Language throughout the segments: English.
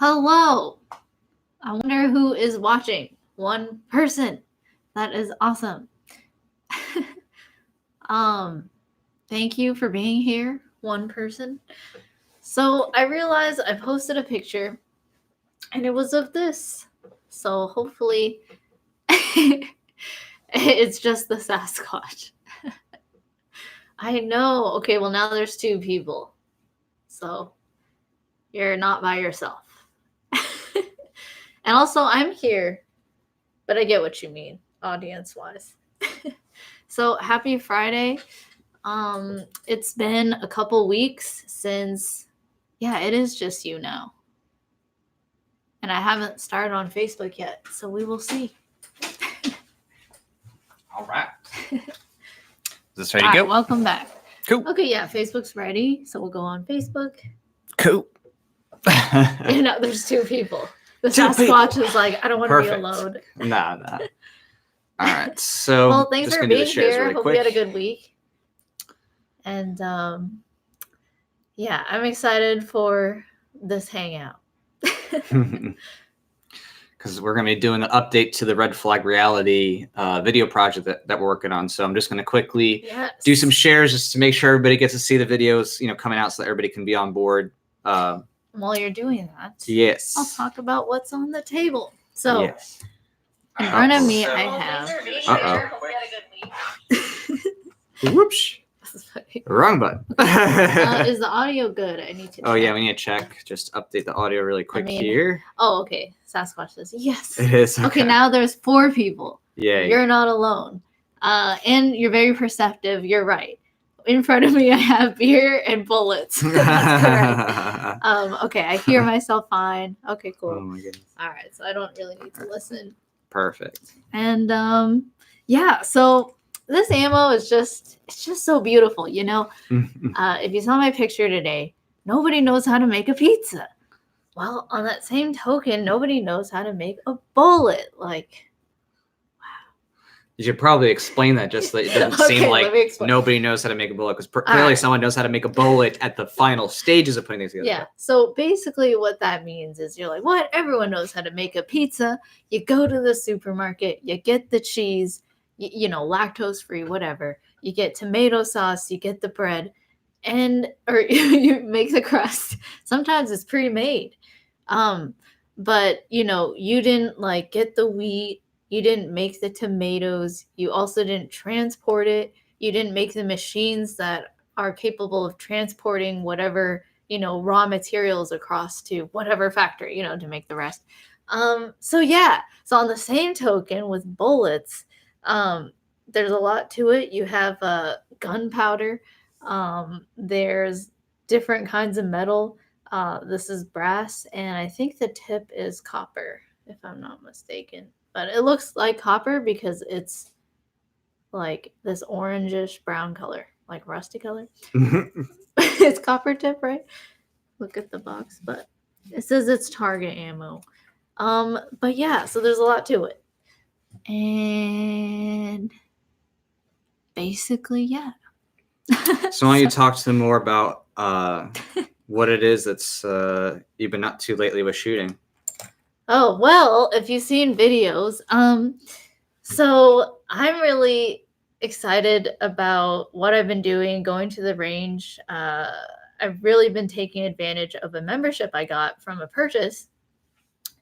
Hello. I wonder who is watching. One person. That is awesome. Thank you for being here, one person. So I realized I posted a picture and it was of this. So hopefully it's just the Sasquatch. I know. Okay, well now there's two people. So you're not by yourself. And also I'm here, but I get what you mean, audience-wise. So happy Friday. It's been a couple weeks since, it is just you now. And I haven't started on Facebook yet, so we will see. All right. Is this ready to go? Welcome back. Cool. Okay, yeah, Facebook's ready, so we'll go on Facebook. Cool. There's two people. The Sasquatch is like, I don't want to be alone. Nah. All right, so well, thanks for being here. Really Hope quick. you had a good week. And I'm excited for this hangout. Because we're going to be doing an update to the Red Flag Reality video project that we're working on. So I'm just going to quickly do some shares just to make sure everybody gets to see the videos, coming out so that everybody can be on board. While you're doing that, yes, I'll talk about what's on the table. So yes. In front of me, I have. Whoops. Wrong button. Is the audio good? I need to check. Oh, yeah, we need to check. Just update the audio really quick here. Oh, okay. Sasquatch says yes. It is. Okay, now there's 4 people. Yeah. You're not alone. And you're very perceptive. You're right. In front of me, I have beer and bullets. That's correct. Okay, I hear myself fine. Okay, cool. Oh, my goodness. All right, so I don't really need to listen. Perfect. And so this ammo is just so beautiful, If you saw my picture today, nobody knows how to make a pizza. Well, on that same token, nobody knows how to make a bullet. Like, wow. You should probably explain that just so that it doesn't seem like nobody knows how to make a bullet, because clearly someone knows how to make a bullet at the final stages of putting things together. Yeah, so basically what that means is you're like, what? Everyone knows how to make a pizza. You go to the supermarket, you get the cheese, lactose-free, whatever. You get tomato sauce, you get the bread, or you make the crust. Sometimes it's pre-made. But, you didn't, get the wheat. You didn't make the tomatoes. You also didn't transport it. You didn't make the machines that are capable of transporting whatever, raw materials across to whatever factory, to make the rest. So on the same token with bullets, there's a lot to it. You have gunpowder. There's different kinds of metal. This is brass, and I think the tip is copper, if I'm not mistaken. But it looks like copper because it's like this orangish brown color, like rusty color. It's copper tip, right? Look at the box, but it says it's target ammo. But so there's a lot to it. And basically, So why don't you talk to them more about what it is that's you've been up to lately with shooting? Oh, well, if you've seen videos, so I'm really excited about what I've been doing, going to the range. I've really been taking advantage of a membership I got from a purchase,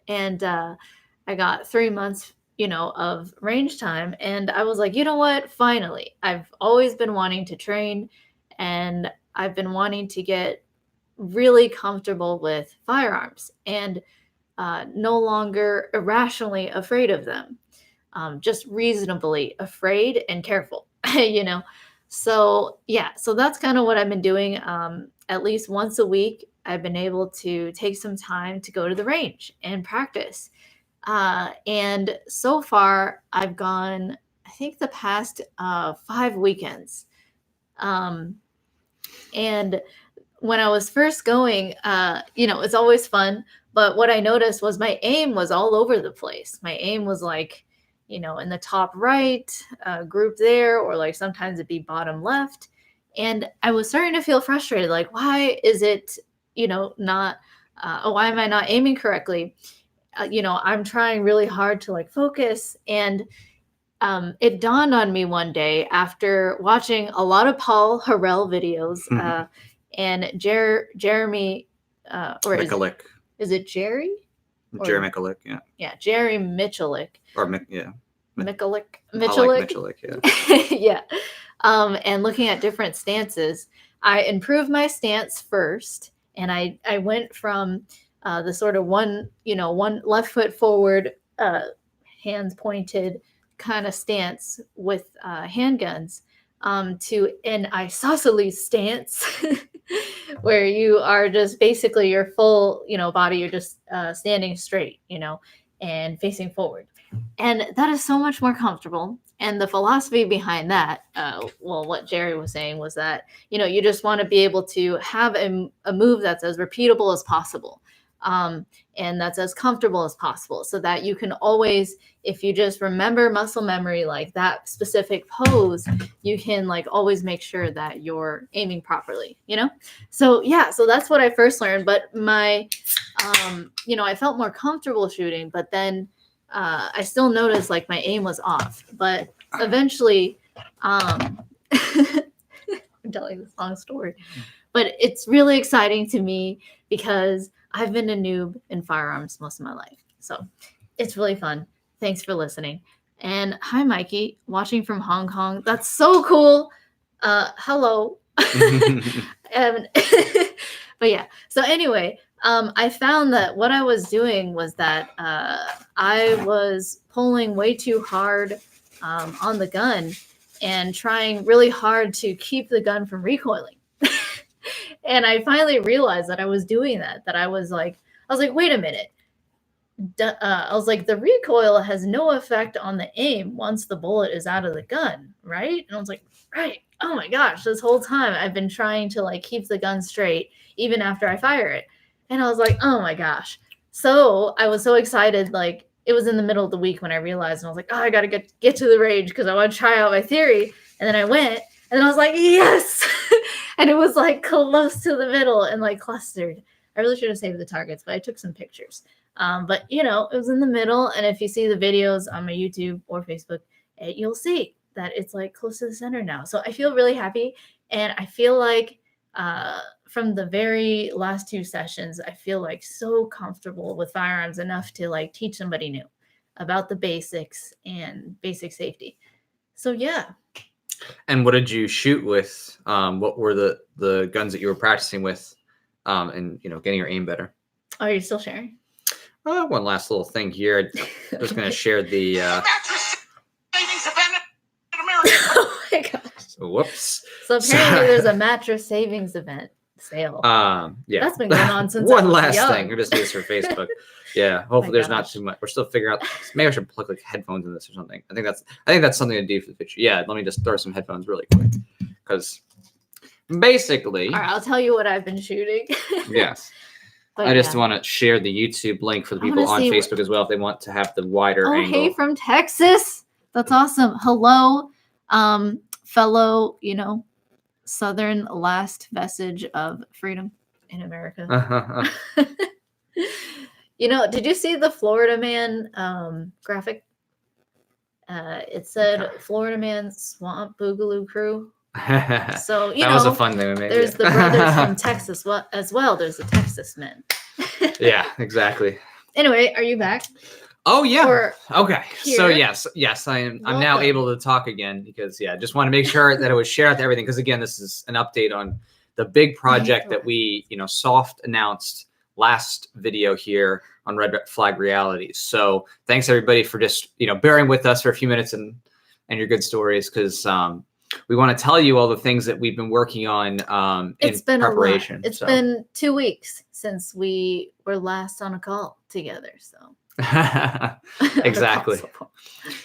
and I got 3 months, of range time, and I was like, you know what? Finally, I've always been wanting to train, and I've been wanting to get really comfortable with firearms, and no longer irrationally afraid of them, just reasonably afraid and careful, So that's kind of what I've been doing. At least once a week, I've been able to take some time to go to the range and practice. And so far, I've gone, I think, the past 5 weekends. And when I was first going, it's always fun. But what I noticed was my aim was all over the place. My aim was like, in the top right group there, or like sometimes it'd be bottom left. And I was starting to feel frustrated. Like, why is it, not why am I not aiming correctly? I'm trying really hard to like focus. And it dawned on me one day after watching a lot of Paul Harrell videos and Jeremy, or is it Jerry? Jerry Miculek, yeah. Yeah, Jerry Miculek. Or yeah. Miculek. Yeah. Yeah. And looking at different stances, I improved my stance first, and I went from the sort of one left foot forward, hands pointed kind of stance with handguns to an isosceles stance where you are just basically your full body, you're just standing straight, and facing forward. And that is so much more comfortable. And the philosophy behind that, what Jerry was saying was that, you just want to be able to have a move that's as repeatable as possible. And that's as comfortable as possible, so that you can always, if you just remember muscle memory, like that specific pose, you can like always make sure that you're aiming properly, So that's what I first learned. But my, I felt more comfortable shooting, but then I still noticed like my aim was off. But eventually, I'm telling this long story, but it's really exciting to me because I've been a noob in firearms most of my life. So it's really fun. Thanks for listening. And hi, Mikey, watching from Hong Kong. That's so cool. Hello. But yeah. So anyway, I found that what I was doing was that I was pulling way too hard on the gun and trying really hard to keep the gun from recoiling. And I finally realized that I was doing that I was like, wait a minute. I was like, the recoil has no effect on the aim once the bullet is out of the gun, right? And I was like, right. Oh my gosh, this whole time I've been trying to like keep the gun straight even after I fire it. And I was like, oh my gosh. So I was so excited. Like it was in the middle of the week when I realized, and I was like, oh, I got to get to the range because I want to try out my theory. And then I went, and then I was like, yes. And it was like close to the middle and like clustered. I really should have saved the targets, but I took some pictures. But it was in the middle. And if you see the videos on my YouTube or Facebook, you'll see that it's like close to the center now. So I feel really happy. And I feel like from the very last 2 sessions, I feel like so comfortable with firearms enough to like teach somebody new about the basics and basic safety. So yeah. And what did you shoot with? What were the guns that you were practicing with, and getting your aim better? Are you still sharing? One last little thing here. I was going to share the. Oh my gosh! Whoops. So apparently, there's a mattress savings event sale. Yeah, that's been going on since. One last thing. We're just doing this for Facebook. Yeah, hopefully there's not too much. We're still figuring out. Maybe I should plug like headphones in this or something. I think that's something to do for the future. Yeah, let me just throw some headphones really quick because basically. All right, I'll tell you what I've been shooting. Yes. But I just want to share the YouTube link for the people on Facebook as well if they want to have the wider angle. Hey, from Texas. That's awesome. Hello, fellow, Southern last vestige of freedom in America. Did you see the Florida Man graphic? It said Florida Man Swamp Boogaloo Crew. So that was a fun thing we made. There's the brothers from Texas as well. There's the Texas Men. Yeah, exactly. Anyway, are you back? Oh yeah. Okay. Here? So yes, I am. I'm now able to talk again because just want to make sure that it was shared out to everything because again, this is an update on the big project that we soft announced last video here on Red Flag Realities. So thanks everybody for just bearing with us for a few minutes and your good stories because we want to tell you all the things that we've been working on in preparation. It's been 2 weeks since we were last on a call together. So exactly.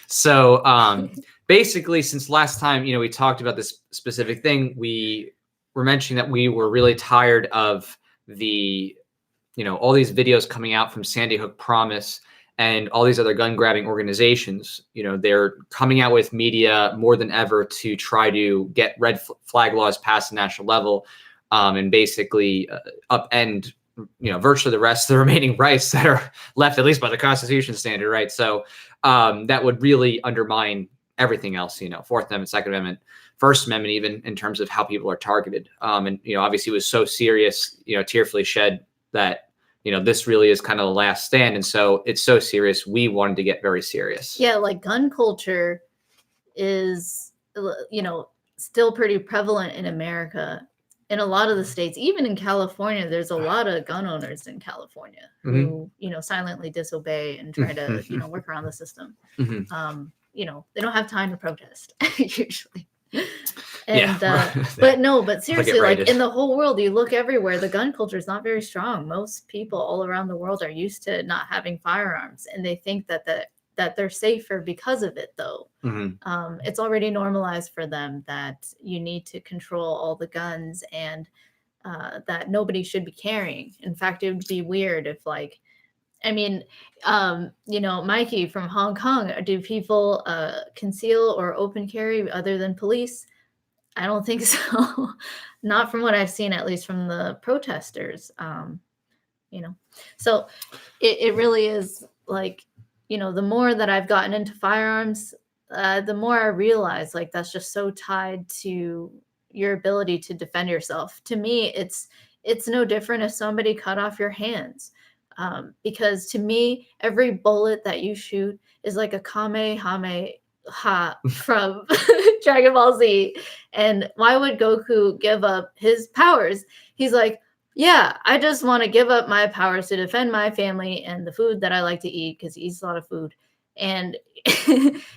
So basically, since last time we talked about this specific thing, we were mentioning that we were really tired of the all these videos coming out from Sandy Hook Promise and all these other gun grabbing organizations. They're coming out with media more than ever to try to get red flag laws passed at the national level and basically upend virtually the rest of the remaining rights that are left, at least by the Constitution standard, right? So that would really undermine everything else, Fourth Amendment, Second Amendment, First Amendment, even in terms of how people are targeted. And, obviously it was so serious, tearfully shed that, this really is kind of the last stand. And so it's so serious. We wanted to get very serious. Yeah. Like gun culture is, still pretty prevalent in America. In a lot of the states, even in California, there's a lot of gun owners in California who, silently disobey and try to, work around the system. They don't have time to protest usually. And, but seriously, like in the whole world, you look everywhere, the gun culture is not very strong. Most people all around the world are used to not having firearms, and they think that they're safer because of it, though. It's already normalized for them that you need to control all the guns, and that nobody should be carrying. In fact, it would be weird if, Mikey from Hong Kong, do people conceal or open carry other than police? I don't think so. Not from what I've seen, at least from the protesters. So it really is like, the more that I've gotten into firearms, the more I realize like that's just so tied to your ability to defend yourself. To me, it's no different if somebody cut off your hands. Because to me, every bullet that you shoot is like a Kamehameha from Dragon Ball Z. And why would Goku give up his powers? He's like, yeah, I just want to give up my powers to defend my family and the food that I like to eat, because he eats a lot of food, and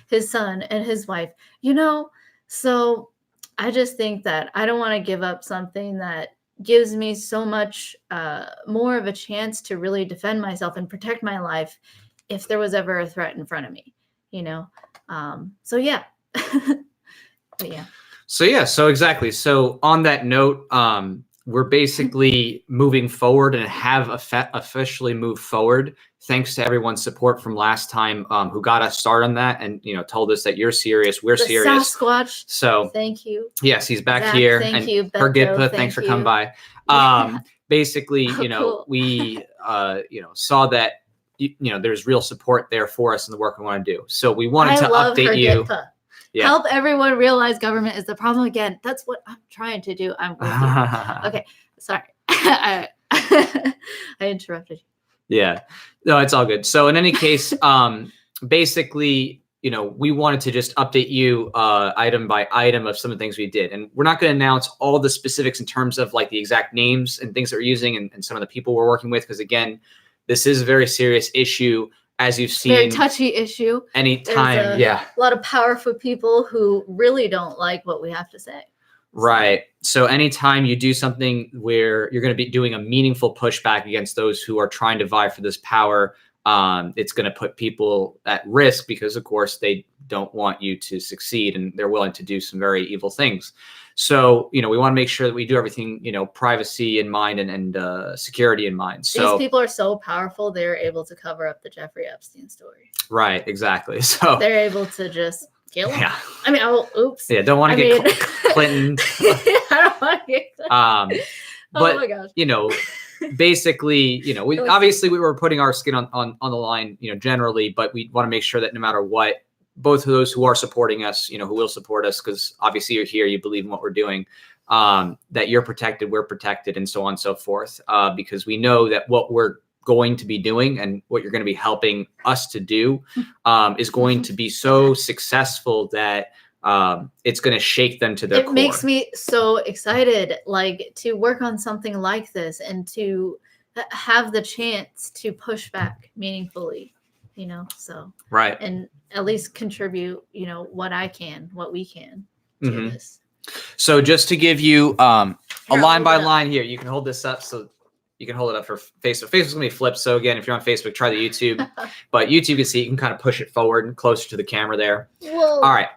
his son and his wife, So I just think that I don't want to give up something that gives me so much more of a chance to really defend myself and protect my life if there was ever a threat in front of me, So yeah. But yeah. So exactly. So on that note, we're basically moving forward and have officially moved forward. Thanks to everyone's support from last time, who got us started on that and, told us that you're serious. We're serious. Sasquatch. So thank you. Yes, he's back Zach, here. Thank and you. Pergitpa, thanks for coming by. Basically, Cool. we, saw that, there's real support there for us in the work we want to do. So we wanted to update you. Yeah. Help everyone realize government is the problem again. That's what I'm trying to do. I'm with you. Okay, sorry. I interrupted you. Yeah, no, it's all good. So in any case, basically, we wanted to just update you item by item of some of the things we did. And we're not going to announce all the specifics in terms of like the exact names and things that we're using and some of the people we're working with. Because again, this is a very serious issue. As you've seen, very touchy issue. Anytime, a lot of powerful people who really don't like what we have to say. Right. So anytime you do something where you're going to be doing a meaningful pushback against those who are trying to vie for this power, it's going to put people at risk because, of course, they don't want you to succeed and they're willing to do some very evil things. So, we want to make sure that we do everything, privacy in mind and security in mind. So these people are so powerful, they're able to cover up the Jeffrey Epstein story. Right. Exactly. So they're able to just kill him. Yeah. I mean, oops. Yeah. Don't want to get Clinton. I don't want to get but, oh my gosh. Basically, obviously we were putting our skin on the line, generally, but we want to make sure that no matter what, both of those who are supporting us, who will support us, because obviously you're here, you believe in what we're doing, that you're protected, we're protected, and so on and so forth, because we know that what we're going to be doing and what you're going to be helping us to do is going to be so successful that it's going to shake them to their core. It makes me so excited, to work on something like this and to have the chance to push back meaningfully, so. Right. And at least contribute, what we can to this. So just to give you a line by line here, you can hold this up so you can hold it up for Facebook. Facebook's going to be flipped. So again, if you're on Facebook, try the YouTube. But YouTube, you can see, you can kind of push it forward and closer to the camera there. Whoa. All right.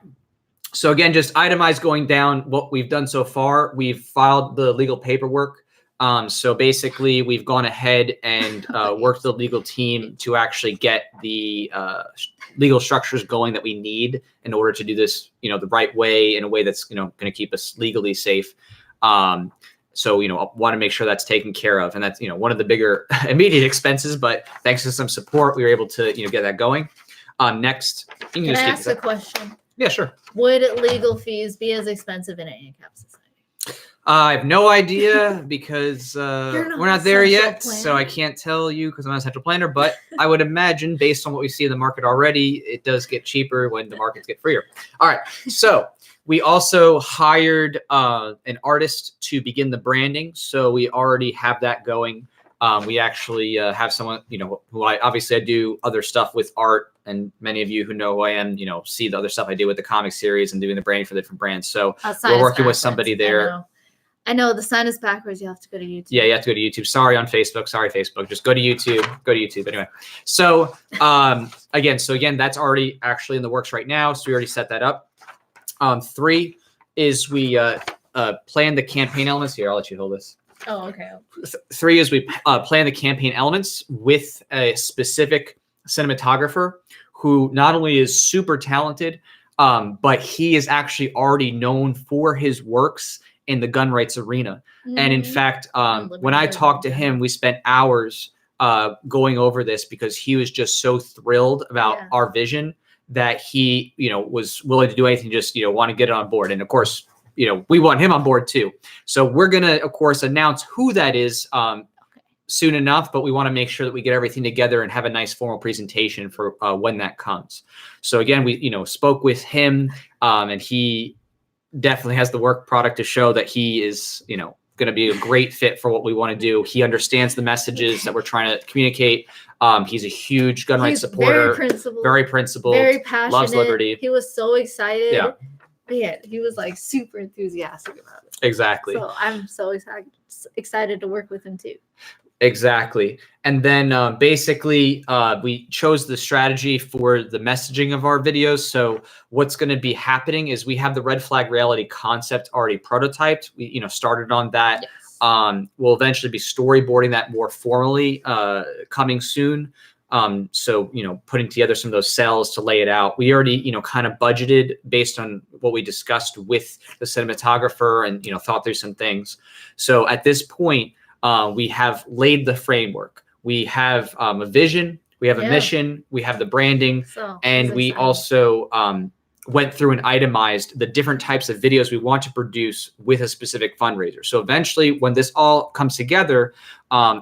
So again, just itemized going down what we've done so far. We've filed the legal paperwork. So basically, we've gone ahead and worked with the legal team to actually get the legal structures going that we need in order to do this, the right way, in a way that's, going to keep us legally safe. So, want to make sure that's taken care of. And that's, one of the bigger immediate expenses, but thanks to some support, we were able to, get that going. Next. Can I ask a question? Yeah, sure. Would legal fees be as expensive in an ANCAP society? I have no idea because we're not there yet, planner. so I can't tell you because I'm not a central planner. But I would imagine, based on what we see in the market already, it does get cheaper when the markets get freer. All right, so we also hired an artist to begin the branding, so we already have that going. We actually have someone, who I do other stuff with art, and many of you who know who I am, see the other stuff I do with the comic series and doing the branding for the different brands. So we're working with somebody there. I know the sign is backwards. You have to go to YouTube. Yeah, you have to go to YouTube. Sorry on Facebook. Sorry, Facebook. Just go to YouTube. Go to YouTube. Anyway, so again, that's already actually in the works right now. So we already set that up. 3 is we plan the campaign elements. Here, I'll let you hold this. Oh, okay. 3 is we plan the campaign elements with a specific cinematographer who not only is super talented, but he is actually already known for his works in the gun rights arena. Mm-hmm. And in fact, when I talked to him, we spent hours going over this because he was just so thrilled about our vision that he, was willing to do anything, just, want to get it on board. And of course, we want him on board too. So we're going to, of course, announce who that is soon enough, but we want to make sure that we get everything together and have a nice formal presentation for when that comes. So again, we, spoke with him and he definitely has the work product to show that he is, going to be a great fit for what we want to do. He understands the messages that we're trying to communicate. He's a huge gun rights supporter, very principled, very passionate, loves liberty. He was so excited. Yeah. Yeah, he was like super enthusiastic about it. Exactly. So I'm so excited to work with him too. Exactly. And then basically we chose the strategy for the messaging of our videos. So what's going to be happening is we have the red flag reality concept already prototyped. We, started on that. Yes. We'll eventually be storyboarding that more formally coming soon. So, putting together some of those cells to lay it out. We already, kind of budgeted based on what we discussed with the cinematographer and, thought through some things. So at this point, we have laid the framework. We have a vision, we have a mission, we have the branding, and we also went through and itemized the different types of videos we want to produce with a specific fundraiser. So eventually, when this all comes together,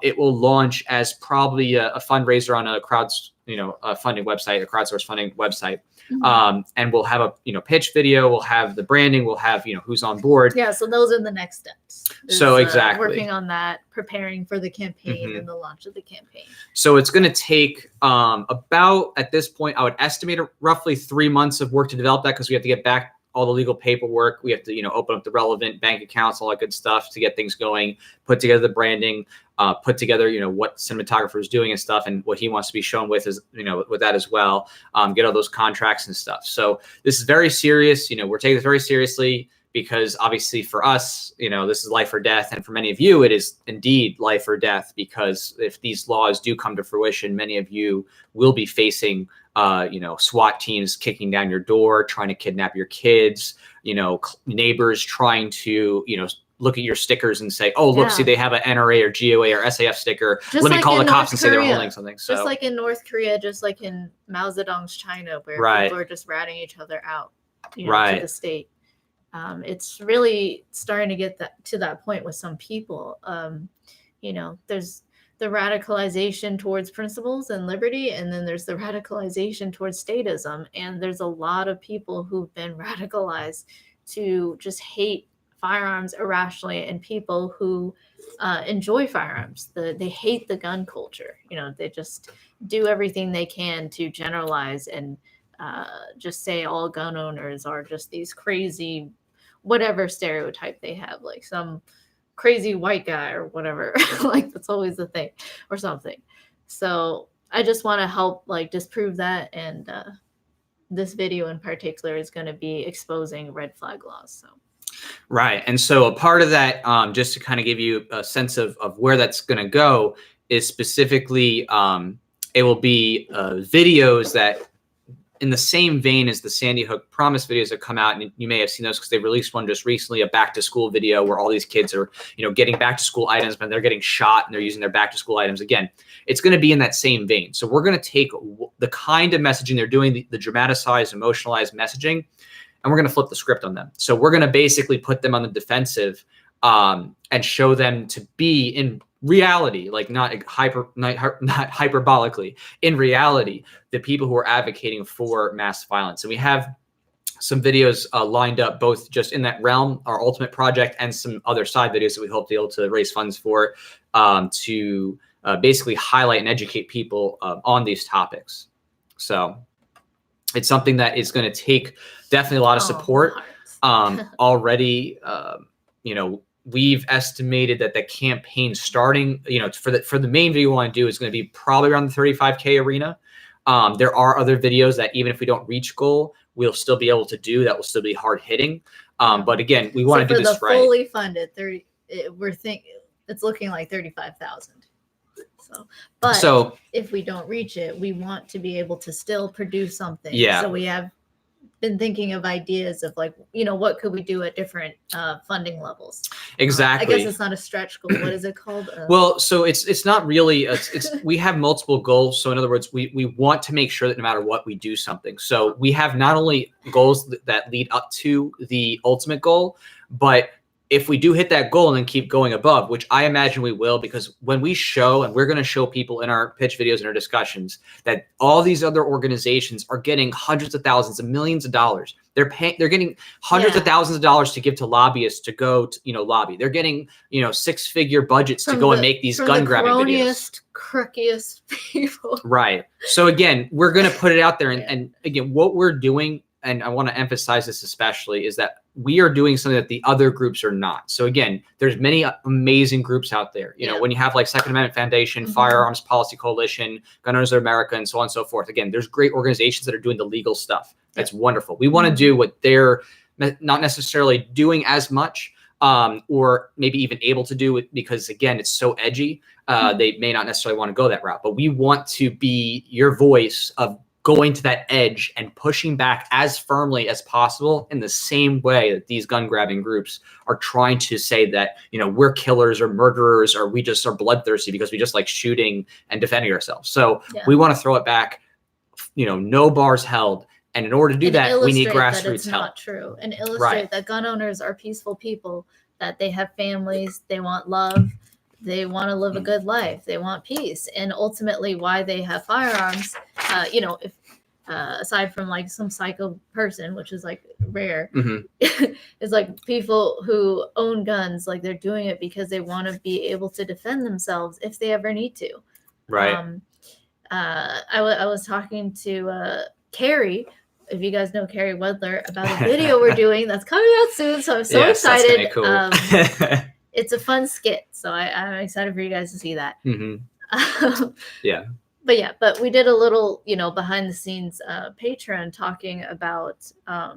it will launch as probably a fundraiser on a funding website, a crowdsourced funding website. Mm-hmm. And we'll have a pitch video, we'll have the branding, we'll have who's on board. Yeah, so those are the next steps. So exactly working on that, preparing for the campaign and the launch of the campaign. So it's going to take about, at this point, I would estimate roughly 3 months of work to develop that, because we have to get back all the legal paperwork. We have to open up the relevant bank accounts, all that good stuff to get things going, put together the branding, put together what cinematographer is doing and stuff, and what he wants to be shown with is with that as well. Get all those contracts and stuff. So this is very serious. We're taking this very seriously, because obviously for us, this is life or death, and for many of you, it is indeed life or death, because if these laws do come to fruition, many of you will be facing SWAT teams kicking down your door, trying to kidnap your kids, neighbors trying to, look at your stickers and say, oh, look, see, they have an NRA or GOA or SAF sticker. Just Let me like call the cops North and say they're Korea. holding something. So, just like in North Korea, just like in Mao Zedong's China, where people are just ratting each other out to the state. It's really starting to get to that point with some people. There's the radicalization towards principles and liberty, and then there's the radicalization towards statism. And there's a lot of people who've been radicalized to just hate firearms irrationally, and people who enjoy firearms. They hate the gun culture. They just do everything they can to generalize and just say all gun owners are just these crazy, whatever stereotype they have, like some crazy white guy or whatever. Like that's always the thing or something. So I just want to help disprove that. And this video in particular is going to be exposing red flag laws. So. Right. And so a part of that, just to kind of give you a sense of where that's going to go, is specifically it will be videos that in the same vein as the Sandy Hook Promise videos that come out, and you may have seen those because they released one just recently, a back to school video where all these kids are, getting back to school items, but they're getting shot and they're using their back to school items. Again, it's going to be in that same vein. So we're going to take the kind of messaging they're doing, the dramatized, emotionalized messaging, and we're going to flip the script on them. So we're going to basically put them on the defensive and show them to be in reality, like not hyperbolically, in reality, the people who are advocating for mass violence. And we have some videos lined up, both just in that realm, our ultimate project, and some other side videos that we hope to be able to raise funds for, to basically highlight and educate people on these topics. So it's something that is going to take definitely a lot of support. Already, we've estimated that the campaign starting, for the main video we want to do is going to be probably around the 35K arena. There are other videos that even if we don't reach goal, we'll still be able to do that will still be hard hitting. But again, we want to do this right. Fully funded, it's looking like 35,000. So if we don't reach it, we want to be able to still produce something. Yeah. So we have been thinking of ideas of like, what could we do at different funding levels? Exactly. I guess it's not a stretch goal. What is it called? Well, so it's not really, we have multiple goals. So in other words, we want to make sure that no matter what, we do something. So we have not only goals that lead up to the ultimate goal, but if we do hit that goal and then keep going above, which I imagine we will, because when we show, and we're going to show people in our pitch videos and our discussions, that all these other organizations are getting hundreds of thousands of millions of dollars. They're getting hundreds of thousands of dollars to give to lobbyists to go to, lobby. They're getting, 6-figure budgets to go and make these gun grabbing videos. Crookiest people. Right. So again, we're going to put it out there. And again, what we're doing, and I want to emphasize this especially, is that we are doing something that the other groups are not. So again, there's many amazing groups out there. When you have like Second Amendment Foundation, Firearms Policy Coalition, Gun Owners of America, and so on and so forth. Again, there's great organizations that are doing the legal stuff. That's wonderful. We want to do what they're not necessarily doing as much, or maybe even able to do it, because again, it's so edgy. They may not necessarily want to go that route, but we want to be your voice of going to that edge and pushing back as firmly as possible in the same way that these gun grabbing groups are trying to say that, we're killers or murderers, or we just are bloodthirsty because we just like shooting and defending ourselves. So we want to throw it back, no bars held. And in order to do that, we need grassroots help. It's not true. And illustrate that gun owners are peaceful people, that they have families, they want love, they want to live a good life, they want peace. And ultimately why they have firearms, if aside from like some psycho person, which is like rare, is like people who own guns, like they're doing it because they want to be able to defend themselves if they ever need to. Right. I was talking to Carrie, if you guys know Carrie Wedler, about a video we're doing that's coming out soon. So I'm so excited. That's gonna be cool. It's a fun skit, so I'm excited for you guys to see that. But we did a little, behind the scenes Patreon talking about. I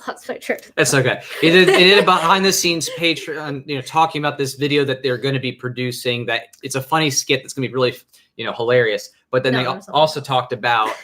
lost my train. That's okay. It did a behind the scenes Patreon, talking about this video that they're going to be producing. That it's a funny skit that's going to be really, hilarious. But then they also talked about.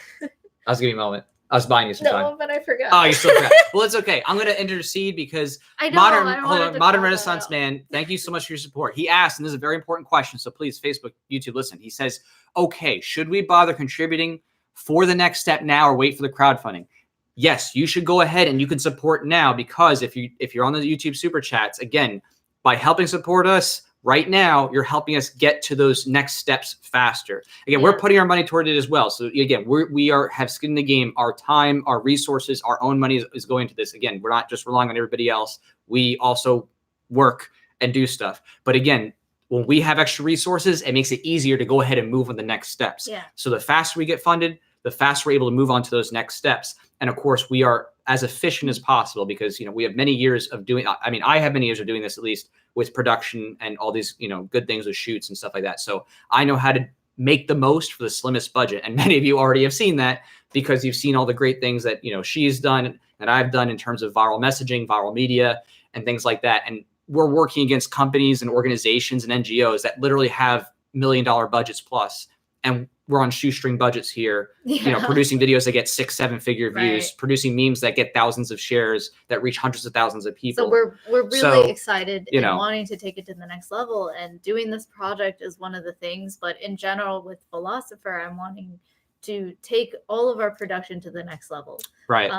I was giving you a moment. I was buying you some time. No, but I forgot. Oh, you still forgot. Well, it's okay. I'm going to intercede because Modern Renaissance Man, thank you so much for your support. He asked, and this is a very important question, so please, Facebook, YouTube, listen. He says, okay, should we bother contributing for the next step now or wait for the crowdfunding? Yes, you should go ahead and you can support now, because if you're on the YouTube Super Chats, again, by helping support us right now, you're helping us get to those next steps faster. Again, we're putting our money toward it as well. So again, we have skin in the game. Our time, our resources, our own money is going to this. Again, we're not just relying on everybody else. We also work and do stuff. But again, when we have extra resources, it makes it easier to go ahead and move on the next steps. So the faster we get funded, the faster we're able to move on to those next steps. And of course, we are as efficient as possible because, we have many years of doing, I have many years of doing this, at least with production and all these, good things with shoots and stuff like that. So I know how to make the most for the slimmest budget. And many of you already have seen that because you've seen all the great things that, she's done and I've done in terms of viral messaging, viral media, and things like that. And we're working against companies and organizations and NGOs that literally have $1 million budgets plus. And we're on shoestring budgets here, Yeah. producing videos that get 6-7 figure views, Right. producing memes that get thousands of shares that reach hundreds of thousands of people. So we're really excited and wanting to take it to the next level, and doing this project is one of the things. But in general, with Philosopher, I'm wanting to take all of our production to the next level. Right.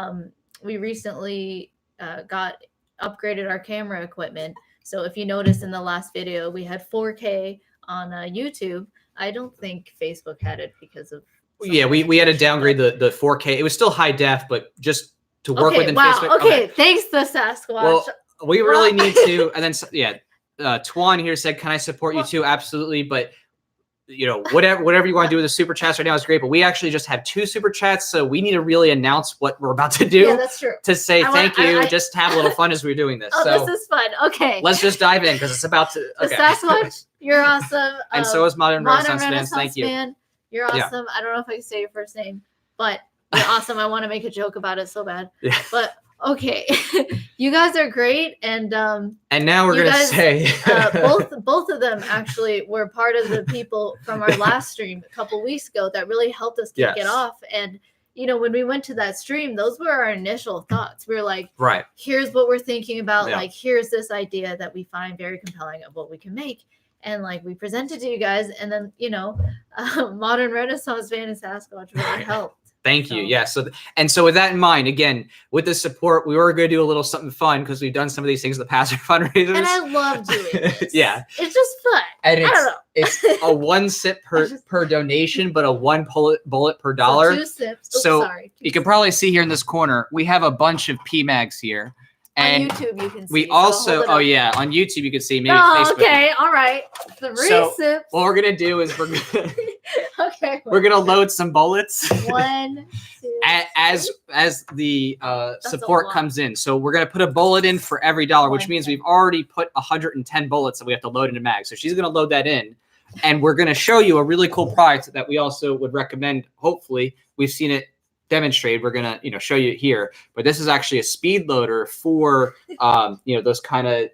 We recently upgraded our camera equipment. So if you noticed in the last video, we had 4K on YouTube. I don't think Facebook had it because of. Yeah, we had to downgrade the 4K. It was still high def, but just to work within Facebook. Okay, thanks, the Sasquatch. Well, we really need to. And then, Twan here said, "Can I support you too?" Absolutely, but whatever you want to do with the super chats right now is great. But we actually just have 2 super chats, so we need to really announce what we're about to do. Yeah, that's true. To say thank you, just have a little fun as we're doing this. So, this is fun. Okay, let's just dive in because it's about to. Okay. The Sasquatch, you're awesome. And so is Modern Renaissance fans. Thank you. You're awesome. Yeah. I don't know if I can say your first name, but you're awesome. I want to make a joke about it so bad. Yeah. But okay, you guys are great, and now we're gonna say both of them actually were part of the people from our last stream a couple weeks ago that really helped us kick it off. And when we went to that stream, those were our initial thoughts. We were like, right, here's what we're thinking about. Like, here's this idea that we find very compelling of what we can make. And like we presented to you guys, and then Modern Renaissance fan and Sasquatch really helped. Thank you. Yeah. So with that in mind, again, with the support, we were going to do a little something fun because we've done some of these things in the past for fundraisers. And I love doing this. Yeah. It's just fun. And I don't know. It's a 1 sip per donation, but a 1 bullet per dollar. So 2 sips. Sorry. You can probably see here in this corner, we have a bunch of PMags here. And on YouTube, you can see. We also, on YouTube, you can see. Maybe Facebook. Okay, all right. 3 sips. What we're gonna do is we're gonna load some bullets. 1, 2, as the support comes in. So we're gonna put a bullet in for every dollar, which means we've already put 110 bullets that we have to load into mags. So she's gonna load that in, and we're gonna show you a really cool product that we also would recommend. Hopefully, we've seen it demonstrated. We're gonna show you it here, but this is actually a speed loader for those kind of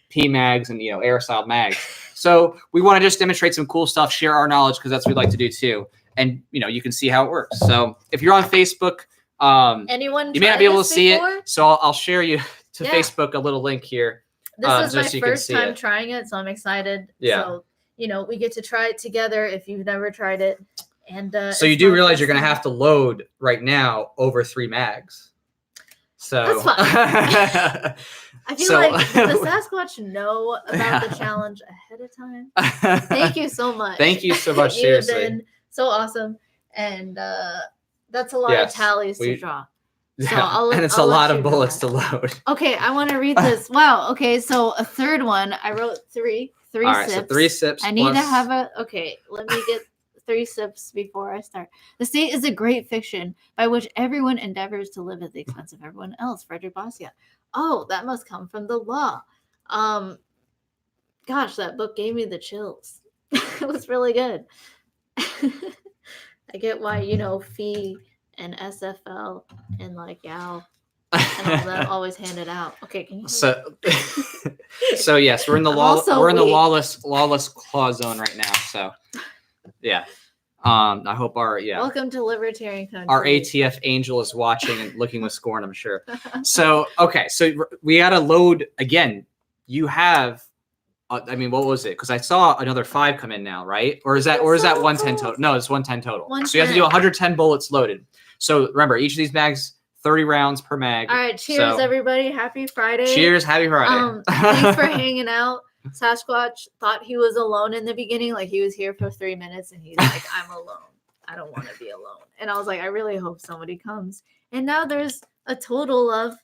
P mags and air style mags. So we want to just demonstrate some cool stuff, share our knowledge, because that's what we like to do too. And you can see how it works. So if you're on Facebook, anyone you may not be able to see it, so I'll share you to Facebook a little link here. This is my first time trying it, so I'm excited. Yeah. So we get to try it together if you've never tried it. And so you do realize you're going to have to load right now over 3 mags. So that's fine. I feel like does the Sasquatch know about the challenge ahead of time? Thank you so much. Thank you so much. Seriously, you've been so awesome, and that's a lot of tallies to draw. So and it's a lot of bullets to load. Okay, I want to read this. Wow. Okay, so a third one. I wrote 3 sips. All right, so 3 sips. I need to have okay, let me get 3 sips before I start. The state is a great fiction by which everyone endeavors to live at the expense of everyone else. Frederick Bastiat. Oh, that must come from the law. Gosh, that book gave me the chills. It was really good. I get why, Fee and SFL and like Yao and all that always handed out. Okay, can you so yes, we're in the lawless claw zone right now. So yeah. I hope welcome to libertarian country. Our ATF angel is watching and looking with scorn, I'm sure. So okay, so we gotta load again. You have what was it? Because I saw another 5 come in now, right? Or is that 110 total? No, it's 110 total. 110. So you have to do 110 bullets loaded. So remember, each of these mags, 30 rounds per mag. All right, cheers, everybody. Happy Friday. Cheers, happy Friday. Thanks for hanging out. Sasquatch thought he was alone in the beginning, like he was here for 3 minutes, and he's like, I'm alone. I don't want to be alone. And I was like, I really hope somebody comes. And now there's a total of,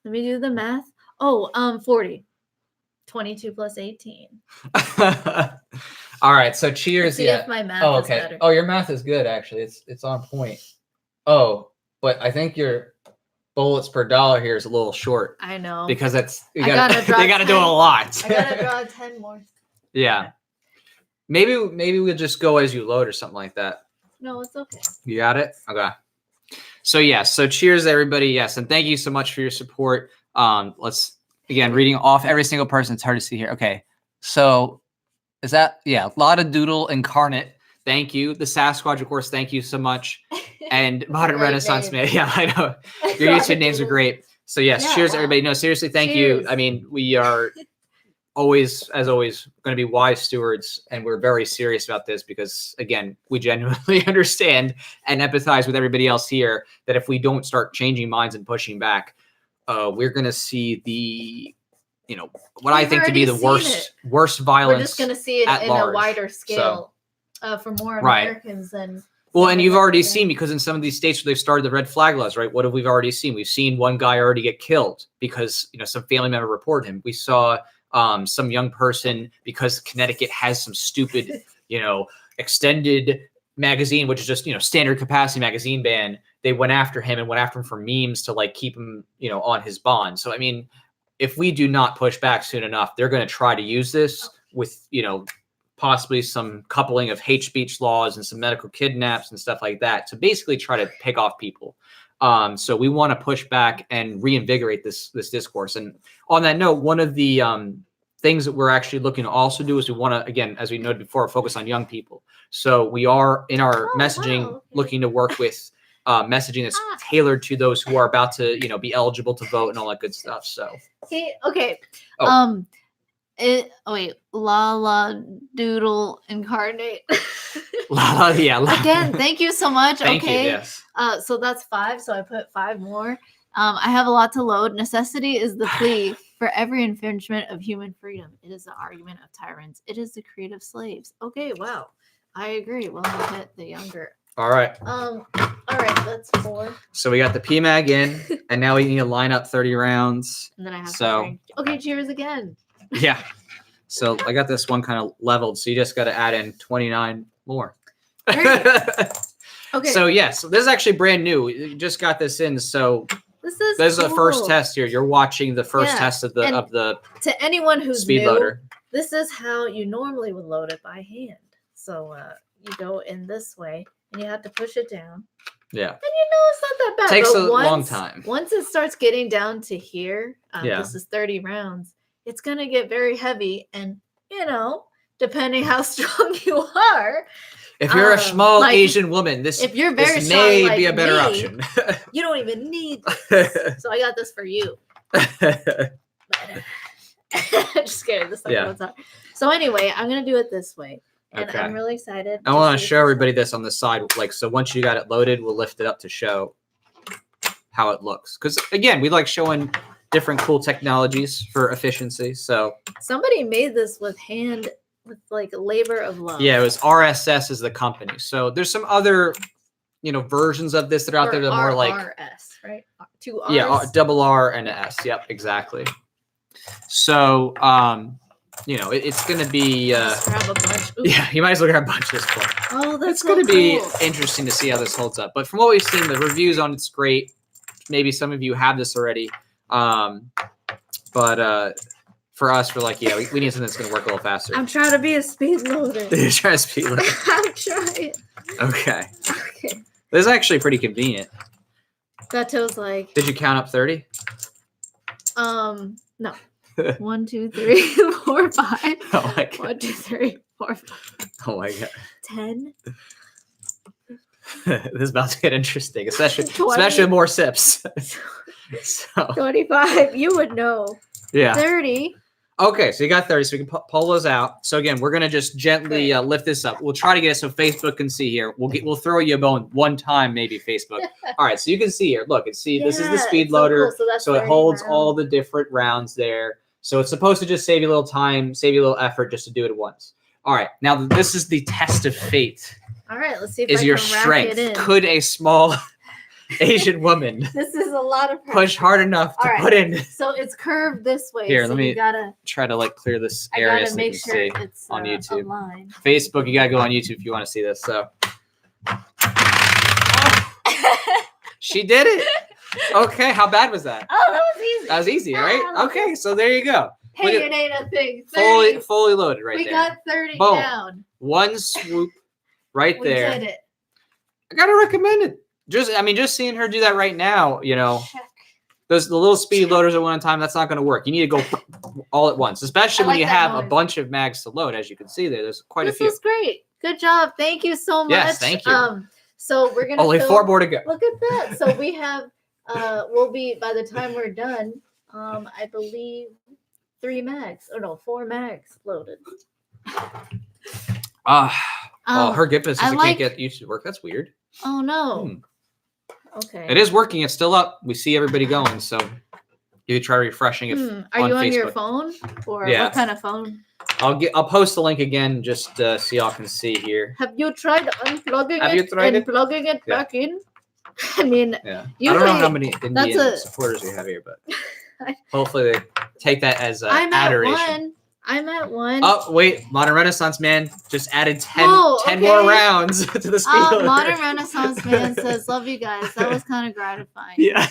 let me do the math. 40. 22 plus 18. All right, so cheers. See if my math is better. Oh, your math is good, actually. It's on point. Oh, but I think your bullets per dollar here is a little short. I know. Because they got to do a lot. I got to draw 10 more. Yeah. Maybe we'll just go as you load or something like that. No, it's okay. You got it? Okay. So cheers, everybody. Yes, and thank you so much for your support. Let's again reading off every single person. It's hard to see here. Okay. So is that a lot of doodle incarnate. thank you. The Sasquatch, of course, thank you so much. And Modern Renaissance Man. Yeah, I know. Your YouTube names are great. So yes, cheers, everybody. No, seriously, thank you. I mean, we are always, as always, going to be wise stewards, and we're very serious about this because, again, we genuinely understand and empathize with everybody else here that if we don't start changing minds and pushing back, we're going to see the, what I think to be the worst violence. We're just going to see it in a wider scale for more Americans than. Well, and you've already seen, because in some of these states where they've started the red flag laws, right? What have we already seen? We've seen one guy already get killed because, some family member reported him. We saw some young person, because Connecticut has some stupid, extended magazine, which is just, standard capacity magazine ban. They went after him for memes to like keep him, on his bond. So, I mean, if we do not push back soon enough, they're going to try to use this with, possibly some coupling of hate speech laws and some medical kidnaps and stuff like that to basically try to pick off people. So we want to push back and reinvigorate this discourse. And on that note, one of the things that we're actually looking to also do is we want to, again, as we noted before, focus on young people. So we are in our messaging looking to work with messaging that's tailored to those who are about to, be eligible to vote and all that good stuff. So okay. Lala Doodle Incarnate. Lala, yeah. Again, thank you so much. Thank you, yes. So that's 5. So I put 5 more. I have a lot to load. Necessity is the plea for every infringement of human freedom. It is the argument of tyrants. It is the creed of slaves. Okay, wow. I agree. Well, I hit the younger. All right. All right, that's 4. So we got the PMAG in, and now we need to line up 30 rounds. And then I have to drink. Okay, cheers again. Yeah. So I got this one kind of leveled, so you just got to add in 29 more. Okay. So yes, this is actually brand new. You just got this in, so this is the first test here. You're watching the first test of the to anyone who's speed new, loader. This is how you normally would load it by hand. So you go in this way, and you have to push it down. Yeah. And it's not that bad. Takes a long time. Once it starts getting down to here, this is 30 rounds. It's going to get very heavy. And, depending how strong you are. If you're a small Asian woman, this may be a better option. You don't even need this. So I got this for you. Just kidding. This goes on. So anyway, I'm going to do it this way. And I'm really excited. I want to show everybody this on the side. So once you got it loaded, we'll lift it up to show how it looks. Because, again, we like showing different cool technologies for efficiency. So somebody made this with labor of love. Yeah, it was RSS is the company. So there's some other, versions of this that are out there that are more like RS, right? 2 R's. Yeah, double R and an S. Yep, exactly. So it's going to be grab a bunch. Yeah, you might as well grab a bunch at this point. Oh, that's It's going to be interesting to see how this holds up. But from what we've seen, the reviews on it's great. Maybe some of you have this already. But for us, we're like, we need something that's going to work a little faster. I'm trying to be a speed loader. You're trying to speed loader. I'm trying. Okay. This is actually pretty convenient. That feels like. Did you count up 30? No. 1, 2, 3, 4, 5. Oh my God. 1, 2, 3, 4, 5. Oh my God. 10. This is about to get interesting, especially with more sips. So 25. You would know. Yeah. 30. Okay, so you got 30, so we can pull those out. So again, we're gonna just gently lift this up. We'll try to get it so Facebook can see here. We'll throw you a bone one time, maybe Facebook. All right, so you can see here. Look, this is the speed loader. So, cool. So it holds all the different rounds there. So it's supposed to just save you a little time, save you a little effort just to do it at once. All right, now this is the test of fate. All right, let's see if is I your can strength. Rack it in. Could a small Asian woman this is a lot of pressure. Push hard enough to put in? So it's curved this way. Here, so let me gotta try to clear this area so you can see it's on YouTube. aligned. Facebook, you gotta go on YouTube if you want to see this. So she did it. Okay, how bad was that? Oh, that was easy. That was easy, right? Okay, so there you go. Hey, it ain't a thing. 30. Fully loaded right there. We got 30 Boom. down. One swoop right there. We did it. I gotta recommend it. Just seeing her do that right now, Check. the little speed loaders at one time, that's not going to work. You need to go all at once, especially when you have a bunch of mags to load. As you can see there, there's quite a few. This is great. Good job. Thank you so much. Yes, thank you. So we're gonna only 4 more to go. Look at that. So we have we'll be by the time we're done, I believe 4 mags loaded. Well, her GIPA says it can't get YouTube to work. That's weird. Oh no. Okay. It is working. It's still up. We see everybody going. So you could try refreshing it. Are you on Facebook. your phone or what kind of phone? I'll post the link again just so y'all can see here. Have you tried unplugging and plugging it back in? I mean, I don't know how many Indian supporters we have here, but hopefully they take that as adoration. I'm at 1. Oh, wait. Modern Renaissance Man just added 10 more rounds to the speed. Modern Renaissance Man says, love you guys. That was kind of gratifying. Yeah.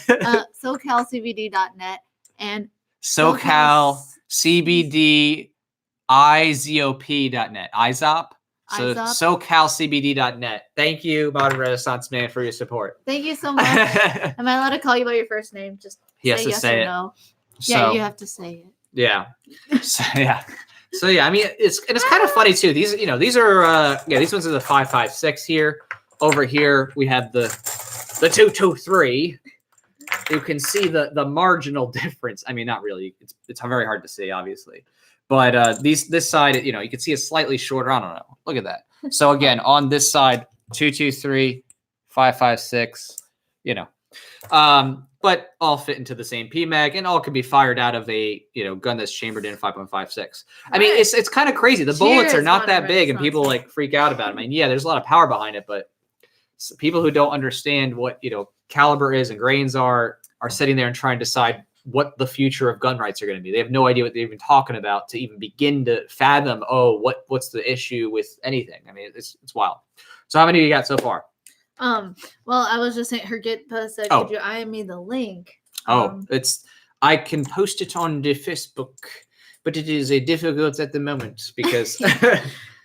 SoCalCBD.net and SoCalCBDIZOP.net. IZOP. So SoCalCBD.net. Thank you, Modern Renaissance Man, for your support. Thank you so much. Am I allowed to call you by your first name? Just say yes or no. Yeah, you have to say it. Yeah. So I mean, it's kind of funny too. These these are these ones are the 5.56 here. Over here we have the 2.23. You can see the marginal difference. I mean, not really. It's very hard to see, obviously. But this side, you can see it's slightly shorter. I don't know. Look at that. So again, on this side, 2.23, 5.56. But all fit into the same PMAG, and all can be fired out of a gun that's chambered in 5.56. I mean, it's kind of crazy. The bullets are not that big, and people freak out about them. I mean, yeah, there's a lot of power behind it, but people who don't understand what caliber is and grains are sitting there and trying to decide what the future of gun rights are going to be. They have no idea what they're even talking about to even begin to fathom. What's the issue with anything? I mean, it's wild. So how many you got so far? Well, I was just saying, her GitPub said, could you eye me the link? I can post it on the Facebook, but it is difficult at the moment because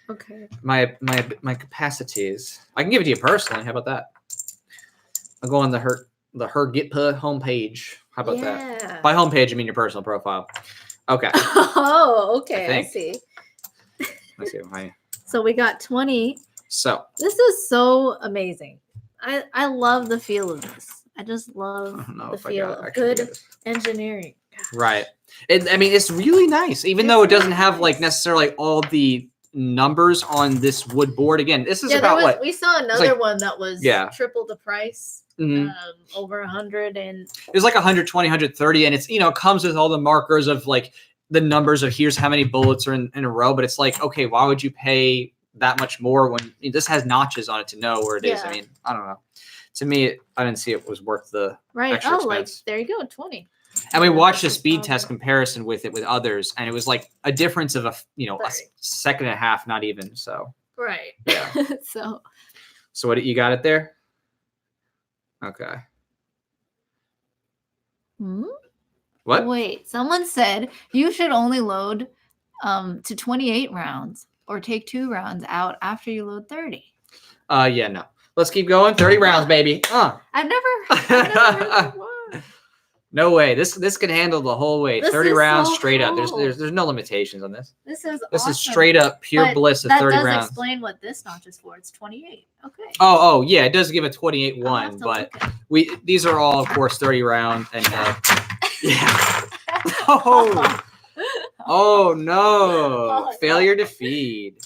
okay. my capacities. I can give it to you personally. How about that? I'll go on the her GitPub homepage. How about that? By homepage, I mean your personal profile. Okay. Oh, okay. I see. Let's see. So we got 20. So this is so amazing. I love the feel of this. I just love the feel of good engineering. Right. I mean, it's really nice, even though it doesn't have necessarily all the numbers on this wood board. Again, this is about what we saw another one that was triple the price. Over 100 and it was like 120, 130, and it's it comes with all the markers of the numbers of here's how many bullets are in a row. But it's okay, why would you pay that much more when this has notches on it to know where it is? I mean, I don't know. To me, I didn't see it was worth the extra expense. There you go, 20. And we watched a speed test comparison with others, and it was a difference of a second and a half, not even. So right. Yeah. So what you got it there? Okay. What? Wait, someone said you should only load to 28 rounds or take 2 rounds out after you load 30. Yeah, no. Let's keep going. 30 rounds, baby. I've never heard that one. No way. This can handle the whole way. 30 rounds straight up. There's no limitations on this. This is awesome. Is straight up pure bliss of 30 rounds. That does explain what this notch is for. It's 28. Okay. Oh yeah, it does give a 28 one, but these are all of course 30 round and yeah. Oh no. Failure to feed.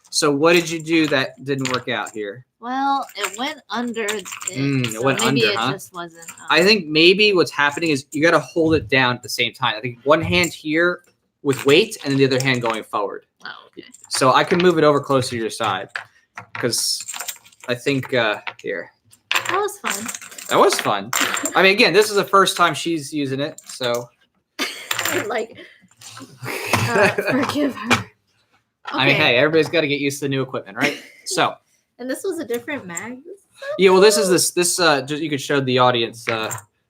So what did you do that didn't work out here? Well, it went under. It went under, it just wasn't. I think maybe what's happening is you got to hold it down at the same time. I think one hand here with weight and then the other hand going forward. Oh, okay. So I can move it over closer to your side because I think here. That was fun. That was fun. I mean, again, this is the first time she's using it, so. Forgive her. Okay. I mean, hey, everybody's got to get used to the new equipment, right? So. And this was a different mag. Yeah, well, this is this. Just you could show the audience.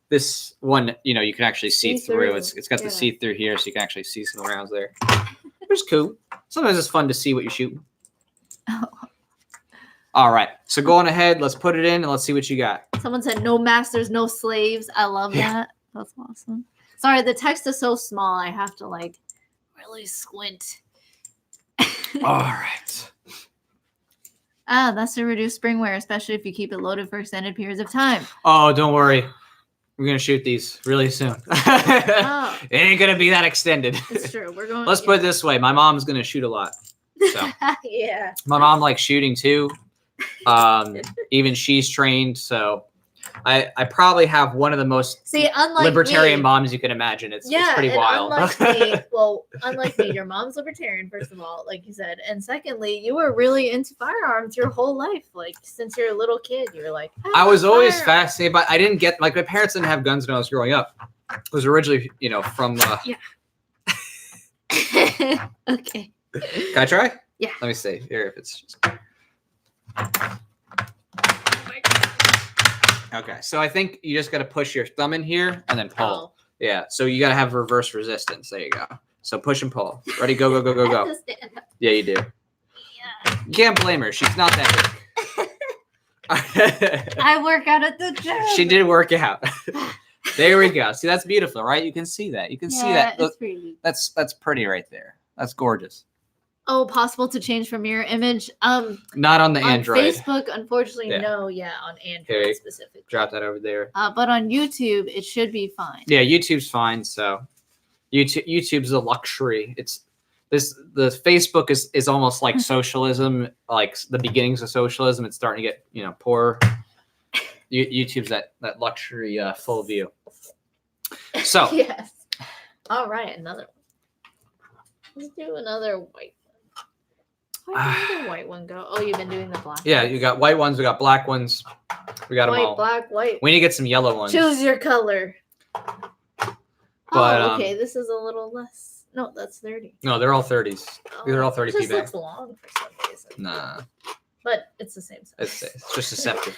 This one, you can actually see through. It's got the see through here, so you can actually see some rounds there. It's cool. Sometimes it's fun to see what you're shooting. Oh. All right, so go on ahead. Let's put it in and let's see what you got. Someone said no masters, no slaves. I love that. That's awesome. Sorry, the text is so small. I have to really squint. All right. That's to reduce spring wear, especially if you keep it loaded for extended periods of time. Oh, don't worry. We're going to shoot these really soon. Oh. It ain't going to be that extended. It's true. We're going. Let's put it this way. My mom's going to shoot a lot. So. Yeah. My mom likes shooting too. Even she's trained. So I probably have one of the most libertarian moms you can imagine. It's pretty wild. Unlike me, your mom's libertarian, first of all, like you said. And secondly, you were really into firearms your whole life. Like since you're a little kid, you were like, I was always fascinated, but I didn't get, like, my parents didn't have guns when I was growing up. It was originally, from Okay. Can I try? Yeah. Let me see here if it's just. Okay, so I think you just got to push your thumb in here and then pull. Oh. Yeah, so you got to have reverse resistance. There you go. So push and pull. Ready? Go, go, go, go, go. Yeah, you do. Yeah. You can't blame her. She's not that big. I work out at the gym. She did work out. There we go. See, that's beautiful, right? You can see that. You can see that. It's pretty. That's pretty right there. That's gorgeous. Oh, possible to change from mirror image? Not on the Android. Facebook, unfortunately, no. Yeah, on Android specifically. Drop that over there. But on YouTube, it should be fine. Yeah, YouTube's fine. So, YouTube's a luxury. The Facebook is almost like socialism, like the beginnings of socialism. It's starting to get poorer. YouTube's that luxury full view. So yes. All right, another one. Let's do another white. Where did the white one go? Oh, you've been doing the black. Yeah, you got white ones. We got black ones. We got them all. White, black, white. We need to get some yellow ones. Choose your color. But, okay. This is a little less. No, that's 30. No, they're all 30s. These are all 30 bags. It bags. looks long for some reason. Nah. But it's the same size. It's just deceptive.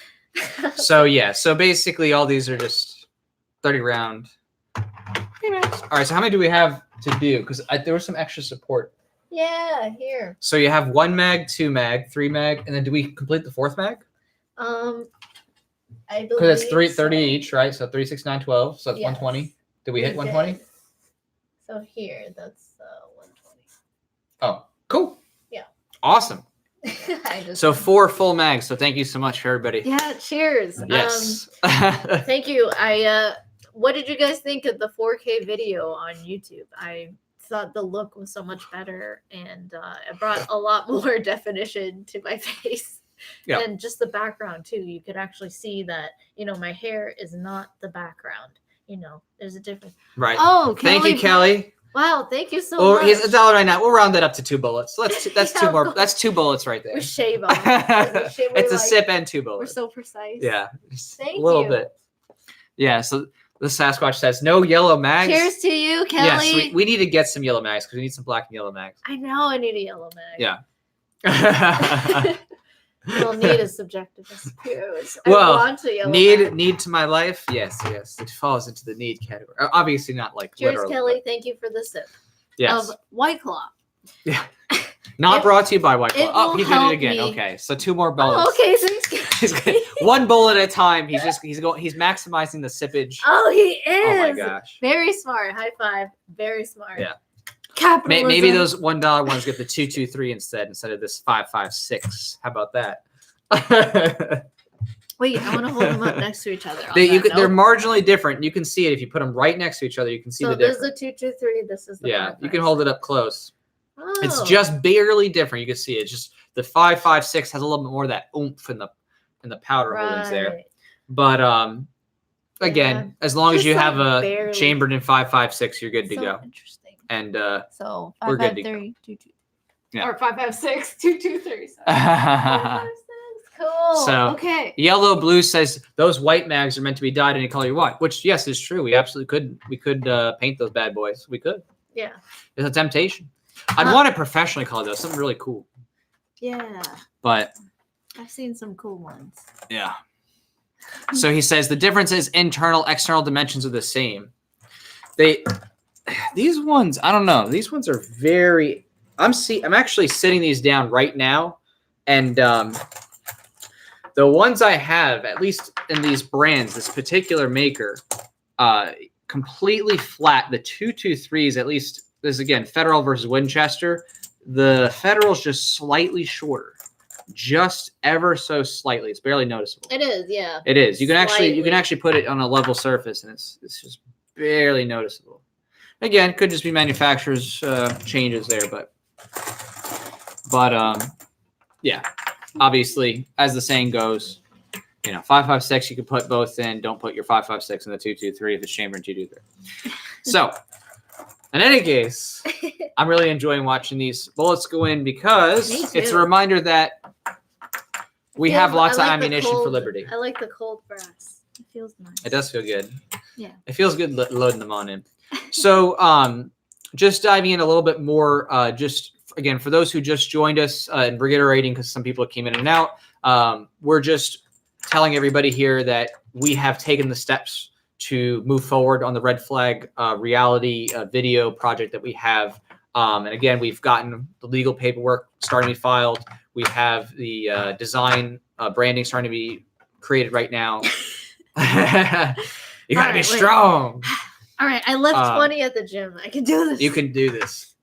So, yeah. So, basically, all these are just 30 round. All right. So, how many do we have to do? Because there was some extra support. Yeah, here. So you have 1 mag, 2 mag, 3 mag, and then do we complete the 4th mag? I believe because it's 30 each, right? So 3, 6, 9, 12. So that's 120. Did we hit 120? So here, that's 120. Oh, cool. Yeah. Awesome. So 4 full mags. So thank you so much, everybody. Yeah. Cheers. Yes. Thank you. What did you guys think of the 4K video on YouTube? I thought the look was so much better, and it brought a lot more definition to my face. And just the background too. You could actually see that my hair is not the background. There's a difference. Right. Oh, thank you, Kelly. Wow, thank you so much. He's $1 right now. We'll round that up to 2 bullets. That's 2 more. That's 2 bullets right there. We shave on. It's a sip and 2 bullets. We're so precise. Yeah. Thank you. A little bit. Yeah. So the Sasquatch says no yellow mags. Cheers to you, Kelly. Yes, we need to get some yellow mags because we need some black and yellow mags. I know I need a yellow mag. Yeah. Well, need is subjective. Well, I want a yellow mag. Need to my life. Yes. It falls into the need category. Obviously not like Cheers, literally. Kelly. Thank you for the sip. Yes. Of White Claw. Yeah. Not brought to you by White Claw. Oh, he did it again. Me. Okay, so 2 more bullets. Oh, okay, so he's good. 1 bullet at a time. He's maximizing the sippage. Oh, he is. Oh my gosh. Very smart. High five. Very smart. Yeah. Capitalism. Maybe those $1 ones get the 223 instead of this 556. How about that? Wait, I want to hold them up next to each other. They're marginally different. You can see it if you put them right next to each other. You can see the difference. So this is the 223. This is the 556. You can hold it up close. Oh. It's just barely different. You can see it. Just the 556 has a little bit more of that oomph in the powder holdings there. But again, as long as you have a chambered in 556, you're good to go. Interesting. And so we're good to go. 553, Yeah. Or 556, 223. 556. Cool. So okay. Yellow Blue says those white mags are meant to be dyed any color you want, which yes is true. We absolutely could. We could paint those bad boys. We could. Yeah. It's a temptation. I'd want it professionally colored though, something really cool. Yeah. But I've seen some cool ones. Yeah. So he says the difference is internal, external dimensions are the same. These ones, I don't know. These ones are very. I'm actually sitting these down right now, and the ones I have, at least in these brands, this particular maker, completely flat. The 223s, at least. This is, again, Federal versus Winchester. The Federal is just slightly shorter. just ever so slightly. It's barely noticeable. It is, yeah. It is. You can Slightly. actually put it on a level surface, and it's just barely noticeable. Again, it could just be manufacturer's changes there, but yeah. Obviously, as the saying goes, 5.56 you can put both in. Don't put your 5.56 in the 2.23 if it's chamber and 2.23. So, in any case, I'm really enjoying watching these bullets go in because it's a reminder that we have lots of ammunition for liberty. I like the cold brass. It feels nice. It does feel good. Yeah. It feels good loading them on in. So, just diving in a little bit more, just again, for those who just joined us and reiterating, because some people came in and out, we're just telling everybody here that we have taken the steps to move forward on the Red Flag reality video project that we have. And again, we've gotten the legal paperwork starting to be filed. We have the design branding starting to be created right now. You gotta be strong. All right, I left 20 at the gym. I can do this. You can do this.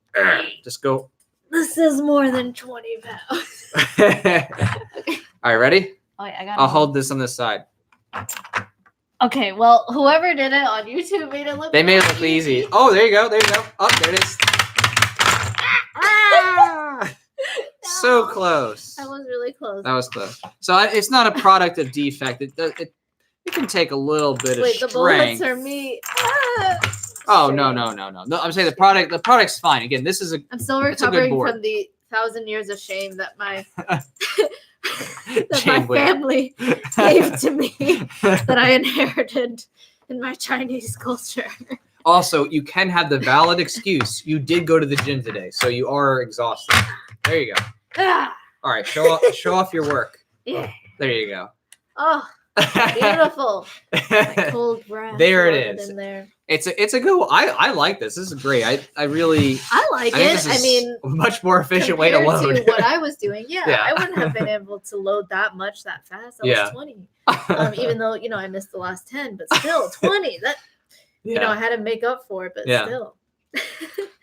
Just go. This is more than 20 pounds. Okay. All right, ready? Oh, yeah, I'll hold this on this side. Okay, well, whoever did it on YouTube made it look. They made it look easy. Oh, there you go. There you go. Oh, there it is. No. So close. That was really close. That was close. So it's not a product of defect. It can take a little bit of strength. The bullets are me. Oh no! I'm saying the product's fine. Again, this is I'm still recovering from the 1,000 years of shame that my my family gave to me, that I inherited in my Chinese culture. Also, you can have the valid excuse. You did go to the gym today, so you are exhausted. There you go. All right, show off your work. Yeah. There you go. Oh, beautiful. My cold breath. There it is. In there. It's a good. I like this. This is great. I really. I like it. I mean, a much more efficient way to load. To what I was doing, I wouldn't have been able to load that much that fast. I was 20. Even though I missed the last 10, but still 20. That I had to make up for it, but still.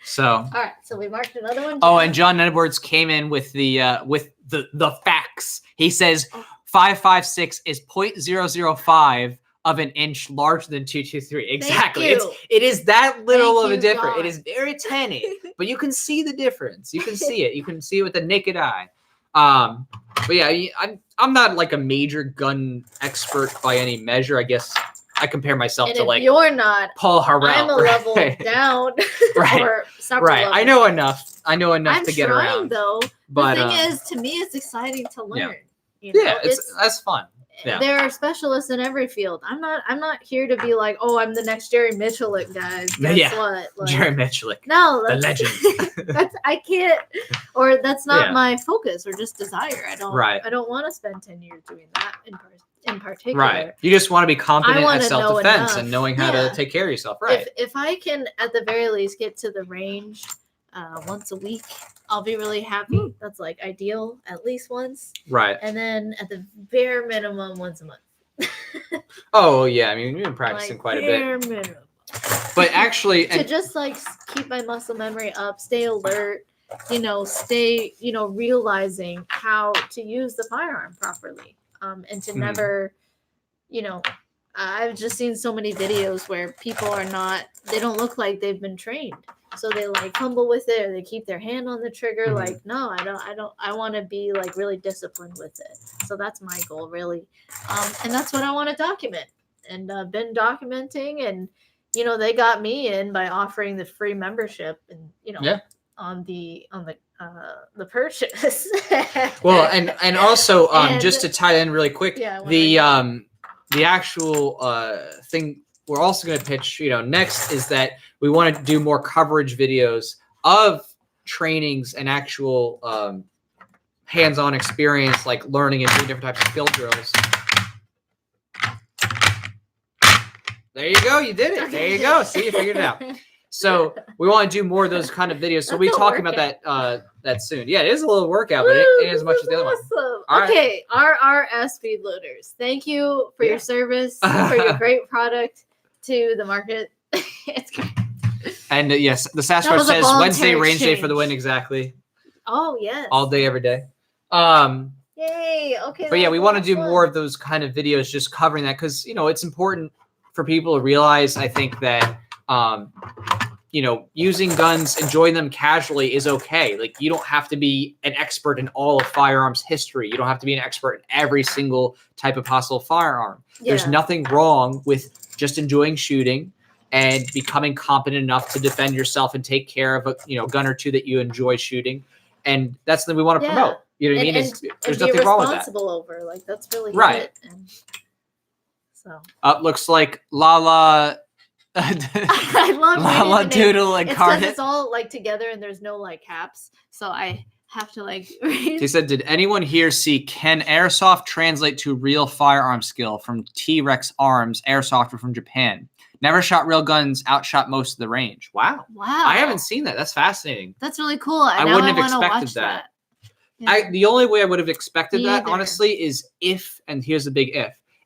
So. All right, so we marked another one. Oh, and John Edwards came in with the facts. He says 5.56 is 0.005 of an inch larger than 2.23. Exactly. It is that little of a difference. It is very tiny, but you can see the difference. You can see it. You can see it with the naked eye. But yeah, I'm not like a major gun expert by any measure. I guess I compare myself to like you're not Paul Harrell. I'm a level down. Right. Or right. Level. I know enough. To get around. I'm trying though. But the thing is, to me, it's exciting to learn. Yeah, that's fun. Yeah. There are specialists in every field. I'm not here to be like, oh, I'm the next Jerry Michalik, guys. Guess what? Like, Jerry Michalik. No, the legend. I can't, or that's not my focus or just desire. I don't want to spend 10 years doing that in particular. Right. You just want to be competent at self-defense and knowing how to take care of yourself. Right. If I can, at the very least, get to the range once a week, I'll be really happy. That's like ideal, at least once. Right. And then at the bare minimum, once a month. Oh yeah, I mean we've been practicing quite a bit. Bare minimum. But actually, to just like keep my muscle memory up, stay alert, stay, realizing how to use the firearm properly, and to never, I've just seen so many videos where people they don't look like they've been trained. So they like fumble with it, or they keep their hand on the trigger. Mm-hmm. Like, no, I want to be like really disciplined with it. So that's my goal, really. And that's what I want to document, and been documenting. And, they got me in by offering the free membership, and, on the purchase. Well, and also, just to tie in really quick, the actual thing we're also going to pitch, next is that we want to do more coverage videos of trainings and actual hands-on experience, like learning and doing different types of skill drills. There you go. You did it. There you go. See, you figured it out. So we want to do more of those kind of videos. So we'll be talking about that soon. Yeah, it is a little workout, but it ain't as much as the other one. All okay, right. RRS feed loaders. Thank you for your service, for your great product to the market. It's great. And yes, the Sasquatch says Wednesday range day for the win. Exactly. Oh yes. All day, every day. Yay! Okay. But yeah, we want to do more of those kind of videos, just covering that, because it's important for people to realize. I think that using guns, enjoying them casually is okay. Like, you don't have to be an expert in all of firearms history. You don't have to be an expert in every single type of possible firearm. Yeah. There's nothing wrong with just enjoying shooting and becoming competent enough to defend yourself and take care of a gun or two that you enjoy shooting. And that's something we want to promote. You know what I mean? There's nothing wrong with that. Responsible over, like, that's really right. And so looks like Lala. I love Lala Doodle Incarnate. It's all like together and there's no like caps, so I have to like read. He said, "Did anyone here see Can Airsoft translate to real firearm skill from T-Rex Arms Airsofter from Japan? Never shot real guns, outshot most of the range." Wow. I haven't seen that. That's fascinating. That's really cool. I wouldn't have expected that. Yeah. The only way I would have expected that, honestly, is if, and here's the big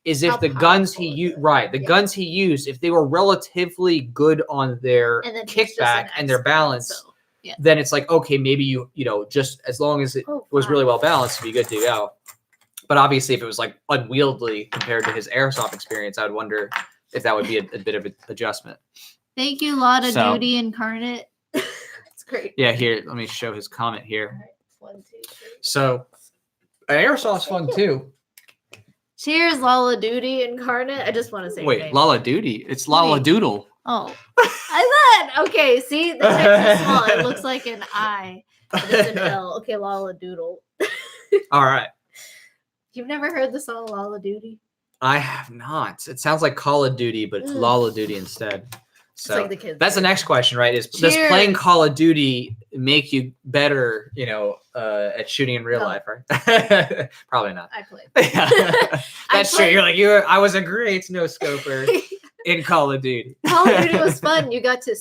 if the guns he used, guns he used, if they were relatively good on their kickback and their balance, then it's like, okay, maybe you just as long as it was really well balanced, it'd be good to go. But obviously, if it was like unwieldy compared to his airsoft experience, I would wonder if that would be a bit of an adjustment. Thank you, Lot of Duty Incarnate. It's great. Yeah, here, let me show his comment here. All right. 1, 2, 3. So, airsoft's fun too. Cheers, Lala Duty Incarnate. I just want to say. Wait, Lala Duty? It's Lala Doodle. Oh, I thought. Okay, see, the text is small. It looks like an I, but it's an L. Okay, Lala Doodle. All right. You've never heard the song Lala Duty? I have not. It sounds like Call of Duty, but it's Lala Duty instead. So like the kids. That's the next question, right? Does playing Call of Duty make you better, at shooting in real life, right? Probably not. I played. That's true. You're like, I was a great no-scoper in Call of Duty. Call of Duty was fun. You got to,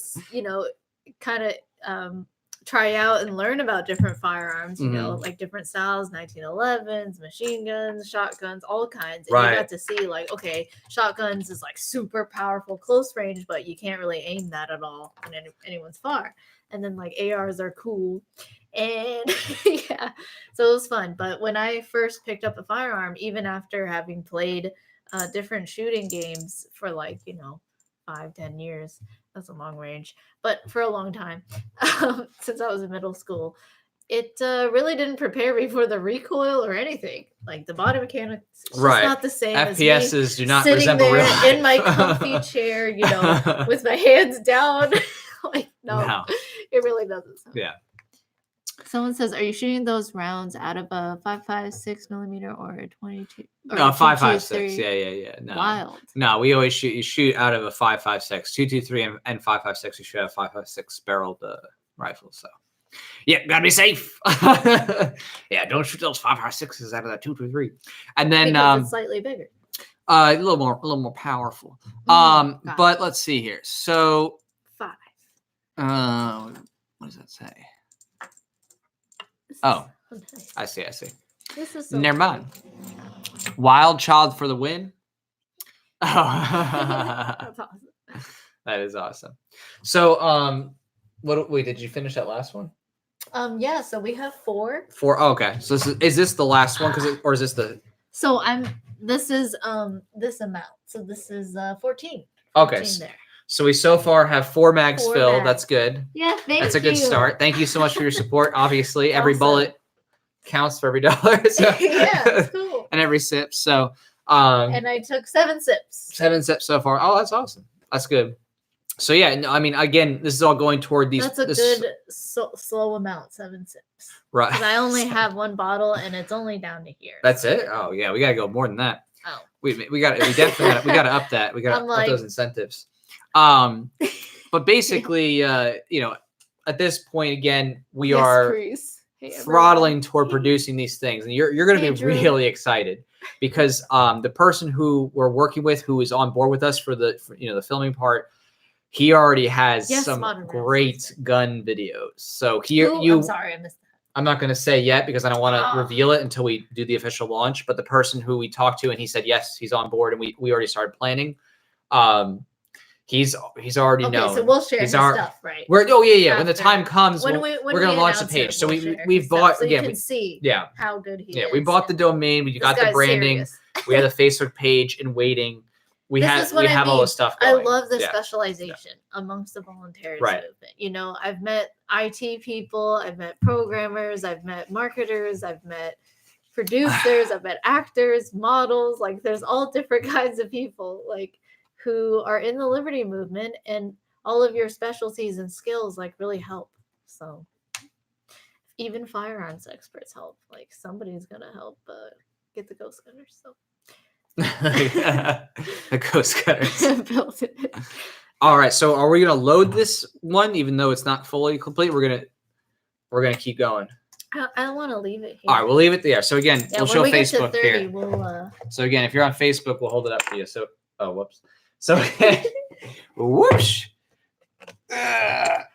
kind of try out and learn about different firearms, like different styles, 1911s, machine guns, shotguns, all kinds. And you got to see like, okay, shotguns is like super powerful close range, but you can't really aim that at all when anyone's far. And then like ARs are cool. And yeah, so it was fun. But when I first picked up a firearm, even after having played different shooting games for like, 5-10 years, that's a long range, but for a long time, since I was in middle school, it really didn't prepare me for the recoil or anything. Like the body mechanics, it's just not the same. FPSs do not sitting resemble there real life. in my comfy chair, with my hands down. Like no, it really doesn't. Yeah. Someone says, "Are you shooting those rounds out of a 5.56 millimeter or a 22?" No, 5.56. Yeah. No. Wild. No, we always shoot out of a 5.56, 223 and 5.56. You should have 5.56 barreled rifles. So, yeah, gotta be safe. Yeah, don't shoot those 5.56s out of that 223. And then because it's slightly bigger. A little more powerful. But let's see here. So 5. What does that say? Oh, nice. I see. This is so never mind. Wild Child for the win. Oh, that's awesome. That is awesome. So, wait, did you finish that last one? Yeah. So we have 4. 4. Oh, okay. So is this the last one? Or is this the? So this is this amount. So this is 14. Okay. 14 there. So we so far have 4 mags filled. That's good. Yeah, That's a good start. Thank you so much for your support. Obviously, every bullet counts for every dollar. So. Yeah, that's cool. And every sip. So. And I took 7 sips. 7 sips so far. Oh, that's awesome. That's good. So yeah, no, I mean, again, this is all going toward these. That's a good slow amount. 7 sips. Right. Because I only have 1 bottle, and it's only down to here. That's it. Oh yeah, we gotta go more than that. Oh. We definitely we gotta up that. We gotta up those incentives. But basically, at this point, again, we are throttling toward producing these things, and you're going to be really excited because the person who we're working with, who is on board with us for the filming part, he already has some great gun videos. So I'm sorry, I missed that. I'm not going to say yet because I don't want to reveal it until we do the official launch. But the person who we talked to, and he said yes, he's on board, and we already started planning. He's already Okay, known. so we'll share his stuff, right? When the time comes, we're gonna launch the page. So we've bought so again. You can see how good he is. Yeah, we bought the domain. We got the branding. We had a Facebook page in waiting. We have all the stuff going. I love the specialization amongst the volunteers movement. You know, I've met IT people, I've met programmers, I've met marketers, I've met producers, I've met actors, models. Like, there's all different kinds of people, like, who are in the liberty movement, and all of your specialties and skills like really help. So even firearms experts help. Like, somebody's gonna help get the ghost gunners. So the ghost gunners. Built it. All right, so are we gonna load this one even though it's not fully complete? We're gonna keep going. I want to leave it here. All right, we'll leave it there. So again, we'll show Facebook 30, here. We'll, So again, if you're on Facebook, we'll hold it up for you. So, oh, whoops. So, whoosh. There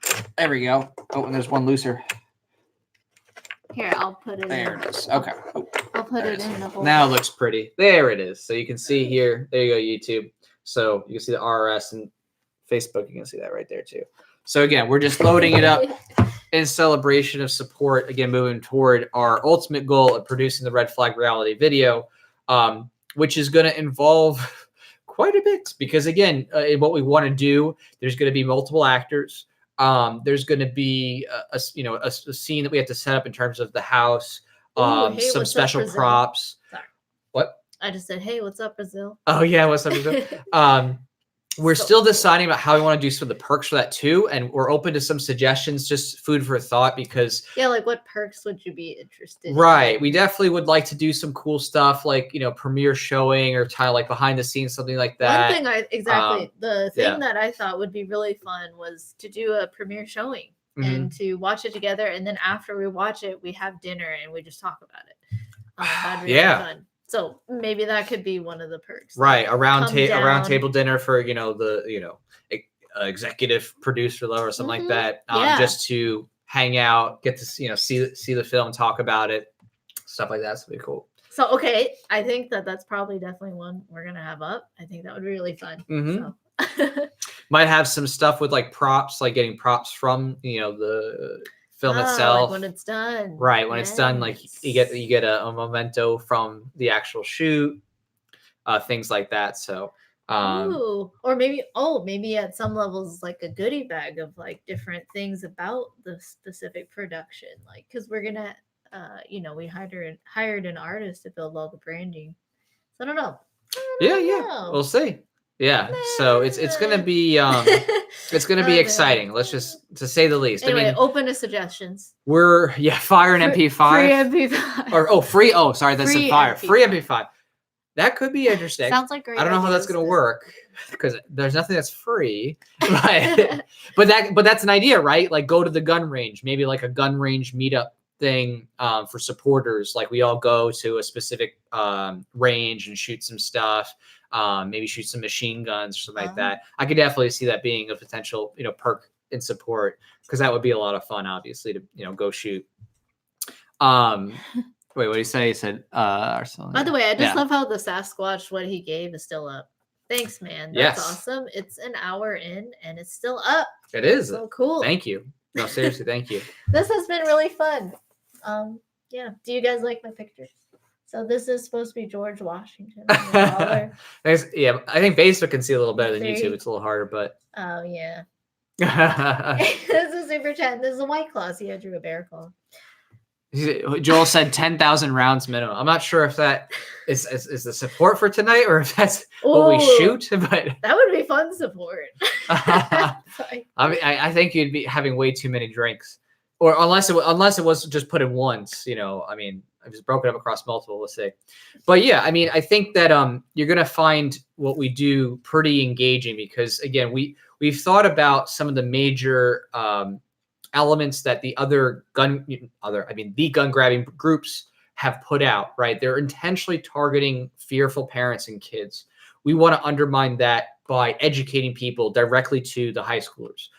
we go. Oh, and there's one looser. Here, I'll put it there. It is. Okay. Oh, I'll put it in the hole. Now it looks pretty. There it is. So you can see here. There you go, YouTube. So you can see the RS, and Facebook. You can see that right there too. So again, we're just loading it up in celebration of support. Again, moving toward our ultimate goal of producing the Red Flag Reality video, which is going to involve quite a bit, because again, what we want to do, there's going to be multiple actors. There's going to be a scene that we have to set up in terms of the house, some special props. Sorry. What? I just said, hey, what's up, Brazil? Oh yeah, what's up, Brazil? We're still deciding about how we want to do some of the perks for that too, and we're open to some suggestions, just food for thought, because like what perks would you be interested in? Right. We definitely would like to do some cool stuff, like, premiere showing, or kind of like behind the scenes, something like that. One thing the thing that I thought would be really fun was to do a premiere showing and to watch it together, and then after we watch it, we have dinner and we just talk about it. That'd be fun. So maybe that could be one of the perks. Right. A round table dinner for, the executive producer level or something like that. Just to hang out, get to, see the film, talk about it, stuff like that's pretty cool. So, okay. I think that's probably definitely one we're going to have up. I think that would be really fun. So. Might have some stuff with like props, like getting props from, the film itself, like when it's done, right? When it's done, like you get a memento from the actual shoot, things like that. So, or maybe at some levels, like a goodie bag of like different things about the specific production, like, because we're gonna, we hired an artist to build all the branding. So I don't know. We'll see. Yeah, so it's gonna be it's gonna be exciting. Let's just, to say the least. Anyway, open to suggestions. We're fire an MP5. Free MP5. Or free. Oh, sorry, that's a fire. Free MP5. That could be interesting. Sounds like great. I don't know how that's gonna work, because there's nothing that's free. But that's an idea, right? Like, go to the gun range, maybe like a gun range meetup thing for supporters. Like, we all go to a specific range and shoot some stuff. Maybe shoot some machine guns or something like that. I could definitely see that being a potential, perk in support, because that would be a lot of fun, obviously, to, go shoot. Wait, what did he say? He said, by the way, I just love how the Sasquatch, what he gave, is still up. Thanks, man. That's awesome. It's an hour in and it's still up. It is. So cool. Thank you. No, seriously, thank you. This has been really fun. Do you guys like my pictures? So this is supposed to be George Washington. I think Facebook can see a little better than YouTube. It's a little harder, but. Oh, yeah. This is super chat. This is a White Claw. See, I drew a bear claw. Joel said 10,000 rounds minimum. I'm not sure if that is the support for tonight, or if that's what we shoot. But that would be fun support. I mean, I think you'd be having way too many drinks, or unless it was just put in once. I mean, it was broken up across multiple. Let's say, but yeah, I mean, I think that you're gonna find what we do pretty engaging, because again, we've thought about some of the major elements that the the gun grabbing groups have put out, right? They're intentionally targeting fearful parents and kids. We want to undermine that by educating people directly to the high schoolers.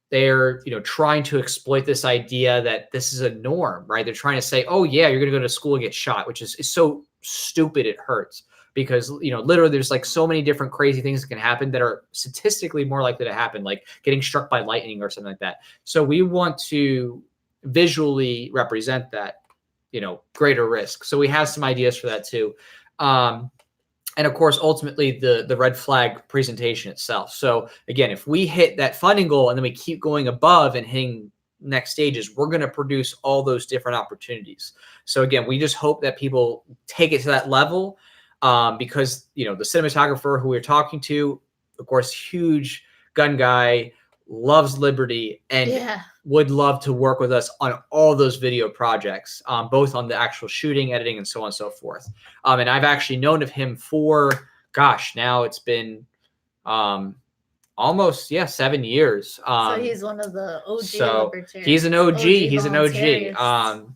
They're, trying to exploit this idea that this is a norm, right? They're trying to say, oh yeah, you're going to go to school and get shot, which is so stupid. It hurts. because, you know, literally there's like so many different crazy things that can happen that are statistically more likely to happen, like getting struck by lightning or something like that. So we want to visually represent that, you know, greater risk. So we have some ideas for that too. And of course, ultimately the red flag presentation itself. So again, if we hit that funding goal and then we keep going above and hitting next stages, we're going to produce all those different opportunities. So again, we just hope that people take it to that level, because, you know, the cinematographer who we're talking to, of course, huge gun guy, loves liberty, and would love to work with us on all those video projects, both on the actual shooting, editing, and so on and so forth. And I've actually known of him for, gosh, now it's been almost 7 years. So he's one of the OG libertarians. He's an OG. He's an OG.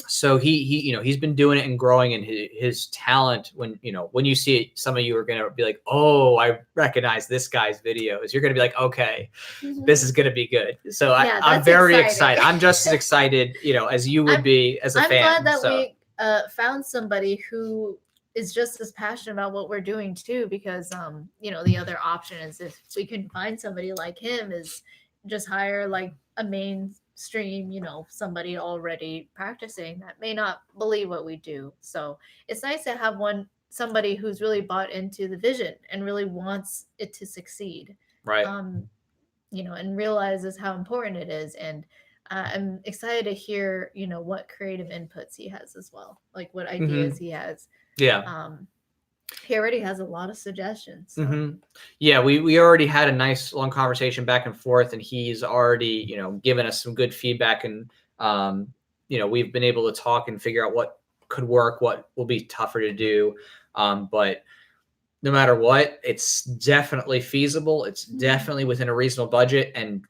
So he you know, he's been doing it and growing, and his talent, when, you know, when you see it, some of you are gonna be like, oh, I recognize this guy's videos. You're gonna be like, okay, this is gonna be good. So I'm very excited. I'm just as excited, you know, as you would be as a fan. I'm glad that we found somebody who is just as passionate about what we're doing too, because you know, the other option is, if we can find somebody like him, is just hire like a mainstream, you know, somebody already practicing that may not believe what we do. So it's nice to have somebody who's really bought into the vision and really wants it to succeed, right? You know, and realizes how important it is. And I'm excited to hear, you know, what creative inputs he has as well, like what ideas he has. He already has a lot of suggestions. So. Yeah, we already had a nice long conversation back and forth, and he's already, you know, given us some good feedback, and you know, we've been able to talk and figure out what could work, what will be tougher to do, but no matter what, it's definitely feasible. It's definitely within a reasonable budget, and,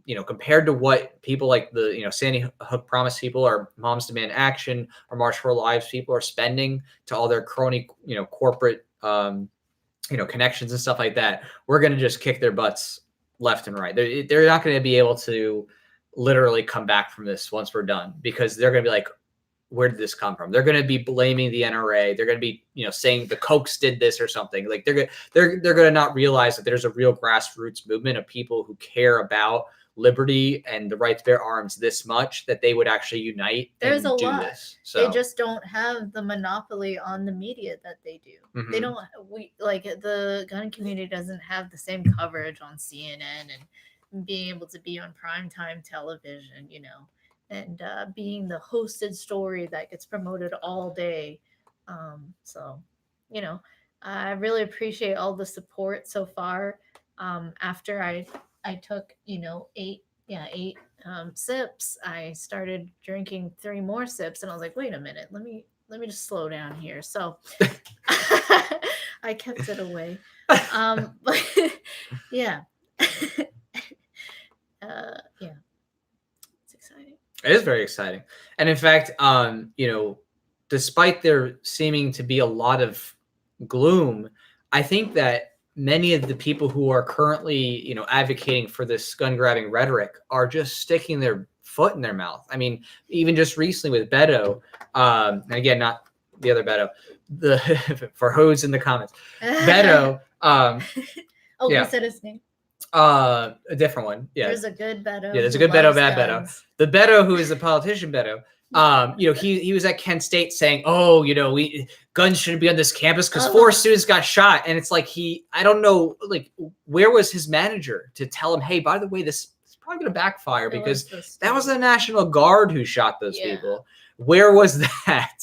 you know, compared to what people like the, you know, Sandy Hook Promise people, or Moms Demand Action, or March for Our Lives people are spending to all their crony, you know, corporate, you know, connections and stuff like that, we're going to just kick their butts left and right. They're not going to be able to literally come back from this once we're done, because they're going to be like, where did this come from? They're going to be blaming the NRA. They're going to be, you know, saying the Kochs did this or something. Like they're going to not realize that there's a real grassroots movement of people who care about liberty and the right to bear arms this much, that they would actually unite and do this. So they just don't have the monopoly on the media that they do. They don't. Like the gun community doesn't have the same coverage on CNN and being able to be on primetime television, you know, and being the hosted story that gets promoted all day. So, you know, I really appreciate all the support so far. After I took, you know, eight sips, I started drinking 3 more sips, and I was like, wait a minute, let me just slow down here. So I kept it away. But yeah. Yeah. It's exciting. It is very exciting. And in fact, you know, despite there seeming to be a lot of gloom, I think that many of the people who are currently, you know, advocating for this gun grabbing rhetoric are just sticking their foot in their mouth. I mean, even just recently with Beto, and again, not the other Beto, for who's in the comments, Beto. You said his name. A different one. Yeah. There's a good Beto. Yeah, there's a good Beto, bad Beto. The Beto who is the politician Beto. You know, he was at Kent State saying, "Oh, you know, guns shouldn't be on this campus because 4 students got shot." And it's like I don't know, like, where was his manager to tell him, "Hey, by the way, this is probably going to backfire because that was the National Guard who shot those people." Where was that?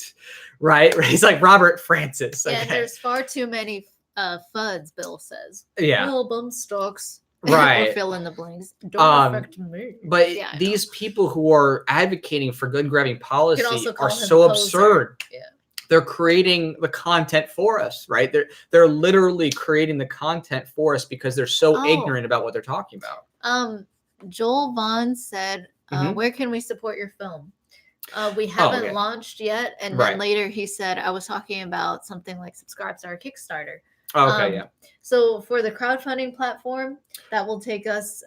Right? He's like Robert Francis. Okay. Yeah, there's far too many FUDs. Bill says. Yeah. Well, bump stocks. Right. Or fill in the blanks. Don't affect me. But these people who are advocating for gun grabbing policy are so absurd. Yeah. They're creating the content for us, right? They're literally creating the content for us because they're so ignorant about what they're talking about. Joel Vaughn said, where can we support your film? We haven't launched yet. And then later he said, I was talking about something like subscribe to our Kickstarter. So for the crowdfunding platform, that will take us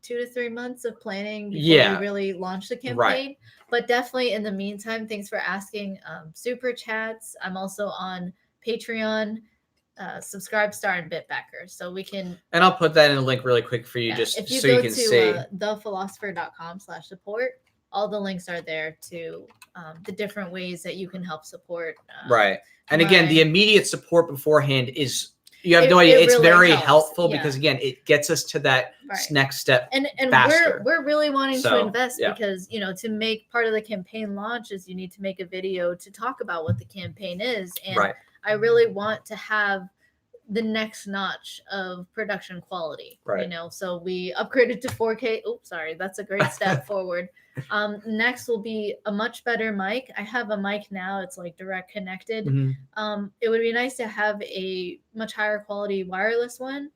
2 to 3 months of planning before we really launch the campaign. But definitely in the meantime, thanks for asking. Super chats. I'm also on Patreon, Subscribe Star, and Bitbacker. So we can. And I'll put that in a link really quick for you, just if you so go you can to see. thephilospher.com/support, all the links are there to the different ways that you can help support. Right. And again, the immediate support beforehand is, you have no idea. It's really very helps. helpful because again, it gets us to that next step. And faster. we're really wanting to invest because, you know, to make part of the campaign launches, you need to make a video to talk about what the campaign is. And I really want to have the next notch of production quality, you know, so we upgraded to 4K. Oops, sorry, that's a great step forward. Next will be a much better mic. I have a mic now, it's like direct connected. It would be nice to have a much higher quality wireless one.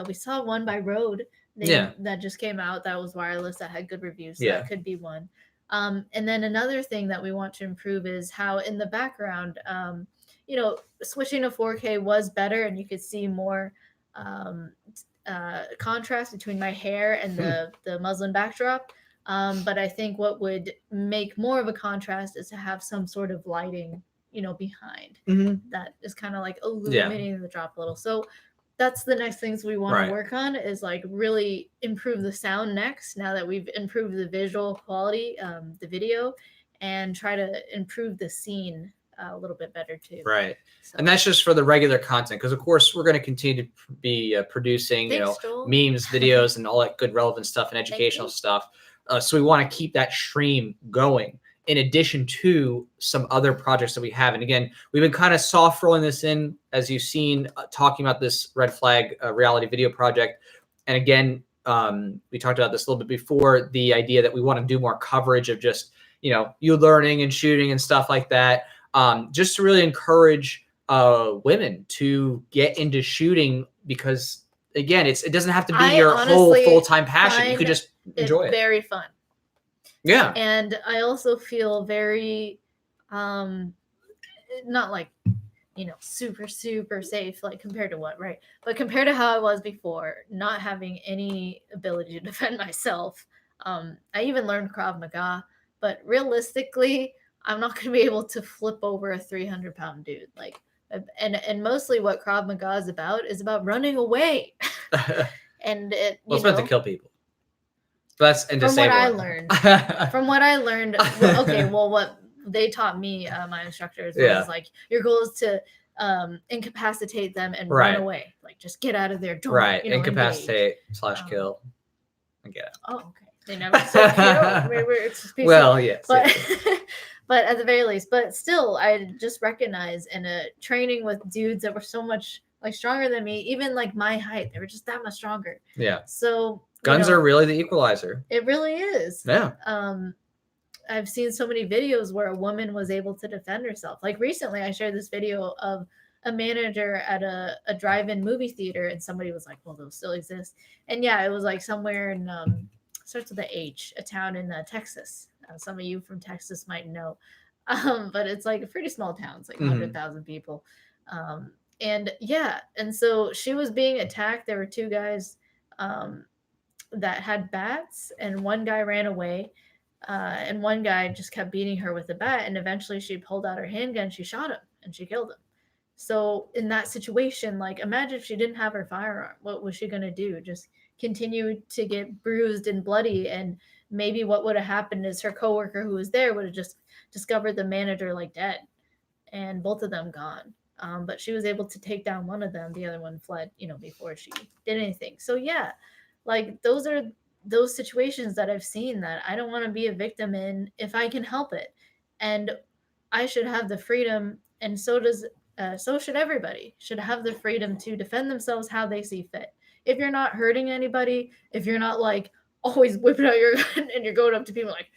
We saw one by Rode that just came out that was wireless, that had good reviews, so that could be one. And then another thing that we want to improve is how in the background, you know, switching to 4K was better, and you could see more contrast between my hair and the muslin backdrop. But I think what would make more of a contrast is to have some sort of lighting, you know, behind that is kind of like illuminating the drop a little. So that's the next things we want to work on, is like really improve the sound next, now that we've improved the visual quality, the video, and try to improve the scene a little bit better too. Right. So. And that's just for the regular content, because of course we're going to continue to be producing, you know, memes, videos, and all that good relevant stuff and educational stuff. So we want to keep that stream going in addition to some other projects that we have. And again, we've been kind of soft rolling this in, as you've seen, talking about this Red Flag reality video project. And again, we talked about this a little bit before, the idea that we want to do more coverage of just, you know, you learning and shooting and stuff like that. Just to really encourage women to get into shooting, because again, it doesn't have to be your whole full-time passion. You could just enjoy it. Very fun. Yeah. And I also feel very not like, you know, super safe, like compared to what, right? But compared to how I was before, not having any ability to defend myself. I even learned Krav Maga, but realistically, I'm not going to be able to flip over a 300-pound dude. Like, and mostly what Krav Maga is about running away. And it, well, it's meant to kill people. That's and from what I learned. From what I learned, okay, well, what they taught me, my instructors, was like, your goal is to incapacitate them and run away. Like, just get out of there. Don't, you know, incapacitate / kill. I get it. Oh, okay. They never said kill. Maybe it's just well, yes. But but at the very least, but still, I just recognize in a training with dudes that were so much like stronger than me, even like my height, they were just that much stronger. Yeah. So guns are really the equalizer. It really is. Yeah. I've seen so many videos where a woman was able to defend herself. Like recently, I shared this video of a manager at a drive-in movie theater, and somebody was like, well, those still exist. And yeah, it was like somewhere in starts with a H, a town in Texas. Some of you from Texas might know, but it's like a pretty small town. It's like 100,000 people. And yeah, and so she was being attacked. There were two guys that had bats, and one guy ran away, and one guy just kept beating her with a bat, and eventually she pulled out her handgun, she shot him, and she killed him. So in that situation, like, imagine if she didn't have her firearm, what was she going to do? Just continue to get bruised and bloody, and maybe what would have happened is her coworker who was there would have just discovered the manager like dead, and both of them gone. But she was able to take down one of them. The other one fled, you know, before she did anything. So yeah, like those are those situations that I've seen that I don't want to be a victim in if I can help it. And I should have the freedom, and so should everybody, should have the freedom to defend themselves how they see fit. If you're not hurting anybody, if you're not like always whipping out your gun and you're going up to people like,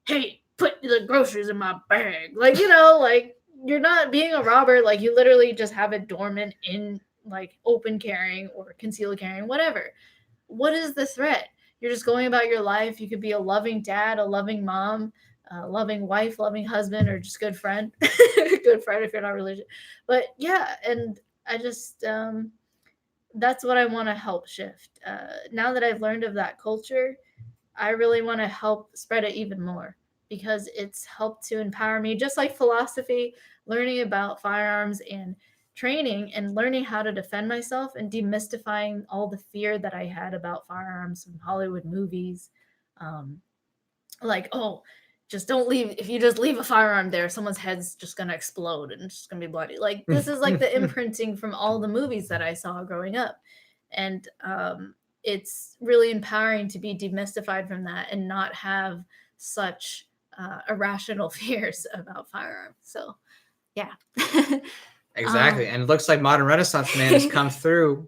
hey, put the groceries in my bag. Like, you know, like you're not being a robber. Like you literally just have it dormant in like open carrying or concealed carrying, whatever. What is the threat? You're just going about your life. You could be a loving dad, a loving mom, a loving wife, loving husband, or just good friend. Good friend if you're not religious. But yeah, and I just that's what I want to help shift. Now that I've learned of that culture, I really want to help spread it even more, because it's helped to empower me, just like philosophy, learning about firearms and training and learning how to defend myself and demystifying all the fear that I had about firearms from Hollywood movies. Like, oh, just don't leave. If you just leave a firearm there, someone's head's just going to explode and it's just going to be bloody. Like, this is like the imprinting from all the movies that I saw growing up. And it's really empowering to be demystified from that and not have such irrational fears about firearms. So, yeah. Exactly. And it looks like Modern Renaissance Man has come through.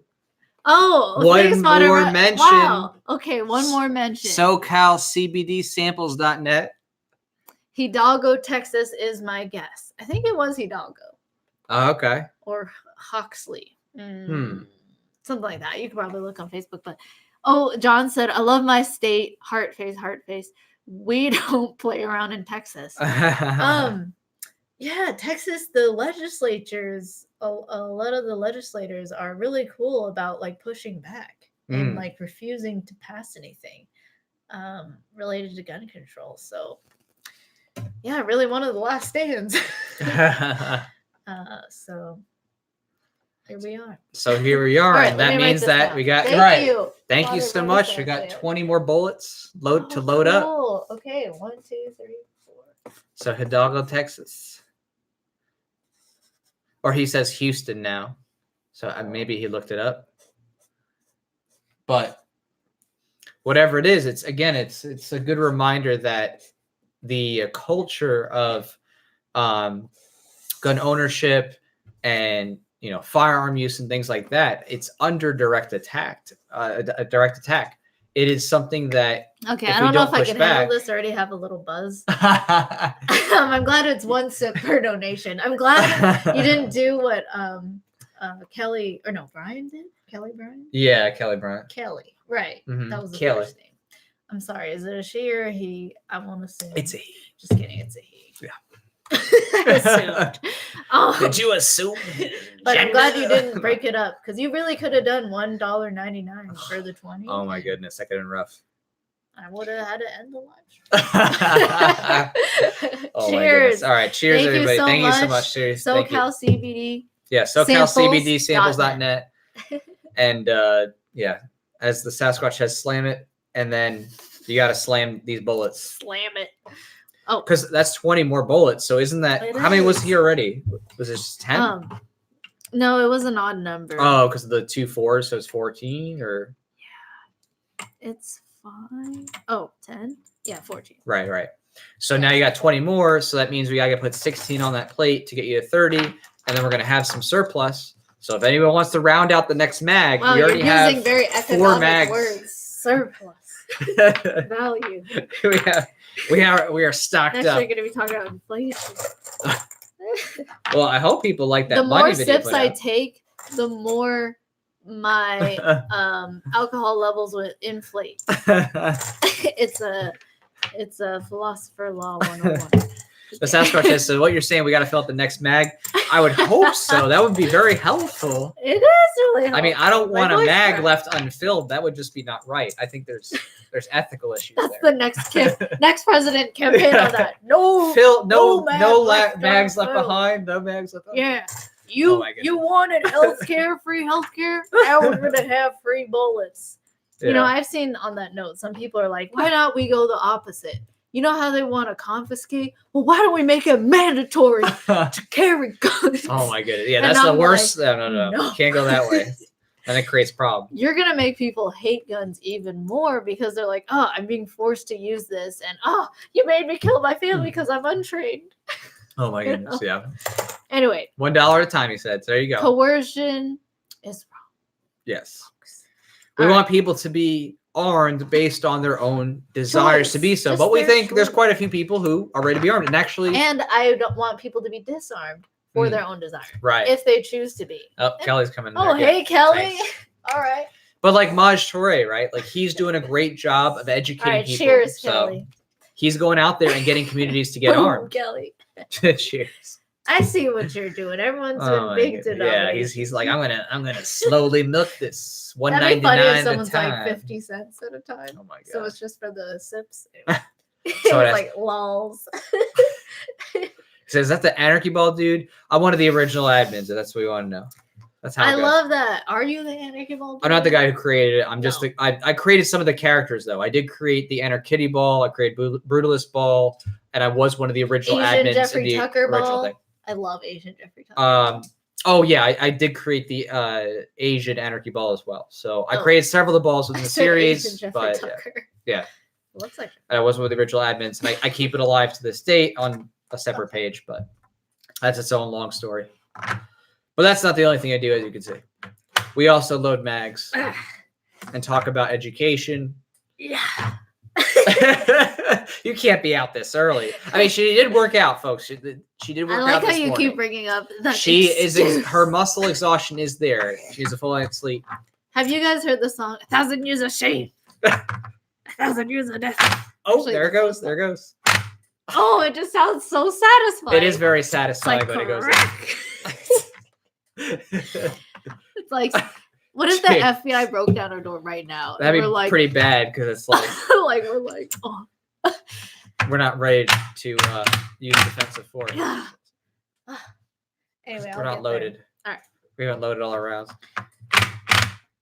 Oh, one more mention. Wow. Okay, one more mention. SoCalCBDsamples.net. Hidalgo, Texas is my guess. I think it was Hidalgo. Oh, okay. Or Huxley. Something like that. You could probably look on Facebook. But John said, I love my state. Heart face, heart face. We don't play around in Texas. Yeah, Texas, the legislatures, a lot of the legislators are really cool about like pushing back and like refusing to pass anything related to gun control. So, yeah, really one of the last stands. So here we are. So here we are, right, and that means that we got Thank you so much. We got 20 more bullets to load up. Okay, 1, 2, 3, 4. So Hidalgo, Texas. Or he says Houston now. So maybe he looked it up. But whatever it is, it's a good reminder that the culture of gun ownership and firearm use and things like that, it's under direct attack. It is something that I don't know if I can handle this. I already have a little buzz. I'm glad it's 1 sip per donation. I'm glad you didn't do what Brian did. Kelly Bryan? Yeah, Kelly Bryan. Kelly, right. Mm-hmm. That was the Kelly. first name. I'm sorry. Is it a she or a he? I want to say it's a he. Just kidding. It's a he. Yeah. I assumed. Did you assume? But I'm glad you didn't break it up because you really could have done $1.99 for the 20. Oh my goodness, that could have been rough. I would have had to end the live stream. Oh Cheers. All right, cheers, Thank everybody. Thank you so much. Cheers. SoCal CBD. Yeah, SoCalCBDsamples.net. And as the Sasquatch says, slam it, and then you got to slam these bullets. Slam it. Oh, because that's 20 more bullets. So isn't that how many was here already? Was it just 10? No, it was an odd number. Oh, because of the 2 4s, so it's 14 or it's 5. Oh, 10. Yeah, 14. Right. So now you got 20 more. So that means we gotta put 16 on that plate to get you to 30, and then we're gonna have some surplus. So if anyone wants to round out the next mag, we already have using very 4 mags. Words. Surplus. Value. We are stocked Next up. We're going to be talking about inflation. Well, I hope people like that. The more sips I take, the more my alcohol levels would inflate. It's a philosopher law 101. The Sasquatch says, so what you're saying, we got to fill out the next mag? I would hope so. That would be very helpful. It is really helpful. I mean, I don't want a mag left unfilled. That would just be not right. I think there's ethical issues That's there. The next president campaign on that. No mags left behind. No mags left behind. Yeah. You wanted free healthcare? Now we're going to have free bullets. Yeah. I've seen on that note, some people are like, why not we go the opposite? You know how they want to confiscate? Well, why don't we make it mandatory to carry guns? Oh my goodness. Yeah, that's the worst. Like, no. Can't go that way. And it creates problems. You're going to make people hate guns even more because they're like, oh, I'm being forced to use this. And, oh, you made me kill my family because I'm untrained. Oh my goodness. Yeah. Anyway. $1 at a time, he said. So there you go. Coercion is wrong. Yes. We want people to be armed based on their own desires to be so. Just but we think there's quite a few people who are ready to be armed. And I don't want people to be disarmed for their own desire. Right. If they choose to be. Oh, Kelly's coming in. Oh, hey, Kelly. Nice. All right. But like Maj Toure, right? Like he's doing a great job of educating people. Cheers, Kelly. He's going out there and getting communities to get armed. Kelly. Cheers. I see what you're doing. Everyone's been big to Yeah, he's like, I'm gonna slowly milk this $1.99 That'd be funny if someone's like 50 cents at a time. Oh my god! So it's just for the sips. So it's like lols. says, "Is that the Anarchy Ball dude?" I'm one of the original admins. That's what we want to know. That's how I love that. Are you the Anarchy Ball dude? I'm not the guy who created it. I'm just I created some of the characters though. I did create the Anarchy Ball. I created Brutalist Ball, and I was one of the original Asian admins Jeffrey in the Tucker original Ball. thing. I love Asian Jeffrey Tucker. Oh yeah, I did create the Asian Anarchy Ball as well. So I created several of the balls within the series. But yeah. Looks like I was one of the original admins, and I keep it alive to this date on a separate page, but that's its own long story. But that's not the only thing I do, as you can see. We also load mags and talk about education. Yeah. You can't be out this early. I mean, she did work out, folks. She did work out. I like how you morning. keep bringing up that. Her muscle exhaustion is there. She's a full night's sleep. Have you guys heard the song "1,000 Years of Shame"? 1,000 Years of Death. Oh, actually, there it goes. There it goes. Oh, it just sounds so satisfying. It is very satisfying when it goes in. It's like, what if the FBI broke down our door right now? That'd be pretty bad because it's like, we're like, oh. We're not ready to use defensive force. Yeah. Anyway, we're not loaded. All right. We haven't loaded all our rounds.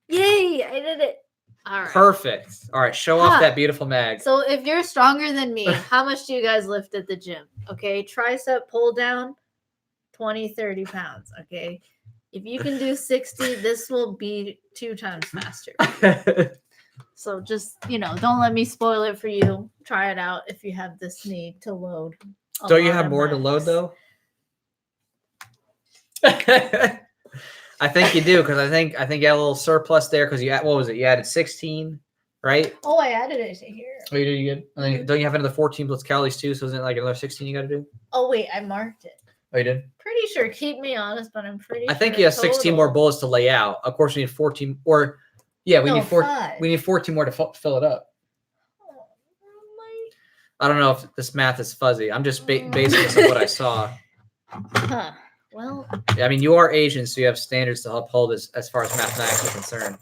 Yay! I did it. All right. Perfect. All right, show off that beautiful mag. So if you're stronger than me, how much do you guys lift at the gym? Okay, tricep pull down, 20, 30 pounds. Okay, if you can do 60, this will be 2 times faster. So just, don't let me spoil it for you. Try it out if you have this need to load. Don't you have more to load though? I think you do, because I think you had a little surplus there because what was it? You added 16, right? Oh, I added it to here. Oh, you did. You good? And then, don't you have another 14 plus calories too? So isn't it like another 16 you got to do? Oh wait, I marked it. Oh, you did? Pretty sure. Keep me honest, but I'm pretty. I think you have 16 more bullets to lay out. Of course, we need 14, or yeah, we need 4. 5. We need 14 more to fill it up. Oh, I don't know if this math is fuzzy. I'm just basing this on what I saw. Huh. Well, I mean, you are Asian, so you have standards to uphold as far as mathematics are concerned.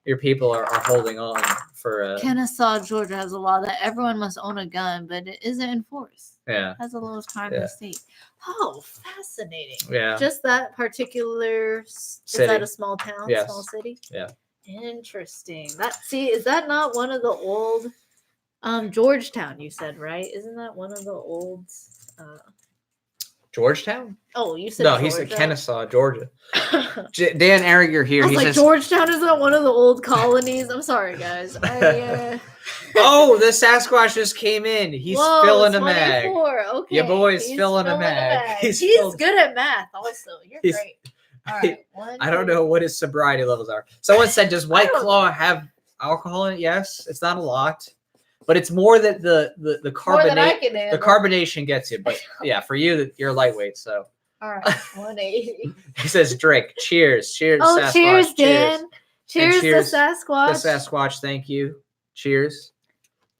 Your people are holding on for. Kennesaw, Georgia has a law that everyone must own a gun, but it isn't enforced. Yeah. It has the lowest crime in the state. Oh, fascinating. Yeah. Just that particular city. Is that a small town? Yes. Small city? Yeah. Interesting. Is that not one of the old Georgetown, you said, right? Isn't that one of the old Georgetown? Oh, you said no, Georgia. He said Kennesaw, Georgia. Dan Arriger here. He says Georgetown isn't one of the old colonies. I'm sorry, guys. Oh, the Sasquatch just came in. He's filling a mag. Okay. Your boy's filling a mag. He's good at math also. You're great. All right. I don't know what his sobriety levels are. Someone said, does White Claw have alcohol in it? Yes. It's not a lot. But it's more that the carbonation gets you. But yeah, for you, you're lightweight. So all right, 180. He says, "Drink, cheers, cheers." Oh, Sasquatch, cheers, Dan. Cheers, to Sasquatch. The Sasquatch, thank you. Cheers.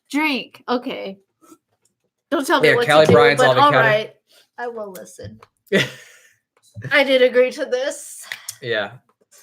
Drink. Okay. Don't tell me what Kelly to do. Bryant's but all right, I will listen. I did agree to this. Yeah.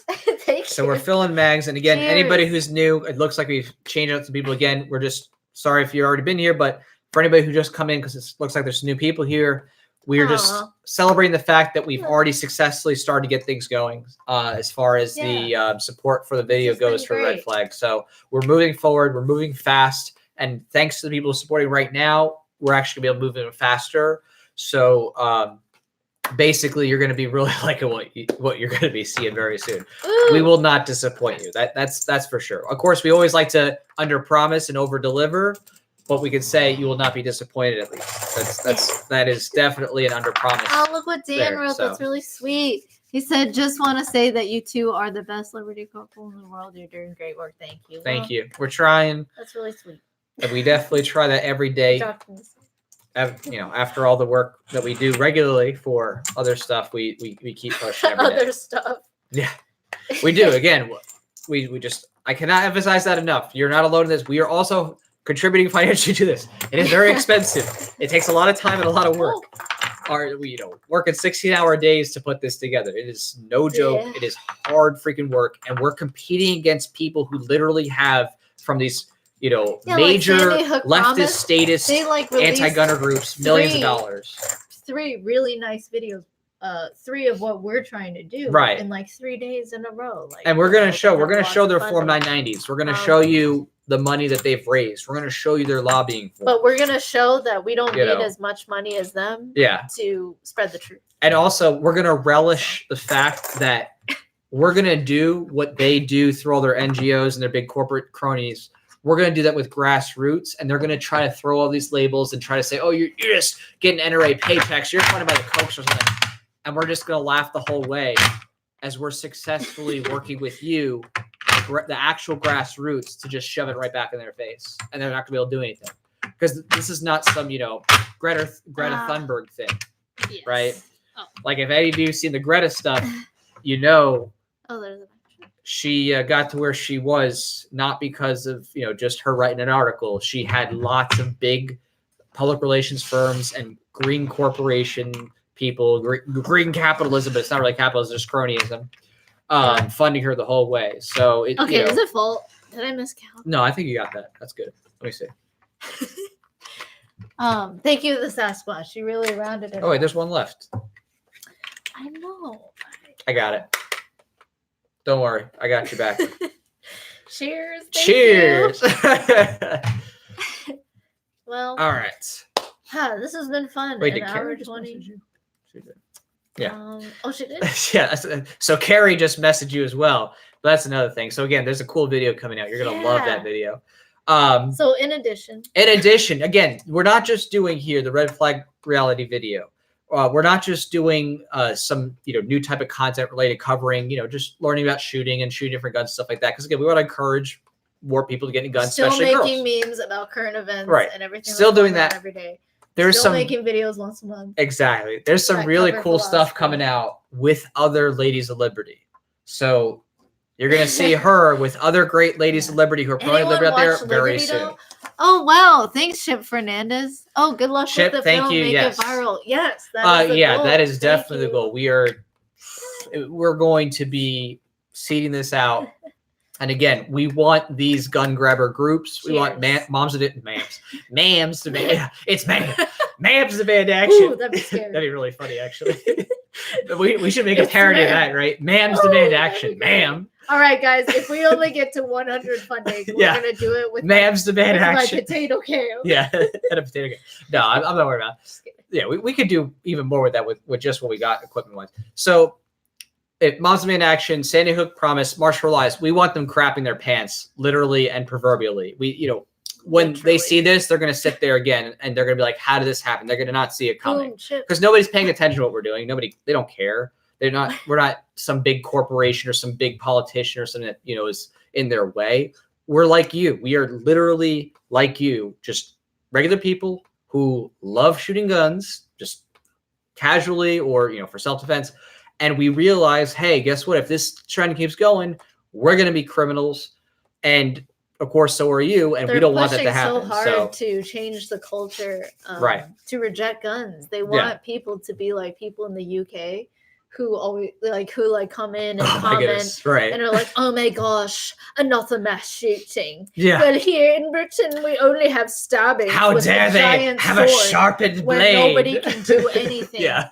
Thank you. So we're filling mags, and again, anybody who's new, it looks like we've changed out some people again. We're just sorry if you've already been here, but for anybody who just come in, because it looks like there's new people here, we're just celebrating the fact that we've already successfully started to get things going as far as the support for the video goes for Red Flag. So we're moving forward. We're moving fast. And thanks to the people supporting right now, we're actually going to be able to move even faster. So basically, you're going to be really liking what you're going to be seeing very soon. Ooh. We will not disappoint you. That's for sure. Of course, we always like to under promise and over deliver, but we can say you will not be disappointed at least. That is definitely an under promise. Oh, look what Dan wrote. So. That's really sweet. He said, "Just want to say that you two are the best Liberty couple in the world. You're doing great work. Thank you." Thank you. We're trying. That's really sweet. And we definitely try that every day. After all the work that we do regularly for other stuff, we keep pushing every day. Other stuff. Yeah, we do. Again, we just, I cannot emphasize that enough. You're not alone in this. We are also contributing financially to this. It is very expensive. It takes a lot of time and a lot of work. Working 16-hour days to put this together. It is no joke. Yeah. It is hard freaking work, and we're competing against people who literally have from these major leftist statist anti-gunner groups millions of dollars. 3 really nice videos. 3 of what we're trying to do Right. in like 3 days in a row. Like, and we're gonna show their fun Form with it. 990s. We're gonna show you the money that they've raised. We're gonna show you their lobbying form. But we're gonna show that we don't You need know. as much money as them Yeah. to spread the truth. And also, we're gonna relish the fact that we're gonna do what they do through all their NGOs and their big corporate cronies. We're gonna do that with grassroots, and they're gonna try to throw all these labels and try to say, "Oh, you're just getting NRA paychecks. You're funded by the Kochs or something," and we're just gonna laugh the whole way as we're successfully working with you, the actual grassroots, to just shove it right back in their face, and they're not gonna be able to do anything because this is not some Greta Thunberg thing, Yes. right? Oh. Like if any of you seen the Greta stuff, you know. Oh, there's a picture. She got to where she was not because of just her writing an article. She had lots of big public relations firms and green corporation people, green capitalism, but it's not really capitalism, it's just cronyism, funding her the whole way. So is it full? Did I miscount? No, I think you got that. That's good. Let me see. Thank you, the Sasquatch. You really rounded it. Oh wait, there's one left. I know. I got it. Don't worry, I got you back. Cheers. Cheers. Well. All right. This has been fun. Wait, An did hour Carrie just 20. message you? She did. Yeah. She did? Yeah. So Carrie just messaged you as well. But that's another thing. So again, there's a cool video coming out. You're going to love that video. So in addition, again, we're not just doing here the red flag reality video. We're not just doing some new type of content related covering, just learning about shooting and shooting different guns, stuff like that. Because again, we want to encourage more people to get into guns, still especially making girls. memes about current events and everything. Still doing that every day. There's still making videos once a month. Exactly. There's some really cool stuff coming out with other ladies of liberty. So you're gonna see her with other great ladies of liberty who are promoting liberty out there very soon. Oh wow! Thanks, Chip Fernandez. Oh, good luck Chip, with the thank film. you. Make Yes. it viral. Yes. That is the goal. That is definitely the goal. We're going to be seeding this out. And again, we want these gun grabber groups. We want mams to be. It's mams to be in action. Ooh, that'd be scary. That'd be really funny, actually. we should make a parody of that, right? Mams demand action, ma'am. All right, guys. If we only get to 100 funding, we're gonna do it with mams demand action. My potato can. Yeah, and a potato can. No, I'm not worried about it. Yeah, we could do even more with that with just what we got equipment wise. So. If Moms Demand Action, Sandy Hook Promise, March for Lives, we want them crapping their pants, literally and proverbially. When they see this, they're going to sit there again and they're going to be like, how did this happen? They're going to not see it coming because nobody's paying attention to what we're doing. They don't care. We're not some big corporation or some big politician or something that, is in their way. We're like you. We are literally like you, just regular people who love shooting guns, just casually or, for self-defense. And we realize, hey, guess what? If this trend keeps going, we're going to be criminals. And, of course, so are you. And we don't want that to happen. They're pushing so hard to change the culture, to reject guns. They want people to be like people in the UK who always who come in and comment and are like, oh my gosh, another mass shooting. Yeah. Well, here in Britain, we only have stabbings. How dare they have a sharpened blade? Nobody can do anything. Yeah.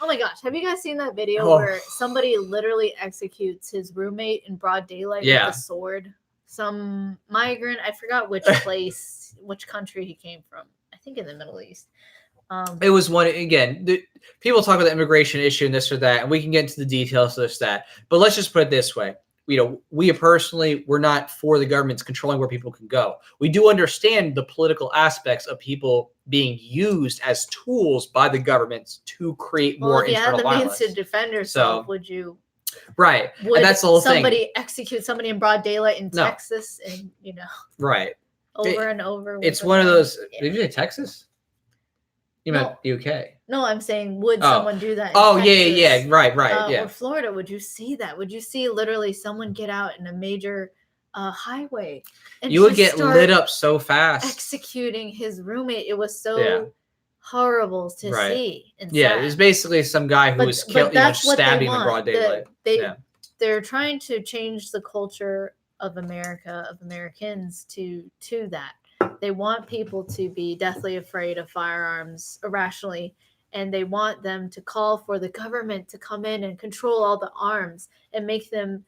Oh my gosh, have you guys seen that video where somebody literally executes his roommate in broad daylight with a sword? Some migrant, I forgot which place, which country he came from. I think in the Middle East. It was one, again, people talk about the immigration issue and this or that, and we can get into the details of this, that. But let's just put it this way. We personally, we're not for the government's controlling where people can go. We do understand the political aspects of people being used as tools by the governments to create more internal violence. Well, if you had the means to defend yourself, would you? Right. And that's the whole thing. Somebody execute somebody in broad daylight in Texas and, right. Over and over. It's one of those, did you say Texas? You meant UK. No, I'm saying, would someone do that? Yeah. Right. Or Florida, would you see that? Would you see literally someone get out in a major highway? And you would get lit up so fast. Executing his roommate. It was so horrible to see. Yeah, it was basically some guy who was stabbing in broad daylight. They're trying to change the culture of America, of Americans to that. They want people to be deathly afraid of firearms irrationally, and they want them to call for the government to come in and control all the arms and make them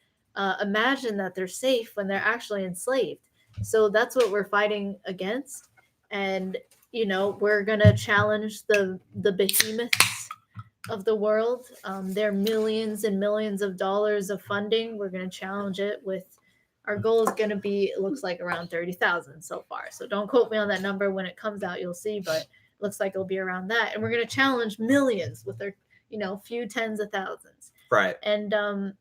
imagine that they're safe when they're actually enslaved. So that's what we're fighting against. And we're gonna challenge the behemoths of the world. Their millions and millions of dollars of funding. We're gonna challenge it with. Our goal is going to be, it looks like, around 30,000 so far. So don't quote me on that number. When it comes out, you'll see, but it looks like it'll be around that. And we're going to challenge millions with their, few tens of thousands. Right. And on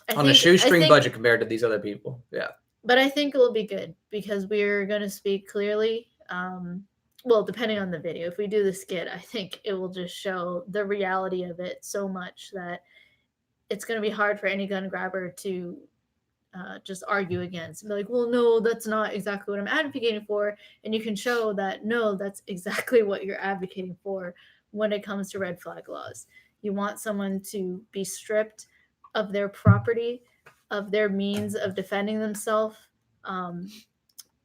a shoestring budget compared to these other people. Yeah. But I think it'll be good because we're going to speak clearly. Well, depending on the video, if we do the skit, I think it will just show the reality of it so much that it's going to be hard for any gun grabber to just argue against and be like, well, no, that's not exactly what I'm advocating for. And you can show that, no, that's exactly what you're advocating for when it comes to red flag laws. You want someone to be stripped of their property, of their means of defending themselves,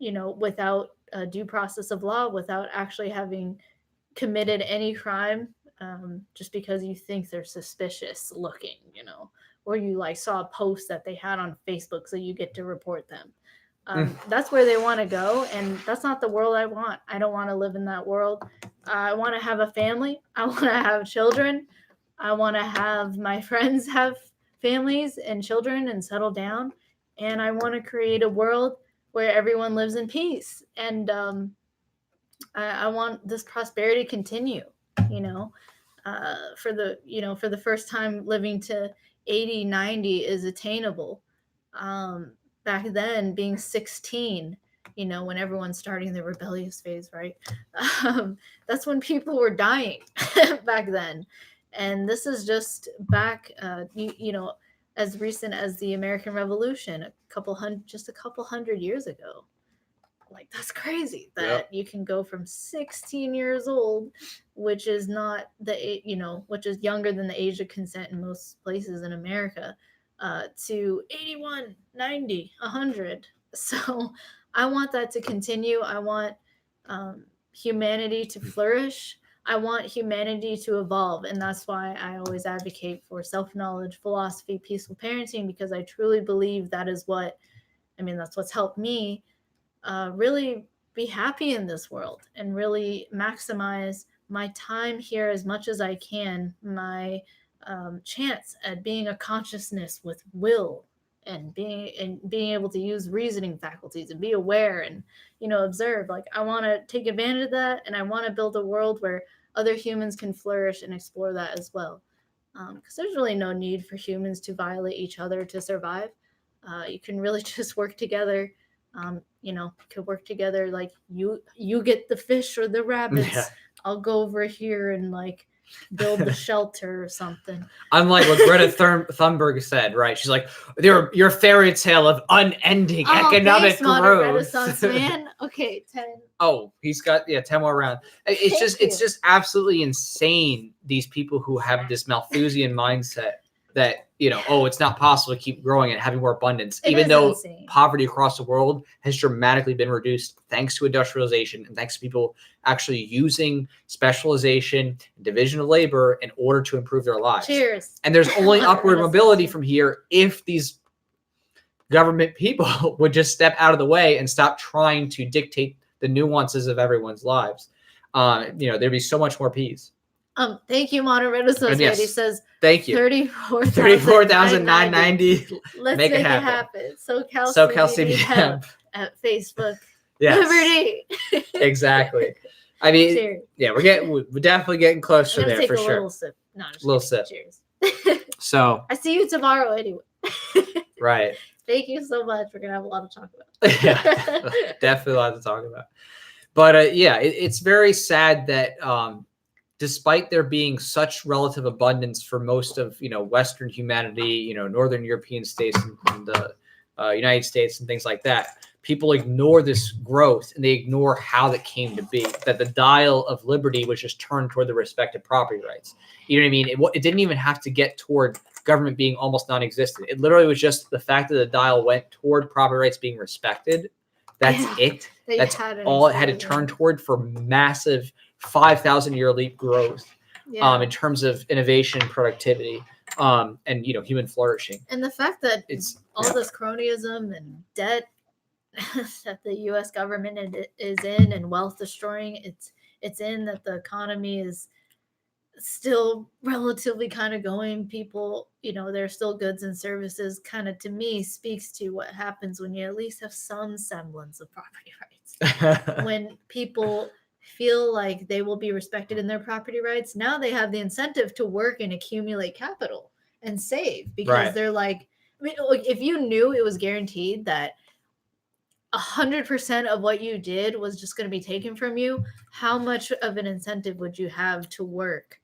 without a due process of law, without actually having committed any crime, just because you think they're suspicious looking, or you saw a post that they had on Facebook, so you get to report them. That's where they want to go, and that's not the world I want. I don't want to live in that world. I want to have a family. I want to have children. I want to have my friends have families and children and settle down. And I want to create a world where everyone lives in peace. And I want this prosperity to continue, for the first time living to 80, 90 is attainable. Back then, being 16, when everyone's starting the rebellious phase, right? That's when people were dying back then. And this is just back, as recent as the American Revolution, a couple hundred years ago. That's crazy that you can go from 16 years old, which is not which is younger than the age of consent in most places in America, to 81, 90, 100. So I want that to continue. I want humanity to flourish. I want humanity to evolve. And that's why I always advocate for self-knowledge, philosophy, peaceful parenting, because I truly believe that's what's helped me really be happy in this world and really maximize my time here as much as I can, my chance at being a consciousness with will and being able to use reasoning faculties and be aware and observe. I want to take advantage of that, and I want to build a world where other humans can flourish and explore that as well, because there's really no need for humans to violate each other to survive. You can really just work together. Could work together. You get the fish or the rabbits. Yeah. I'll go over here and build the shelter or something. Unlike what Greta Thunberg said, right? She's like, your fairy tale of unending economic growth. Renaissance man. Okay, 10. Oh, he's got 10 more rounds. It's just absolutely insane. These people who have this Malthusian mindset that it's not possible to keep growing and having more abundance, even though insane. Poverty across the world has dramatically been reduced thanks to industrialization and thanks to people actually using specialization and division of labor in order to improve their lives. Cheers. And there's only upward mobility from here if these government people would just step out of the way and stop trying to dictate the nuances of everyone's lives. There'd be so much more peace. Thank you, Modern Renaissance lady. Says thank you. 34,990. Let's make it happen. SoCal CBM at Facebook. Yes. Liberty. Exactly. I mean, cheers. Yeah, we're definitely getting close to there for sure. A little sip. No, just little sip. Cheers. So I see you tomorrow anyway. Right. Thank you so much. We're gonna have a lot to talk about. Yeah, definitely a lot to talk about. But it's very sad that despite there being such relative abundance for most of Western humanity, Northern European states and the United States and things like that, people ignore this growth and they ignore how that came to be. That the dial of liberty was just turned toward the respect of property rights. You know what I mean? It didn't even have to get toward government being almost non-existent. It literally was just the fact that the dial went toward property rights being respected. That's it. That's all it had to turn toward for massive 5,000-year leap growth. in terms of innovation and productivity, and human flourishing. And the fact that it's all this cronyism and debt that the U.S. government is in, and wealth destroying, it's in that the economy is still relatively kind of going. People, there's still goods and services, kind of, to me, speaks to what happens when you at least have some semblance of property rights. When people feel like they will be respected in their property rights, now they have the incentive to work and accumulate capital and save, because they're like, if you knew it was guaranteed that 100% of what you did was just going to be taken from you, how much of an incentive would you have to work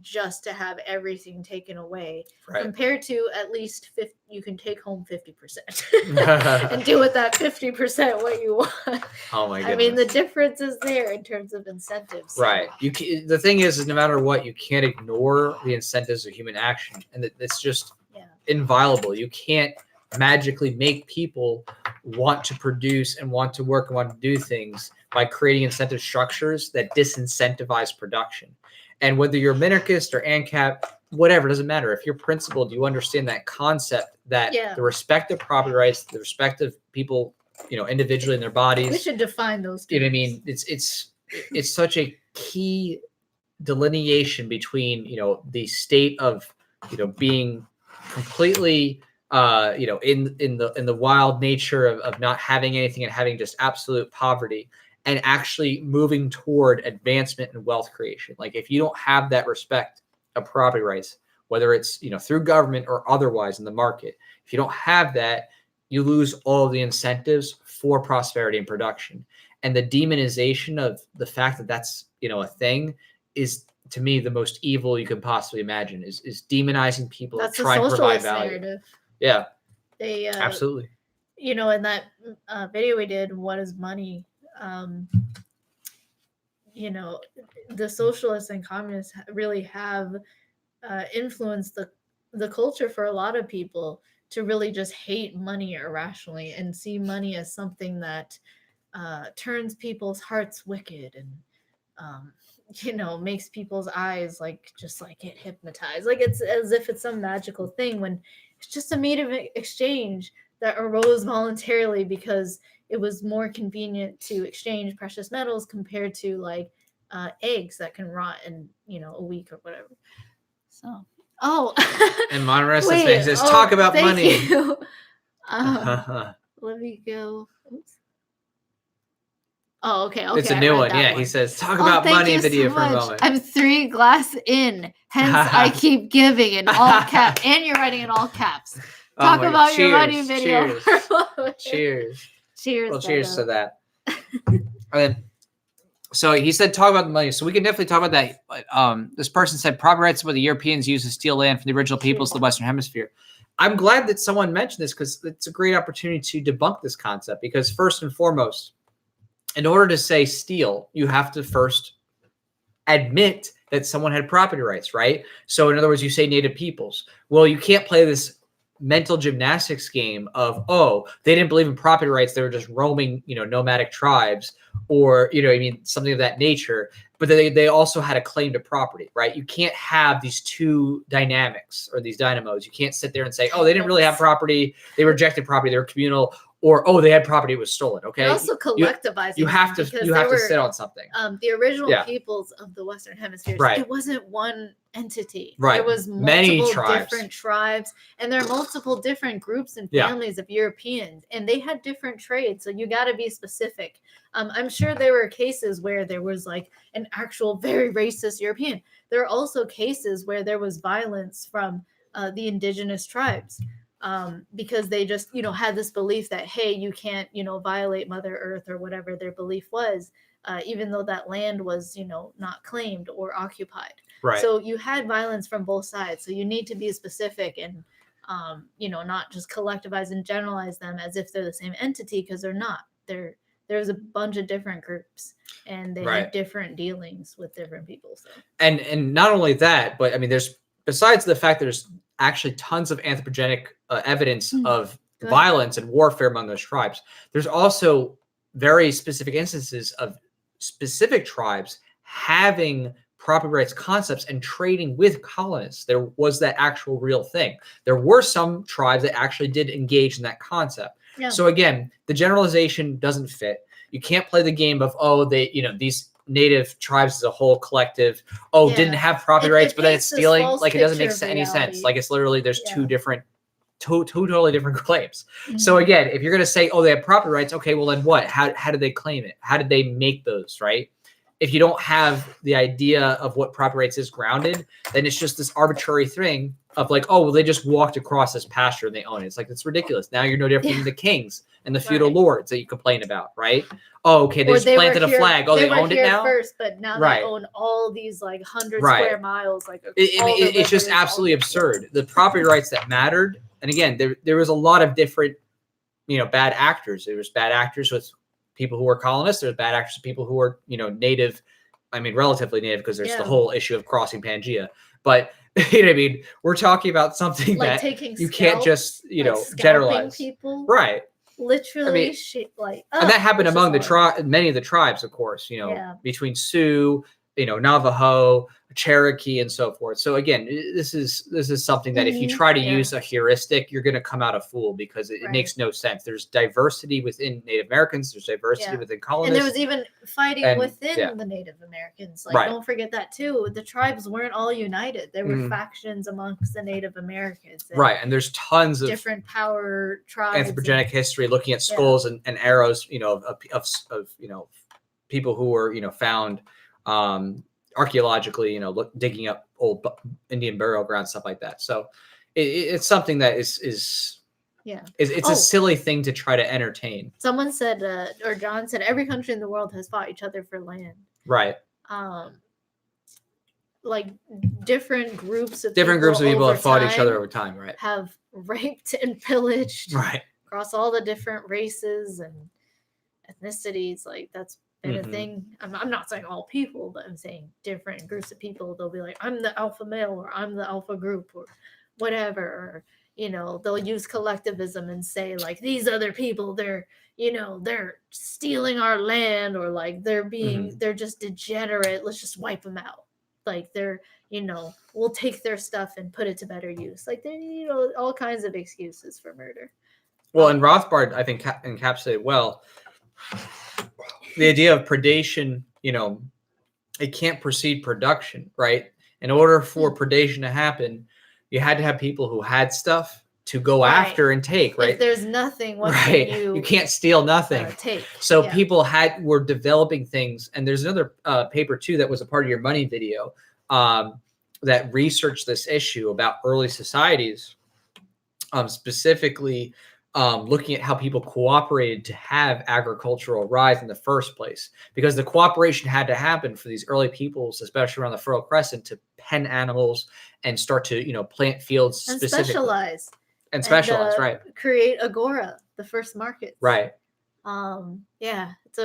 just to have everything taken away, compared to at least you can take home 50% and do with that 50% what you want. Oh my goodness. I mean, the difference is there in terms of incentives. Right. The thing is no matter what, you can't ignore the incentives of human action, and it's just inviolable. You can't magically make people want to produce and want to work and want to do things by creating incentive structures that disincentivize production. And whether you're minarchist or ANCAP, whatever, doesn't matter. If you're principled, you understand that concept, that the respect of property rights, the respect of people, individually in their bodies. We should define those terms. You know what I mean? It's such a key delineation between, the state of, being completely, in the wild nature of not having anything and having just absolute poverty, and actually moving toward advancement and wealth creation. Like, if you don't have that respect of property rights, whether it's, through government or otherwise in the market, if you don't have that, you lose all the incentives for prosperity and production. And the demonization of the fact that that's, a thing is, to me, the most evil you could possibly imagine, is demonizing people that try to provide value. Narrative. Yeah. They absolutely. In that video we did, What is Money? The socialists and communists really have influenced the culture for a lot of people to really just hate money irrationally and see money as something that turns people's hearts wicked and makes people's eyes just get hypnotized. Like, it's as if it's some magical thing, when it's just a medium of exchange that arose voluntarily because it was more convenient to exchange precious metals compared to eggs that can rot in a week or whatever. So, and Monrest says, talk about money. Let me go. Oops. Oh, okay. It's a new one. Yeah, he says, talk about money video for a moment. I'm 3 glass in, hence I keep giving in all caps. And you're writing in all caps. Talk about your money video. Cheers. Cheers. Well, cheers to that. And so he said, talk about the money. So we can definitely talk about that. This person said, property rights where the Europeans used to steal land from the original peoples of the Western Hemisphere. I'm glad that someone mentioned this, because it's a great opportunity to debunk this concept. Because first and foremost, in order to say steal, you have to first admit that someone had property rights, right? So in other words, you say native peoples. Well, you can't play this mental gymnastics game of, they didn't believe in property rights, they were just roaming, nomadic tribes, or, something of that nature. But they also had a claim to property, right? You can't have these two dynamics, or these dynamos. You can't sit there and say, they didn't really have property, they rejected property, they were communal, or they had property, it was stolen. Okay. Also collectivizing. You have to sit on something. The original peoples of the Western Hemisphere. Right. It wasn't one entity. Right. There was multiple different tribes, and there are multiple different groups and families of Europeans, and they had different trades. So you got to be specific. I'm sure there were cases where there was an actual very racist European. There are also cases where there was violence from the indigenous tribes. Because they just, had this belief that, hey, you can't, violate Mother Earth or whatever their belief was, even though that land was, not claimed or occupied. Right. So you had violence from both sides. So you need to be specific and, not just collectivize and generalize them as if they're the same entity, because they're not. There's a bunch of different groups, and they have different dealings with different people. So. And not only that, but I mean, besides the fact that there's actually tons of anthropogenic evidence of violence and warfare among those tribes, there's also very specific instances of specific tribes having property rights concepts and trading with colonists. There was that actual real thing. There were some tribes that actually did engage in that concept. Yeah. So again, the generalization doesn't fit. You can't play the game of, oh, they, these native tribes as a whole collective, didn't have property rights, but then it's stealing. Like, it doesn't make any sense. Like, it's literally, there's two totally different claims. Mm-hmm. So again, if you're going to say, they have property rights, okay, well then what? How did they claim it? How did they make those, right? If you don't have the idea of what property rights is grounded, then it's just this arbitrary thing of like, they just walked across this pasture and they own it. It's like, it's ridiculous. Now you're no different than the kings and the feudal lords that you complain about, right? Oh, okay, they just planted a flag. They owned it now? First, but now they own all these like 100 square miles. Like it's just absolutely absurd. The property rights that mattered, and again, there was a lot of different, bad actors. There was bad actors with people who were colonists. There's bad actors with people who were, native. I mean, relatively native, because there's the whole issue of crossing Pangea. But you know what I mean? We're talking about something like that you can't just, generalize. People. Right. Literally, and that happened among many of the tribes, of course, between Sioux, Navajo, Cherokee, and so forth. So again, this is something that if you try to use a heuristic, you're going to come out a fool, because it makes no sense. There's diversity within Native Americans. There's diversity within colonists. And there was even fighting within the Native Americans. Like, don't forget that too. The tribes weren't all united. There were factions amongst the Native Americans. And there's tons of different power tribes. Anthropogenic history, looking at skulls and arrows, of people who were, found archaeologically, digging up old Indian burial grounds, stuff like that. So it's something that is a silly thing to try to entertain. Someone said, or John said, every country in the world has fought each other for land. Right. Like different groups of people have fought each other over time. Right. Have raped and pillaged. Right. Across all the different races and ethnicities. Like, that's been a thing. I'm not saying all people, but I'm saying different groups of people. They'll be like, I'm the alpha male, or I'm the alpha group, or whatever. Or, they'll use collectivism and say like, these other people, they're stealing our land, or like they're just degenerate. Let's just wipe them out. Like, they're, we'll take their stuff and put it to better use. Like, they, all kinds of excuses for murder. Well, and Rothbard, I think, encapsulated well the idea of predation. It can't precede production, right? In order for predation to happen, you had to have people who had stuff to go after and take, right? If there's nothing, what can you can't steal nothing. Take. So people were developing things. And there's another paper too that was a part of your money video that researched this issue about early societies, specifically looking at how people cooperated to have agricultural rise in the first place, because the cooperation had to happen for these early peoples, especially around the Fertile Crescent, to pen animals and start to, plant fields and specifically. specialize, right. Create agora, the first markets. Right. It's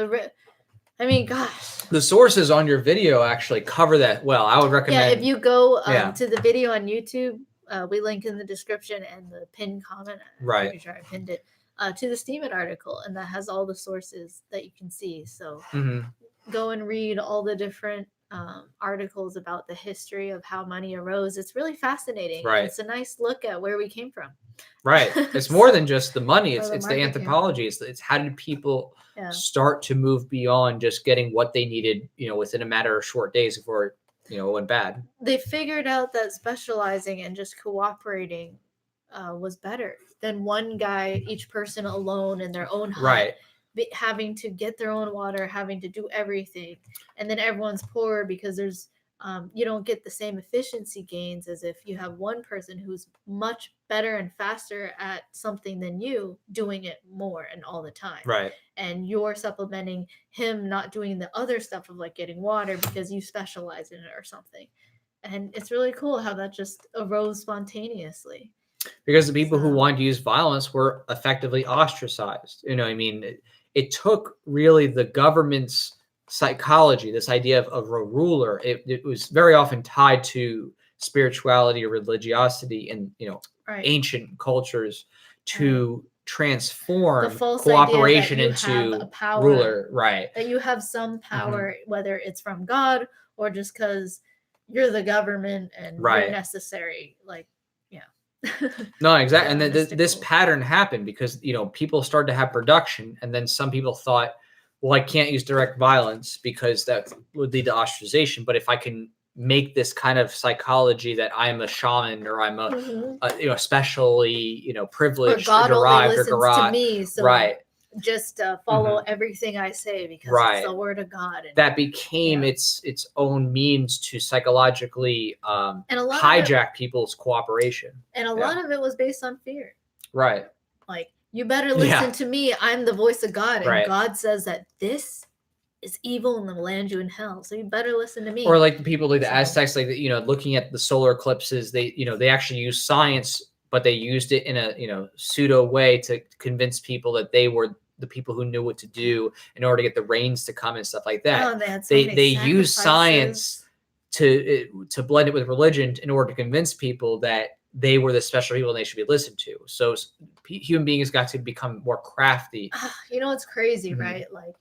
I mean, gosh. The sources on your video actually cover that well. I would recommend. Yeah, if you go to the video on YouTube, we link in the description and the pinned comment. Right. I'm pretty sure I pinned it to the Steemit article, and that has all the sources that you can see. So go and read all the different articles about the history of how money arose. It's really fascinating. Right. It's a nice look at where we came from. Right. It's more than just the money. It's the anthropology. It's how did people start to move beyond just getting what they needed, within a matter of short days before it went bad. They figured out that specializing and just cooperating was better than one guy, each person alone in their own hut. Right. Having to get their own water, having to do everything, and then everyone's poorer because there's you don't get the same efficiency gains as if you have one person who's much better and faster at something than you, doing it more and all the time. Right. And you're supplementing him not doing the other stuff of like getting water because you specialize in it or something. And it's really cool how that just arose spontaneously. Because the people who wanted to use violence were effectively ostracized. It took really the government's psychology, this idea of a ruler. It was very often tied to spirituality or religiosity in ancient cultures to transform false cooperation idea that you have into a power, ruler, right? That you have some power, whether it's from God or just because you're the government and you're necessary. Like, yeah. No, exactly. Yeah, And then this pattern happened because, you know, people started to have production, and then some people thought, well, I can't use direct violence because that would lead to ostracization. But if I can make this kind of psychology that I'm a shaman or I'm a you know, especially, you know, privileged or God or derived only listens to me, so right. Just follow everything I say because it's the word of God. And that became its own means to psychologically hijack people's cooperation. And a lot of it was based on fear. Right. Like, you better listen to me. I'm the voice of God. And God says that this is evil and will land you in hell. So you better listen to me. Or like the people like the Aztecs, like, you know, looking at the solar eclipses, they, you know, they actually used science, but they used it in a, you know, pseudo way to convince people that they were the people who knew what to do in order to get the rains to come and stuff like that. Oh, they had they use science to blend it with religion in order to convince people that they were the special people and they should be listened to. So human beings got to become more crafty. You know, it's crazy, right? Like,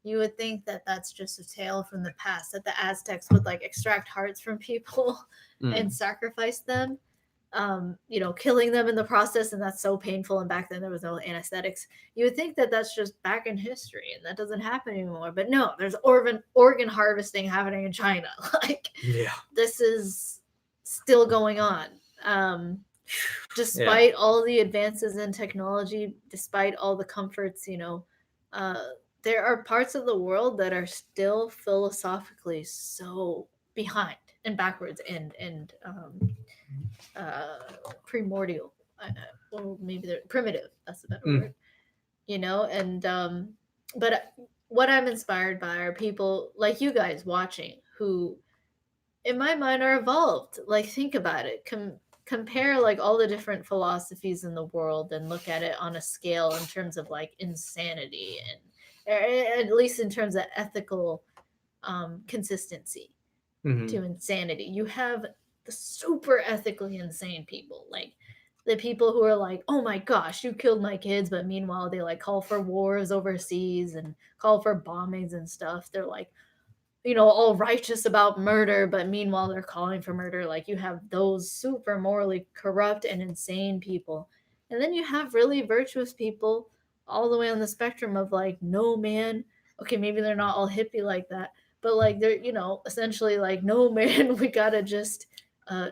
you would think that that's just a tale from the past, that the Aztecs would like extract hearts from people and sacrifice them, you know, killing them in the process. And that's so painful. And back then there was no anesthetics. You would think that that's just back in history and that doesn't happen anymore. But no, there's organ harvesting happening in China. Like, this is still going on. Despite all the advances in technology, despite all the comforts, you know, there are parts of the world that are still philosophically so behind and backwards and primordial. Well, maybe they're primitive. That's a better word. You know, and but what I'm inspired by are people like you guys watching who, in my mind, are evolved. Like, think about it. Compare like all the different philosophies in the world and look at it on a scale in terms of like insanity and at least in terms of ethical consistency to insanity. You have the super ethically insane people, like the people who are like, oh my gosh, you killed my kids, but meanwhile they like call for wars overseas and call for bombings and stuff. They're like, you know, all righteous about murder, but meanwhile they're calling for murder. Like, you have those super morally corrupt and insane people. And then you have really virtuous people all the way on the spectrum of like, no man, okay, maybe they're not all hippie like that, but like they're, you know, essentially like, no man, we gotta just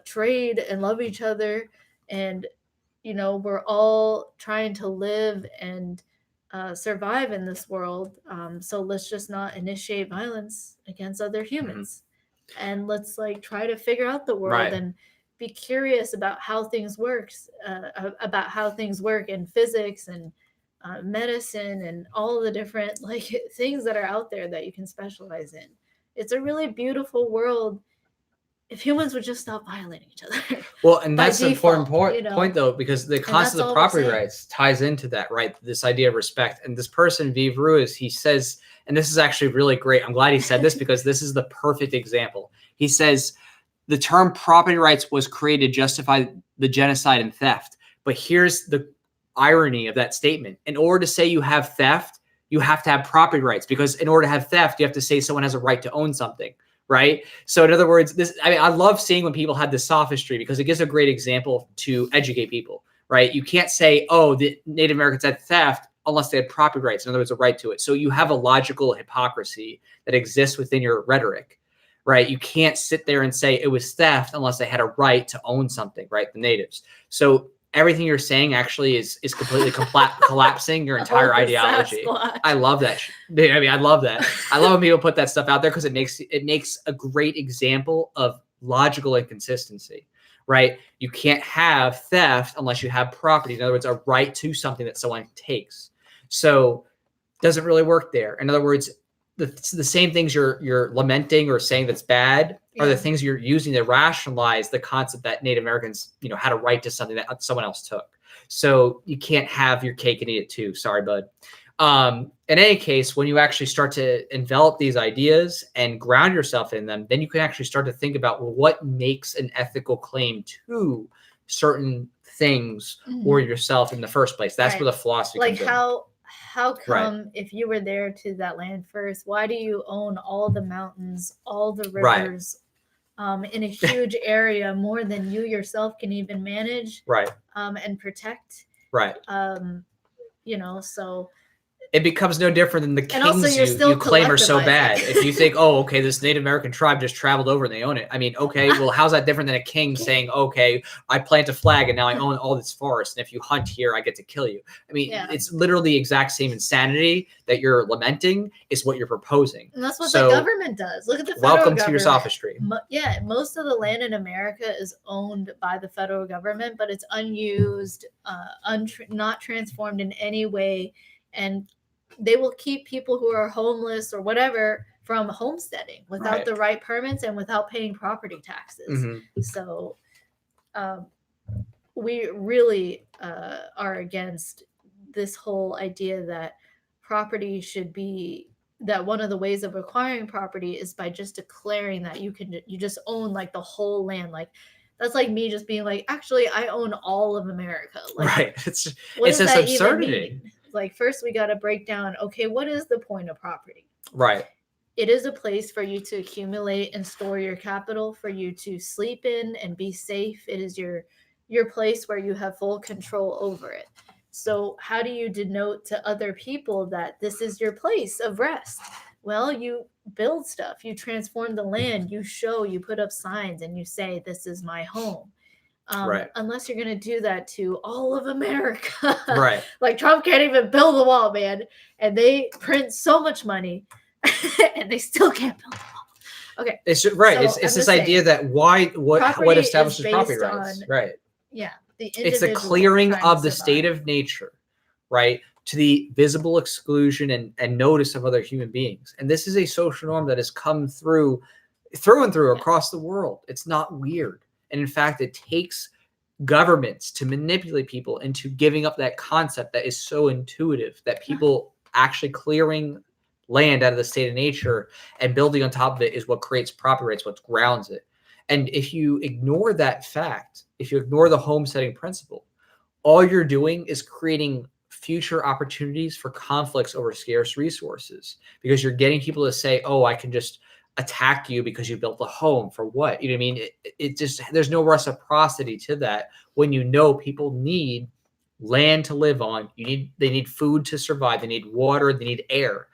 trade and love each other. And, you know, we're all trying to live and survive in this world. So let's just not initiate violence against other humans. And let's like try to figure out the world and be curious about how things work in physics and medicine and all the different like things that are out there that you can specialize in. It's a really beautiful world if humans would just stop violating each other. Well, and that's an important point, though, because the concept of property rights ties into that, right? This idea of respect. And this person, Vive Ruiz, he says, and this is actually really great. I'm glad he said this because this is the perfect example. He says, the term property rights was created to justify the genocide and theft. But here's the irony of that statement. In order to say you have theft, you have to have property rights, because in order to have theft, you have to say someone has a right to own something. Right. So in other words, I love seeing when people have this sophistry because it gives a great example to educate people. Right. You can't say, oh, the Native Americans had theft unless they had property rights. In other words, a right to it. So you have a logical hypocrisy that exists within your rhetoric. Right. You can't sit there and say it was theft unless they had a right to own something. Right. The natives. So everything you're saying actually is completely collapsing your entire ideology. I love that. I mean, I love that. I love when people put that stuff out there because it makes a great example of logical inconsistency, right? You can't have theft unless you have property. In other words, a right to something that someone takes. So it doesn't really work there. In other words, the same things you're lamenting or saying that's bad are the things you're using to rationalize the concept that Native Americans, you know, had a right to something that someone else took. So you can't have your cake and eat it too. Sorry, bud. In any case, when you actually start to envelop these ideas and ground yourself in them, then you can actually start to think about, well, what makes an ethical claim to certain things or yourself in the first place. That's where the philosophy like comes how come if you were there to that land first, why do you own all the mountains, all the rivers, in a huge area more than you yourself can even manage, and protect, you know? So it becomes no different than the kings you claim are so bad. If you think, oh, okay, this Native American tribe just traveled over and they own it. I mean, okay, well, how's that different than a king saying, okay, I plant a flag and now I own all this forest, and if you hunt here, I get to kill you. I mean, it's literally the exact same insanity that you're lamenting is what you're proposing. And that's what the government does. Look at the federal welcome government. To your sophistry. Yeah, most of the land in America is owned by the federal government, but it's unused, not transformed in any way, and they will keep people who are homeless or whatever from homesteading without the right permits and without paying property taxes. So we really are against this whole idea that property should be, that one of the ways of acquiring property is by just declaring that you just own like the whole land. Like that's like me just being like, actually, I own all of America. Like, it's this absurdity. Like, first we got to break down, okay, what is the point of property? It is a place for you to accumulate and store your capital, for you to sleep in and be safe. It is your place where you have full control over it. So how do you denote to other people that this is your place of rest? Well, you build stuff, you transform the land, you show, you put up signs, and you say, this is my home. Unless you're going to do that to all of America. Like Trump can't even build the wall, man. And they print so much money and they still can't build the wall. Okay. It's this idea that what establishes property rights? Yeah. It's the clearing of the state of nature, to the visible exclusion and notice of other human beings. And this is a social norm that has come through and through across the world. It's not weird. And in fact, it takes governments to manipulate people into giving up that concept that is so intuitive, that people actually clearing land out of the state of nature and building on top of it is what creates property rights, what grounds it. And if you ignore that fact, if you ignore the homesteading principle, all you're doing is creating future opportunities for conflicts over scarce resources, because you're getting people to say, oh, I can just attack you because you built a home for what? You know what I mean? It just, there's no reciprocity to that when you know people need land to live on. They need food to survive. They need water. They need air.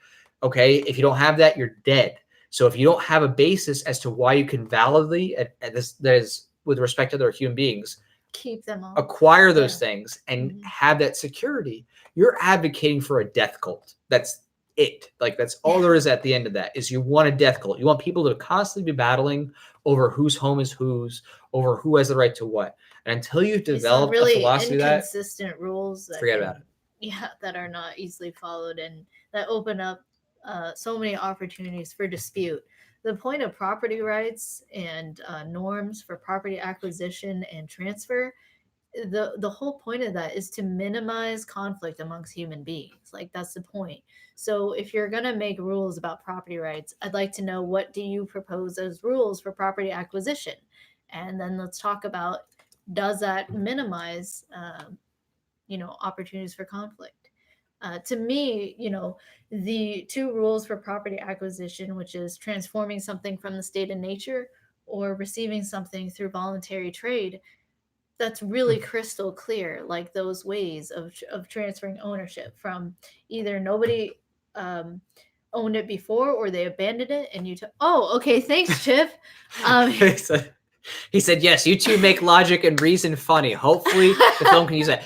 Okay. If you don't have that, you're dead. So if you don't have a basis as to why you can validly, and this is with respect to other human beings, keep them all, acquire those things and have that security, you're advocating for a death cult. That's it. Like, that's all there is at the end of that, is you want a death cult. You want people to constantly be battling over whose home is whose, over who has the right to what. And until you've developed really a philosophy of that, inconsistent rules that forget about it. Yeah, that are not easily followed and that open up so many opportunities for dispute. The point of property rights and norms for property acquisition and transfer, the whole point of that is to minimize conflict amongst human beings. Like, that's the point. So if you're going to make rules about property rights, I'd like to know, what do you propose as rules for property acquisition? And then let's talk about, does that minimize opportunities for conflict? To me, the two rules for property acquisition, which is transforming something from the state of nature or receiving something through voluntary trade, that's really crystal clear. Like, those ways of transferring ownership from either nobody owned it before or they abandoned it and you okay, thanks, Chip. He said, yes, you two make logic and reason funny. Hopefully the film can use that.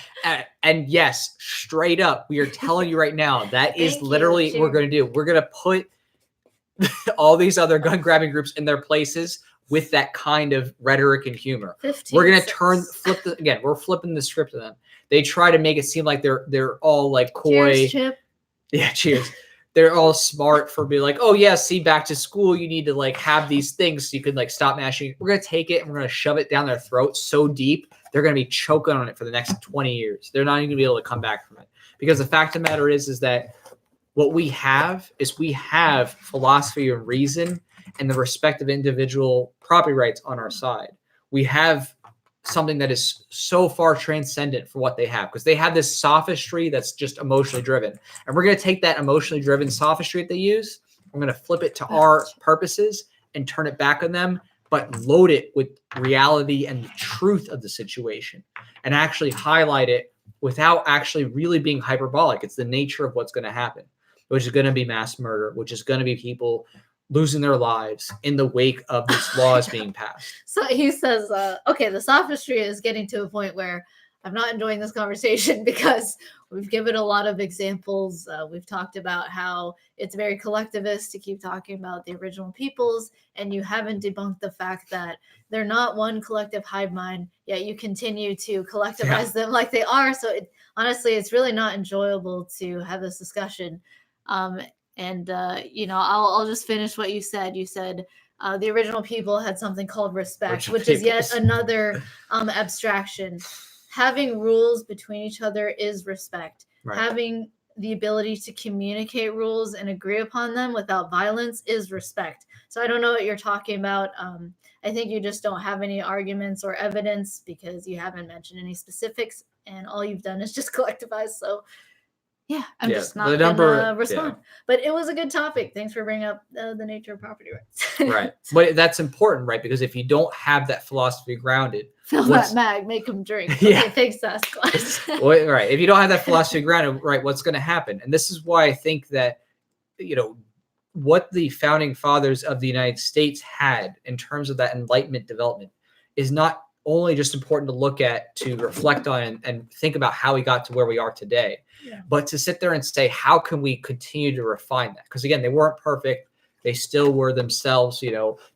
And yes, straight up, we are telling you right now, that is literally what we're going to do. We're going to put all these other gun grabbing groups in their places with that kind of rhetoric and humor. We're going to we're flipping the script to them. They try to make it seem like they're all like coy. Cheers, Chip. Yeah, cheers. They're all smart for being like, oh yeah, see, back to school, you need to like have these things so you can like stop mashing. We're going to take it and we're going to shove it down their throat so deep, they're going to be choking on it for the next 20 years. They're not even going to be able to come back from it. Because the fact of the matter is that what we have philosophy and reason and the respect of individual property rights on our side. We have something that is so far transcendent for what they have, because they have this sophistry that's just emotionally driven, and we're going to take that emotionally driven sophistry that they use, we're going to flip it to our purposes and turn it back on them, but load it with reality and the truth of the situation, and actually highlight it without actually really being hyperbolic. It's the nature of what's going to happen, which is going to be mass murder, which is going to be people losing their lives in the wake of these laws being passed. So he says, okay, the sophistry is getting to a point where I'm not enjoying this conversation because we've given a lot of examples. We've talked about how it's very collectivist to keep talking about the original peoples, and you haven't debunked the fact that they're not one collective hive mind, yet you continue to collectivize them like they are. So honestly, it's really not enjoyable to have this discussion. I'll just finish what you said. You said the original people had something called respect, which is yet another abstraction. Having rules between each other is respect. Right. Having the ability to communicate rules and agree upon them without violence is respect. So I don't know what you're talking about. I think you just don't have any arguments or evidence because you haven't mentioned any specifics, and all you've done is just collectivize. So yeah, I'm just not going to respond. Yeah. But it was a good topic. Thanks for bringing up the nature of property rights. Right. But that's important, right? Because if you don't have that philosophy grounded. Fill that mag, make them drink. Okay, yeah. Thanks, Sasquatch. Well, right. If you don't have that philosophy grounded, right, what's going to happen? And this is why I think that, what the founding fathers of the United States had in terms of that Enlightenment development is not only just important to look at, to reflect on, and think about how we got to where we are today, but to sit there and say, how can we continue to refine that? Because again, they weren't perfect. They still were themselves,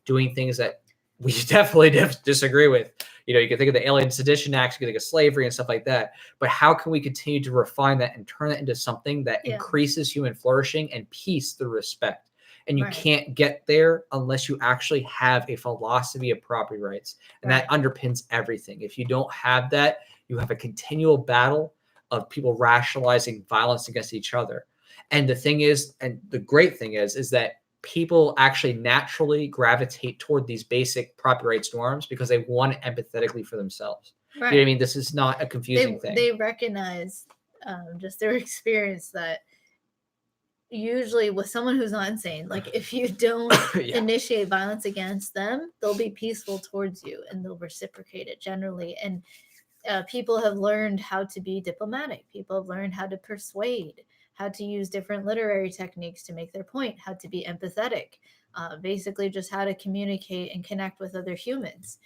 doing things that we definitely disagree with. You can think of the Alien Sedition Acts, you can think of slavery and stuff like that. But how can we continue to refine that and turn it into something that increases human flourishing and peace through respect? And you can't get there unless you actually have a philosophy of property rights. And that underpins everything. If you don't have that, you have a continual battle of people rationalizing violence against each other. And the thing is, and the great thing is that people actually naturally gravitate toward these basic property rights norms because they want it empathetically for themselves. Right. You know what I mean? This is not a confusing thing. They recognize just their experience that usually with someone who's not insane, like if you don't initiate violence against them, they'll be peaceful towards you and they'll reciprocate it generally. And people have learned how to be diplomatic. People have learned how to persuade, how to use different literary techniques to make their point, how to be empathetic, basically just how to communicate and connect with other humans.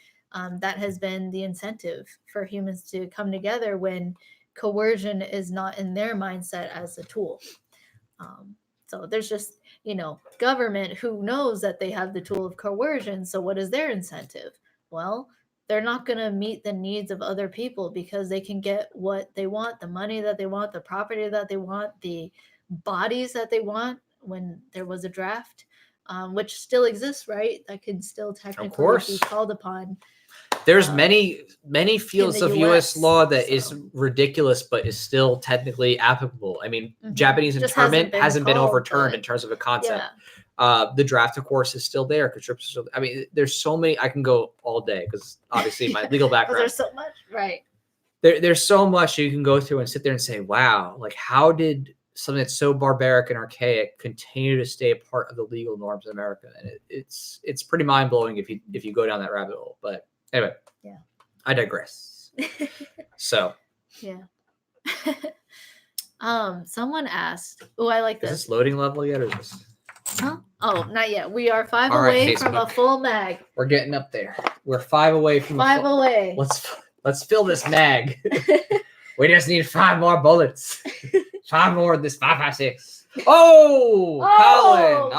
That has been the incentive for humans to come together when coercion is not in their mindset as a tool. So there's just, government who knows that they have the tool of coercion. So what is their incentive? Well, they're not going to meet the needs of other people because they can get what they want, the money that they want, the property that they want, the bodies that they want when there was a draft, which still exists, right? That could still technically be called upon. There's many fields of U.S. law that is ridiculous, but is still technically applicable. I mean, Japanese internment hasn't been overturned in terms of a concept. Yeah. The draft, of course, is still there. I mean, there's so many. I can go all day because obviously my legal background. There's so much, right? There's so much you can go through and sit there and say, wow, like how did something that's so barbaric and archaic continue to stay a part of the legal norms in America? And it's pretty mind blowing if you go down that rabbit hole. But anyway, I digress. So, someone asked, "Oh, I like this." Is this loading level yet, or is this? Huh? Oh, not yet. We are 5 away from a full mag. We're getting up there. We're 5 away from 5 away. Let's fill this mag. We just need 5 more bullets. 5 more of this 5.56. Oh, Colin.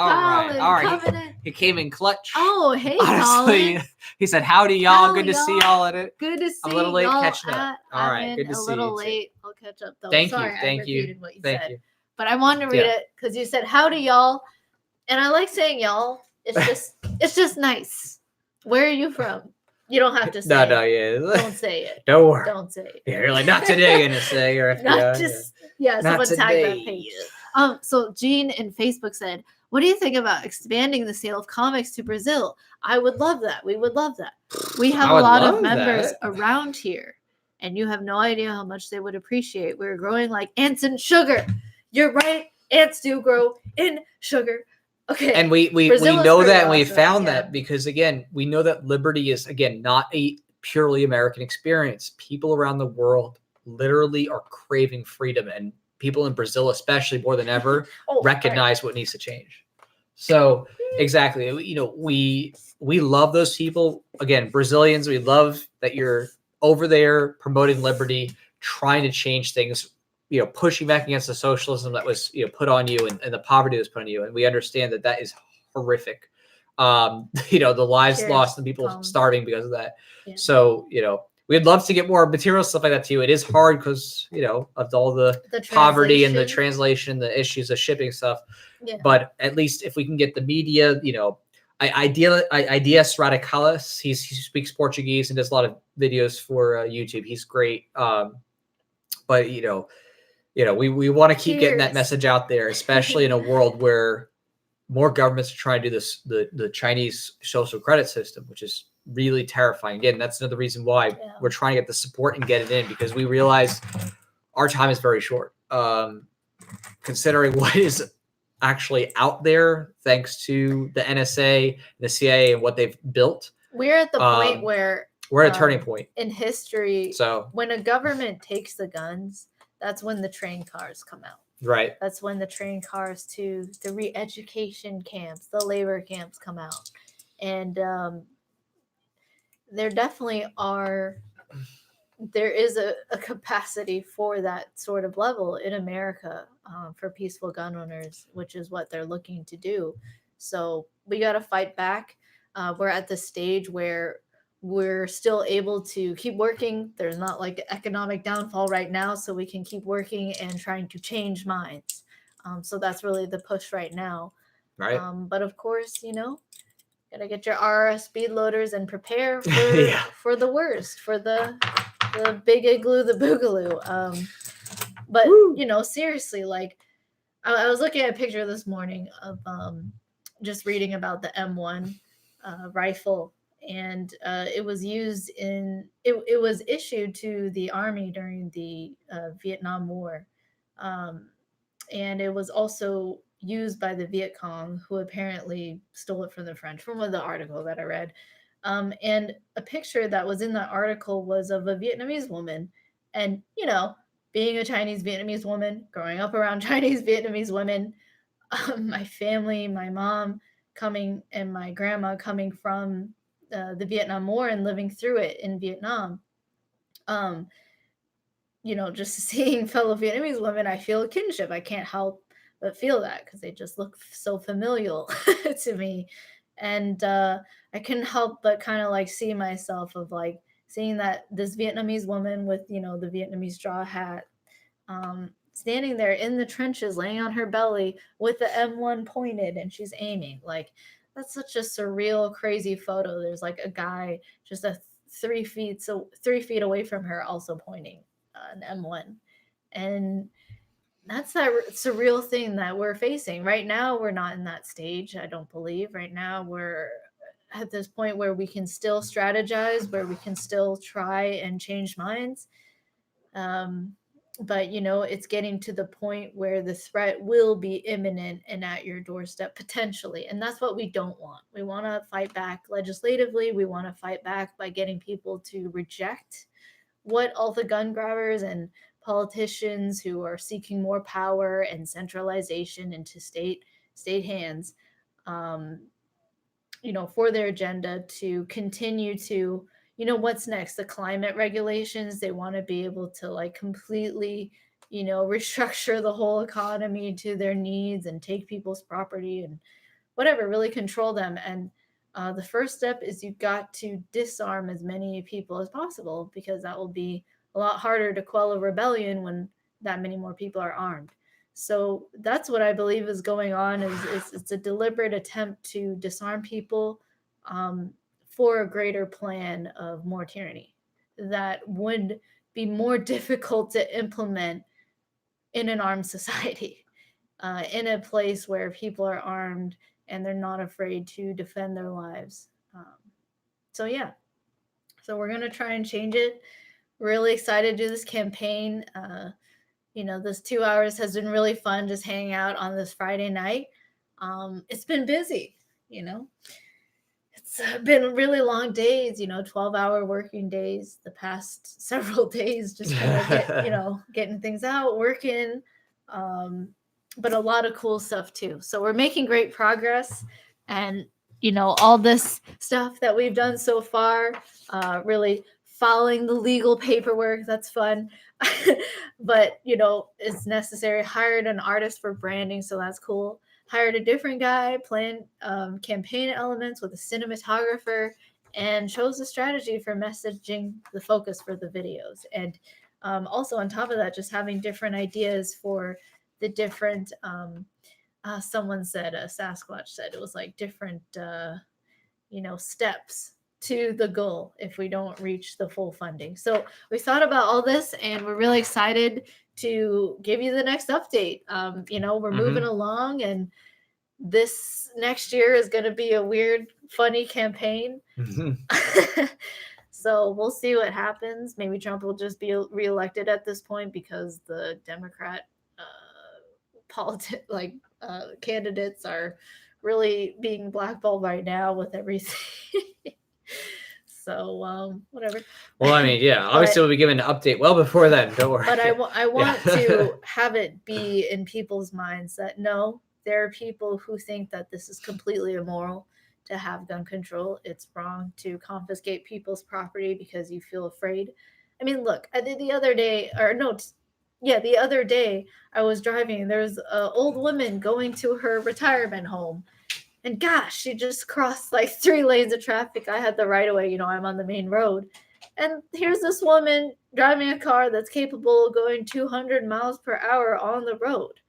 All right. He came in clutch. Oh, hey, honestly, Colin. He said, howdy, y'all. Good to see y'all at it. Good to see I'm a little late y'all catching up. All right. Good to see you. A little late. I'll catch up, though. Thank Sorry, you. Thank you. What you said. But I wanted to read it because you said, howdy, y'all. And I like saying y'all. It's just nice. Where are you from? You don't have to say it. No, Don't say it. Don't worry. Don't say it. Yeah, you're like, not today, gonna say. Or not just, someone tag that page. So Jean in Facebook said, What do you think about expanding the sale of comics to Brazil? I would love that. We would love that. We have a lot of members around here, and you have no idea how much they would appreciate. We're growing like ants in sugar. You're right. Ants do grow in sugar. Okay. And we know that, and we found that because, again, we know that liberty is, again, not a purely American experience. People around the world literally are craving freedom, and people in Brazil, especially more than ever, recognize what needs to change. So exactly, we love those people. Again, Brazilians, we love that you're over there promoting liberty, trying to change things, pushing back against the socialism that was, put on you, and the poverty that was put on you. And we understand that is horrific. The lives lost and people starving because of that. Yeah. So, we'd love to get more material stuff like that to you. It is hard because, of all the poverty and the translation, the issues of shipping stuff. Yeah. But at least if we can get the media, Ideas Radicalis, he speaks Portuguese and does a lot of videos for YouTube. He's great. But, we want to keep getting that message out there, especially in a world where more governments are trying to do this, the Chinese social credit system, which is really terrifying. Again, that's another reason why we're trying to get the support and get it in, because we realize our time is very short. Considering what is actually out there, thanks to the NSA, the CIA, and what they've built. We're at the point where we're at a turning point in history. So when a government takes the guns, that's when the train cars come out. Right. That's when the train cars to the re-education camps, the labor camps come out. And there definitely there is a capacity for that sort of level in America for peaceful gun owners, which is what they're looking to do. So we got to fight back. We're at the stage where we're still able to keep working. There's not like economic downfall right now, so we can keep working and trying to change minds. So that's really the push right now. Right. But of course, gotta get your RRS speed loaders and prepare for for the worst, for the big igloo, the boogaloo. But seriously, like I was looking at a picture this morning of just reading about the M1 rifle. And it was used it was issued to the Army during the Vietnam War. And it was also used by the Viet Cong, who apparently stole it from the French, from the article that I read. And a picture that was in that article was of a Vietnamese woman. And, being a Chinese Vietnamese woman, growing up around Chinese Vietnamese women, my family, my mom coming, and my grandma coming from the Vietnam War and living through it in Vietnam. Just seeing fellow Vietnamese women, I feel a kinship. I can't help but feel that because they just look so familial to me. And I couldn't help but kind of like see myself of like seeing that this Vietnamese woman with, the Vietnamese straw hat, standing there in the trenches, laying on her belly with the M1 pointed, and she's aiming. Like, that's such a surreal, crazy photo. There's like a guy just 3 feet away from her, also pointing an M1, and that's that surreal thing that we're facing right now. We're not in that stage, I don't believe. Right now, we're at this point where we can still strategize, where we can still try and change minds. But it's getting to the point where the threat will be imminent and at your doorstep potentially, and that's what we don't want. We want to fight back legislatively. We want to fight back by getting people to reject what all the gun grabbers and politicians who are seeking more power and centralization into state hands, for their agenda to continue to, what's next? The climate regulations. They want to be able to like completely, restructure the whole economy to their needs and take people's property and whatever, really control them. And the first step is you've got to disarm as many people as possible, because that will be a lot harder to quell a rebellion when that many more people are armed. So that's what I believe is going on. Is it's a deliberate attempt to disarm people for a greater plan of more tyranny that would be more difficult to implement in an armed society. in a place where people are armed and they're not afraid to defend their lives. So yeah, so we're gonna try and change it. Really excited to do this campaign. This 2 hours has been really fun just hanging out on this Friday night. It's been busy, It's been really long days, 12-hour working days the past several days, just kind of getting things out, working, but a lot of cool stuff too. So we're making great progress, and all this stuff that we've done so far, really following the legal paperwork, that's fun. But it's necessary. Hired an artist for branding, so that's cool. Hired a different guy, planned campaign elements with a cinematographer, and chose a strategy for messaging the focus for the videos. And also on top of that, just having different ideas for the different, someone said, Sasquatch said, it was like different, steps to the goal if we don't reach the full funding. So we thought about all this, and we're really excited to give you the next update. We're moving along, and this next year is going to be a weird, funny campaign. So we'll see what happens. Maybe Trump will just be reelected at this point because the Democrat candidates are really being blackballed right now with everything. So whatever. Well, I mean, yeah, obviously we'll be giving an update well before then. Don't worry. But I want to have it be in people's minds that no, there are people who think that this is completely immoral to have gun control. It's wrong to confiscate people's property because you feel afraid. I mean, look, the other day I was driving. There's an old woman going to her retirement home. And gosh, she just crossed like 3 lanes of traffic. I had the right of way, I'm on the main road. And here's this woman driving a car that's capable of going 200 miles per hour on the road.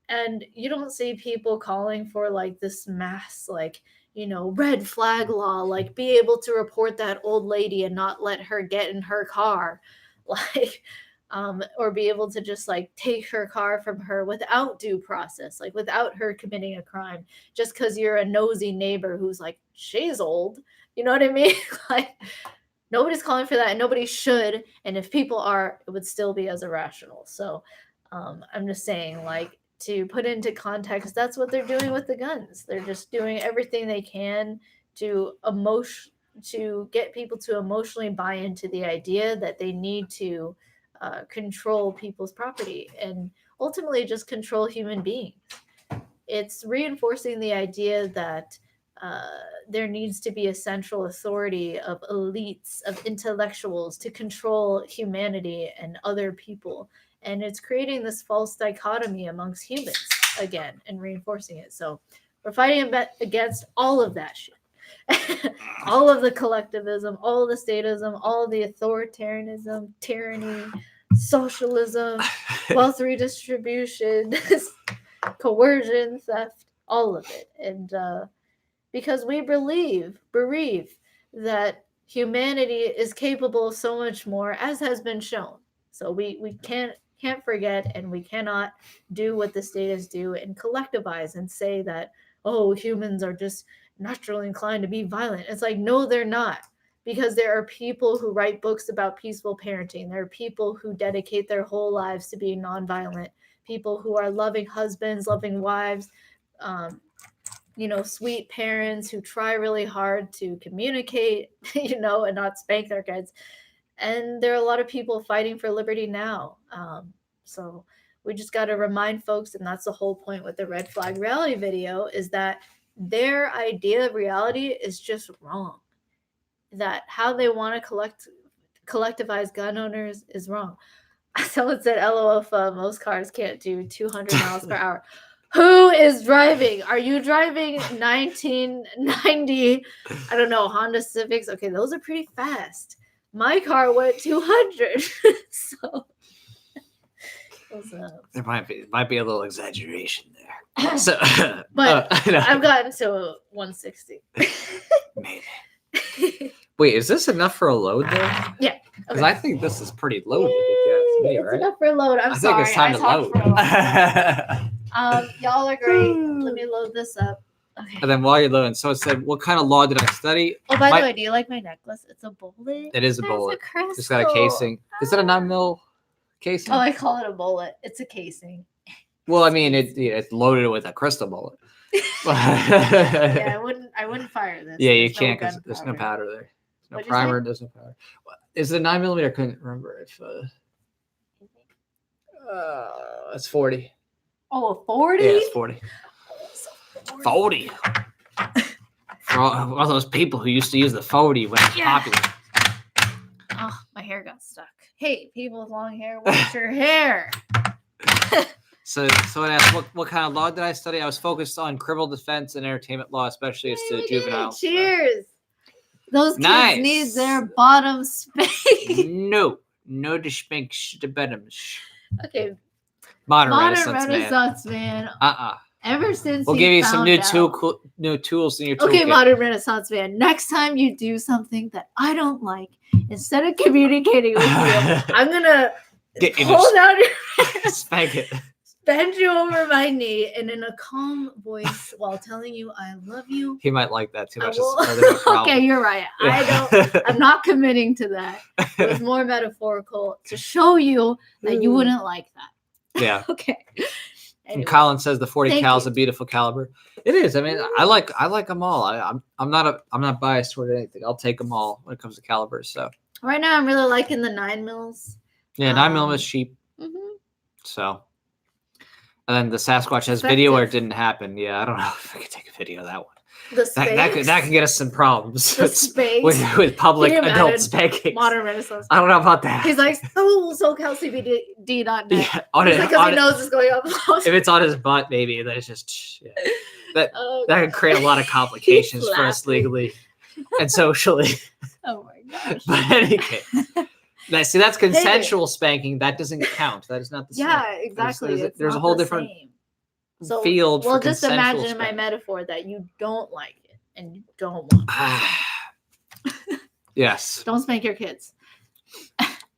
And you don't see people calling for like this mass, red flag law, like be able to report that old lady and not let her get in her car. Or be able to just like take her car from her without due process, like without her committing a crime, just because you're a nosy neighbor who's like, she's old. You know what I mean? Like nobody's calling for that, and nobody should. And if people are, it would still be as irrational. So I'm just saying, like, to put into context, that's what they're doing with the guns. They're just doing everything they can to get people to emotionally buy into the idea that they need to control people's property and ultimately just control human beings. It's reinforcing the idea that there needs to be a central authority of elites, of intellectuals to control humanity and other people. And it's creating this false dichotomy amongst humans again and reinforcing it. So we're fighting against all of that shit. All of the collectivism, all of the statism, all of the authoritarianism, tyranny, socialism, wealth redistribution, coercion, theft, all of it. And because we bereave that humanity is capable of so much more, as has been shown. So we can't forget, and we cannot do what the statists do and collectivize and say that, oh, humans are just naturally inclined to be violent. It's like, no, they're not. Because there are people who write books about peaceful parenting. There are people who dedicate their whole lives to being nonviolent. People who are loving husbands, loving wives, sweet parents who try really hard to communicate, and not spank their kids. And there are a lot of people fighting for liberty now. So we just got to remind folks, and that's the whole point with the red flag reality video, is that their idea of reality is just wrong. That how they want to collectivize gun owners is wrong. Someone said, LOL, most cars can't do 200 miles per hour. Who is driving? Are you driving 1990, I don't know, Honda Civics? Okay, those are pretty fast. My car went 200. So there might be a little exaggeration there. So, but I've gotten to 160. Maybe. Wait, is this enough for a load there? Yeah. Because I think this is pretty loaded. If you ask me, it's enough for a load. I think it's time to load. Y'all are great. Let me load this up. Okay. And then while you're loading, so it said, what kind of law did I study? Oh, by the way, do you like my necklace? It's a bullet. It is a bullet. Crystal. It's got a casing. Is it a 9mm casing? Oh, I call it a bullet. It's a casing. Well, I mean, it's loaded with a crystal bullet. Yeah, I wouldn't fire this. Yeah, you can't because there's no powder there. No primer, there's no powder. Is it a 9mm? I couldn't remember if. It's 40. Oh, a 40? Yeah, it's 40. 40. For all those people who used to use the 40 when it was popular. Oh, my hair got stuck. Hey, people with long hair, wash your hair. So I asked, what kind of law did I study? I was focused on criminal defense and entertainment law, especially as to juveniles. Cheers. Those kids need their bottom spanked. No to spank the bottoms. Okay. Modern Renaissance man. Ever since we'll give you some new tools in your toolkit. Okay, modern Renaissance man. Next time you do something that I don't like, instead of communicating with you, I'm gonna pull down your hair, spank it, bend you over my knee, and in a calm voice while telling you I love you. He might like that too much. Okay, you're right. I'm not committing to that. It was more metaphorical to show you that you wouldn't like that. Yeah. Okay. Anyway. And Colin says the 40 cal is a beautiful caliber. It is. I mean, I like them all. I'm not biased toward anything. I'll take them all when it comes to calibers. So right now, I'm really liking the 9mm. Yeah, 9mm is cheap. Mm-hmm. So, and then the Sasquatch has video where it didn't happen. Yeah, I don't know if I could take a video of that one. The Spanx? That could get us some problems with public adult spankings. Modern Renaissance. I don't know about that. He's like, SoCalCBD.net. Yeah, because he knows it's going up. If it's on his butt, maybe then it's just that could create a lot of complications for us legally and socially. Oh my gosh! But anyway, that's consensual spanking. That doesn't count. That is not the same. Yeah, exactly. There's a whole different field. Well, just imagine in my metaphor that you don't like it and you don't want it. Yes. Don't spank your kids.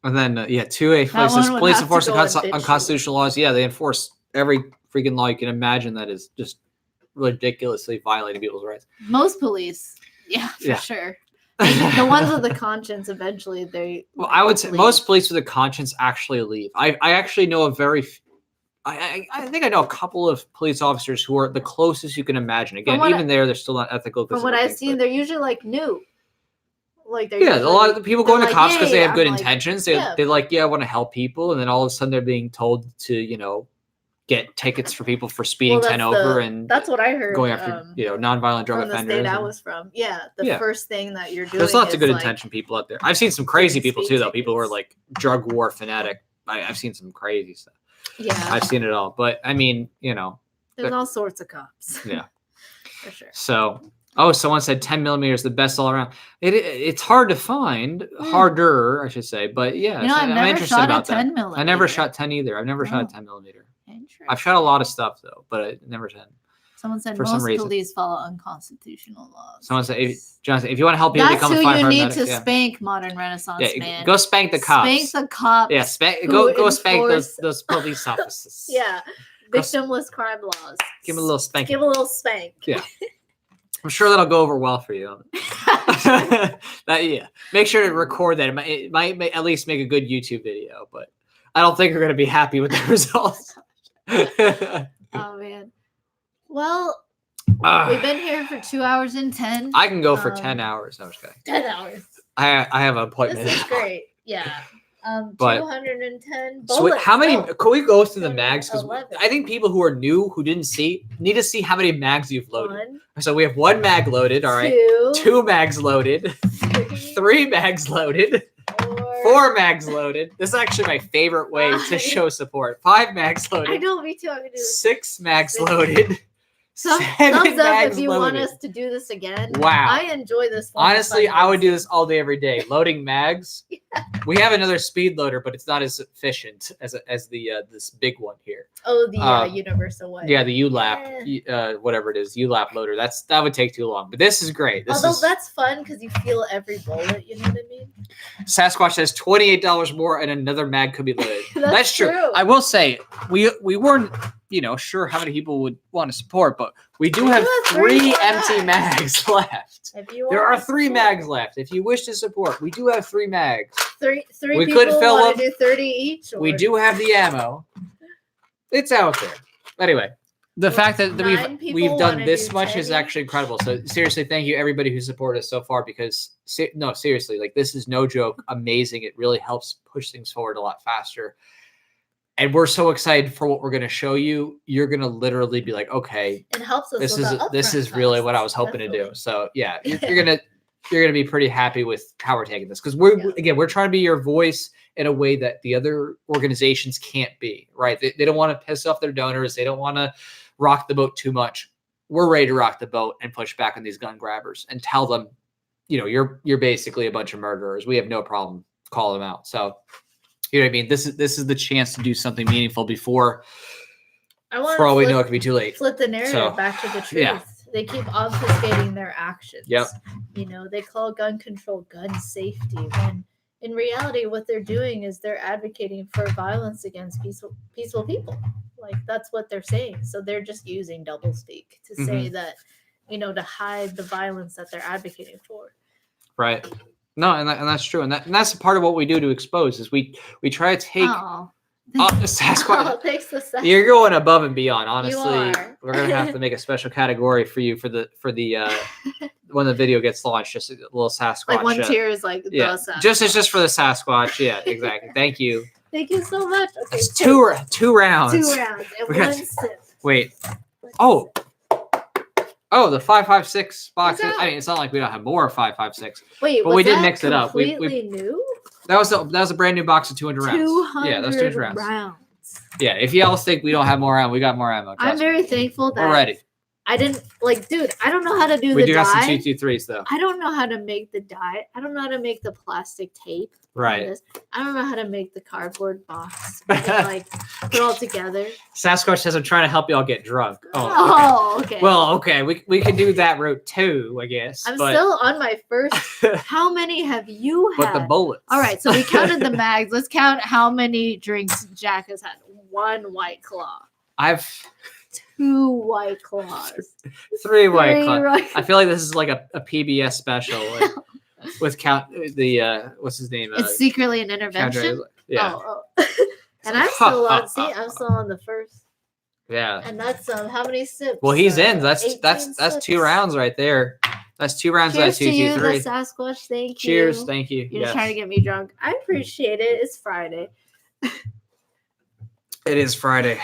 And then 2A places police enforce unconstitutional laws. Yeah, they enforce every freaking law you can imagine that is just ridiculously violating people's rights. Most police, for sure. The ones with the conscience, eventually they. Well, I would say most police with a conscience actually leave. I actually know I think I know a couple of police officers who are the closest you can imagine. Again, even they're still not ethical. From what I've seen, they're usually like new. Like a lot of the people go into cops because they have good intentions. They want to help people, and then all of a sudden they're being told to get tickets for people for speeding 10 over, and that's what I heard. Going after nonviolent drug offenders. The state I was from, the first thing that you're doing. There's lots of good intention people out there. I've seen some crazy people too, though. People who are like drug war fanatic. I've seen some crazy stuff. Yeah, I've seen it all, but I mean, there's all sorts of cops. Yeah, for sure. So, someone said 10mm is the best all around. It's hard to find, harder, I should say, but yeah, I'm interested about that. I never shot 10 either. I've never shot a 10mm. I've shot a lot of stuff though, but I never 10. Someone said most police follow unconstitutional laws. Someone said, Jonathan, if you want to help people become a firefighter, that's who you need to spank, modern Renaissance man. Go spank the cops. Spank the cops. Yeah, go spank those police officers. Yeah, victimless crime laws. Give them a little spank. Give a little spank. Yeah, I'm sure that'll go over well for you. Make sure to record that. It might at least make a good YouTube video, but I don't think we're going to be happy with the results. Oh man. Well, we've been here for 2 hours and 10. I can go for 10 hours. No, I was kidding. 10 hours. I have an appointment. This is great. Yeah. 210 bullets. So how many? Can we go through the mags? Because I think people who are new, who didn't see, need to see how many mags you've loaded. So we have 1 mag loaded. All right. 2 mags loaded. 3 mags loaded. 4 mags loaded. This is actually my favorite way to show support. 5 mags loaded. I know, me too. I'm gonna do this. 6 mags loaded. Thumbs up if you want us to do this again. Wow. I enjoy this. Honestly, I would do this all day, every day. Loading mags. We have another speed loader, but it's not as efficient as the this big one here. Oh, the universal one. Yeah, the ULAP, whatever it is, ULAP loader. That would take too long. But this is great. That's fun because you feel every bullet. You know what I mean? Sasquatch says $28 more and another mag could be loaded. That's true. I will say we weren't sure how many people would want to support, but we do have 3 empty mags left. There are 3 mags left. If you wish to support, we do have 3 mags. Three we people could fill want up. to do 30 each. Or... We do have the ammo. It's out there. Anyway, the fact that we've done this much is actually incredible. So seriously, thank you everybody who supported us so far, because no, seriously, like, this is no joke. Amazing. It really helps push things forward a lot faster. And we're so excited for what we're going to show you. You're going to literally be like, okay, it helps us. This is really what I was hoping to do. So yeah, you're going to be pretty happy with how we're taking this, because we're trying to be your voice in a way that the other organizations can't be, right? They don't want to piss off their donors. They don't want to rock the boat too much. We're ready to rock the boat and push back on these gun grabbers and tell them, you're basically a bunch of murderers. We have no problem calling them out. So, you know what I mean? This is the chance to do something meaningful before, for all we know, it could be too late. Flip the narrative back to the truth. Yeah. They keep obfuscating their actions. Yep. They call gun control gun safety, when in reality what they're doing is they're advocating for violence against peaceful people. Like, that's what they're saying. So they're just using doublespeak to say that, to hide the violence that they're advocating for. Right. No, and that's true. And that's a part of what we do to expose is we try to take the Sasquatch. Thanks to Sasquatch. You're going above and beyond. Honestly, we're gonna have to make a special category for you for the when the video gets launched. Just a little Sasquatch. Like one tier is like the Sasquatch. Just for the Sasquatch. Yeah, exactly. Thank you. Thank you so much. Okay, it's two rounds. 2 rounds and 1 sip. Wait. Oh, the 5.56 box. I mean, it's not like we don't have more 5.56. Wait, but we did mix it up. Completely new. That was a brand new box of 200 rounds. 200 yeah, that's 200 rounds. Yeah, if y'all think we don't have more ammo, we got more ammo. I'm very thankful that we're ready. I didn't dude. I don't know how to do the dye. We do got some 223s though. I don't know how to make the dye. I don't know how to make the plastic tape. Right. I don't know how to make the cardboard box. Like put it all together. Sasquatch says I'm trying to help y'all get drunk. Oh, okay. Well, okay, we can do that route too, I guess. I'm still on my first. How many have you had? But the bullets. All right, so we counted the mags. Let's count how many drinks Jack has had. 1 White Claw. I've 2 White Claws. 3 White Claws. I feel like this is like a PBS special with what's his name? It's secretly an intervention. Yeah. Oh. And I'm still on. See, I'm still on the first. Yeah. And that's how many sips? Well, he's in. That's 2 rounds right there. That's 2 rounds. Cheers to you, the Sasquatch. Thank you. Cheers. Thank you. You're just trying to get me drunk. I appreciate it. It's Friday. It is Friday.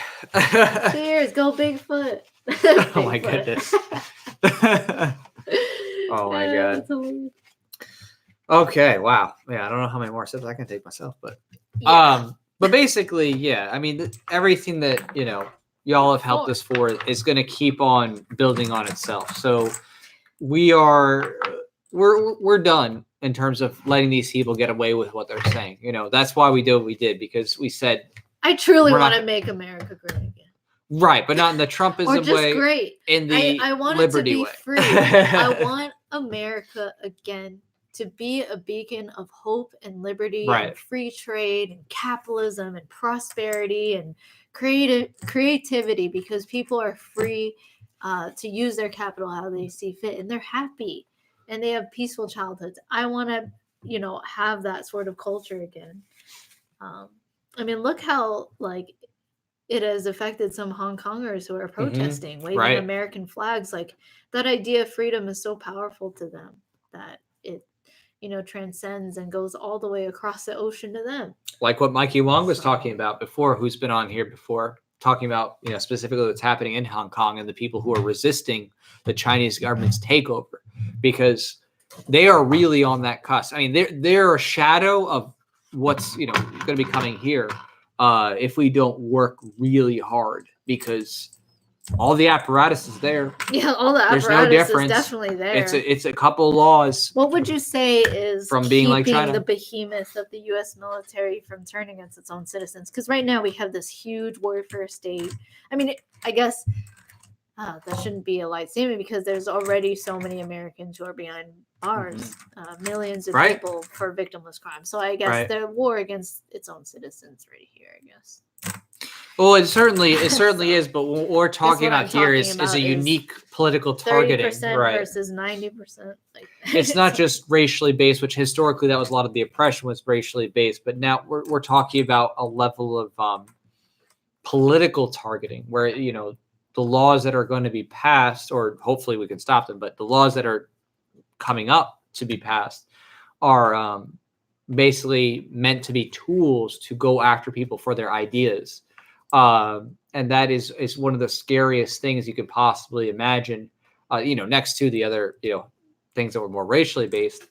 Cheers. Go Bigfoot. Oh my goodness. Oh my god. Okay. Wow. Yeah. I don't know how many more sips I can take myself, but but basically, yeah. I mean, everything that y'all have helped us for is going to keep on building on itself. So we're done in terms of letting these people get away with what they're saying. That's why we did what we did, because we said. I truly want to make America great again. Right, but not in the Trumpism or just way. Great. In the I want liberty it to be way. Free. I want America again to be a beacon of hope and liberty and free trade and capitalism and prosperity and creativity, because people are free to use their capital how they see fit, and they're happy and they have peaceful childhoods. I want to, have that sort of culture again. I mean, look how it has affected some Hong Kongers who are protesting, waving American flags. Like, that idea of freedom is so powerful to them that it, transcends and goes all the way across the ocean to them. Like what Mikey Wong was talking about before, who's been on here before, talking about, specifically what's happening in Hong Kong and the people who are resisting the Chinese government's takeover, because they are really on that cusp. I mean, they're a shadow of what's going to be coming here if we don't work really hard, because all the apparatus is there. Yeah, all the There's no apparatus is difference. definitely there. It's a couple laws. What would you say is from being like keeping China, the behemoth of the U.S. military from turning against its own citizens? Because right now we have this huge warfare state. I mean, I guess that shouldn't be a light statement because there's already so many Americans who are behind bars, millions of people for victimless crime. So I guess the war against its own citizens right here, I guess. Well, it certainly is, but what we're talking about here is a unique political targeting, 30% versus 90%. Like it's not just racially based, which historically that was a lot of the oppression was racially based, but now we're talking about a level of political targeting where the laws that are going to be passed, or hopefully we can stop them, but the laws that are coming up to be passed are basically meant to be tools to go after people for their ideas. And that is one of the scariest things you could possibly imagine, next to the other, things that were more racially based.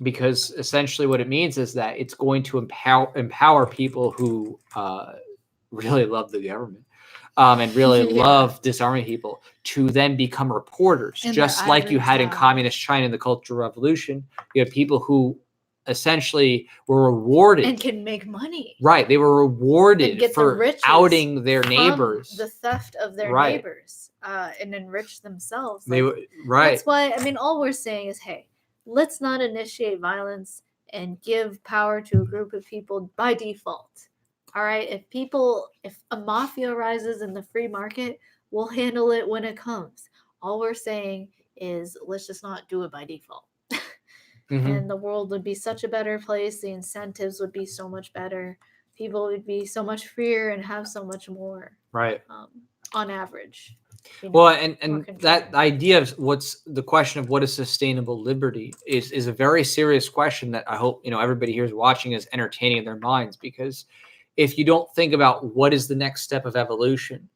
Because essentially what it means is that it's going to empower people who really love the government and really love disarming people to then become reporters, just like you had in communist China in the Cultural Revolution. You have people who essentially were rewarded and can make money. Right, they were rewarded for outing their neighbors, the theft of their neighbors, and enrich themselves. That's why all we're saying is, hey, let's not initiate violence and give power to a group of people by default. All right, if a mafia rises in the free market, we'll handle it when it comes. All we're saying is let's just not do it by default. And the world would be such a better place. The incentives would be so much better. People would be so much freer and have so much more. Right. On average. Well, and that idea of what's the question of what is sustainable liberty is a very serious question that I hope everybody here is watching is entertaining in their minds, because if you don't think about what is the next step of evolution,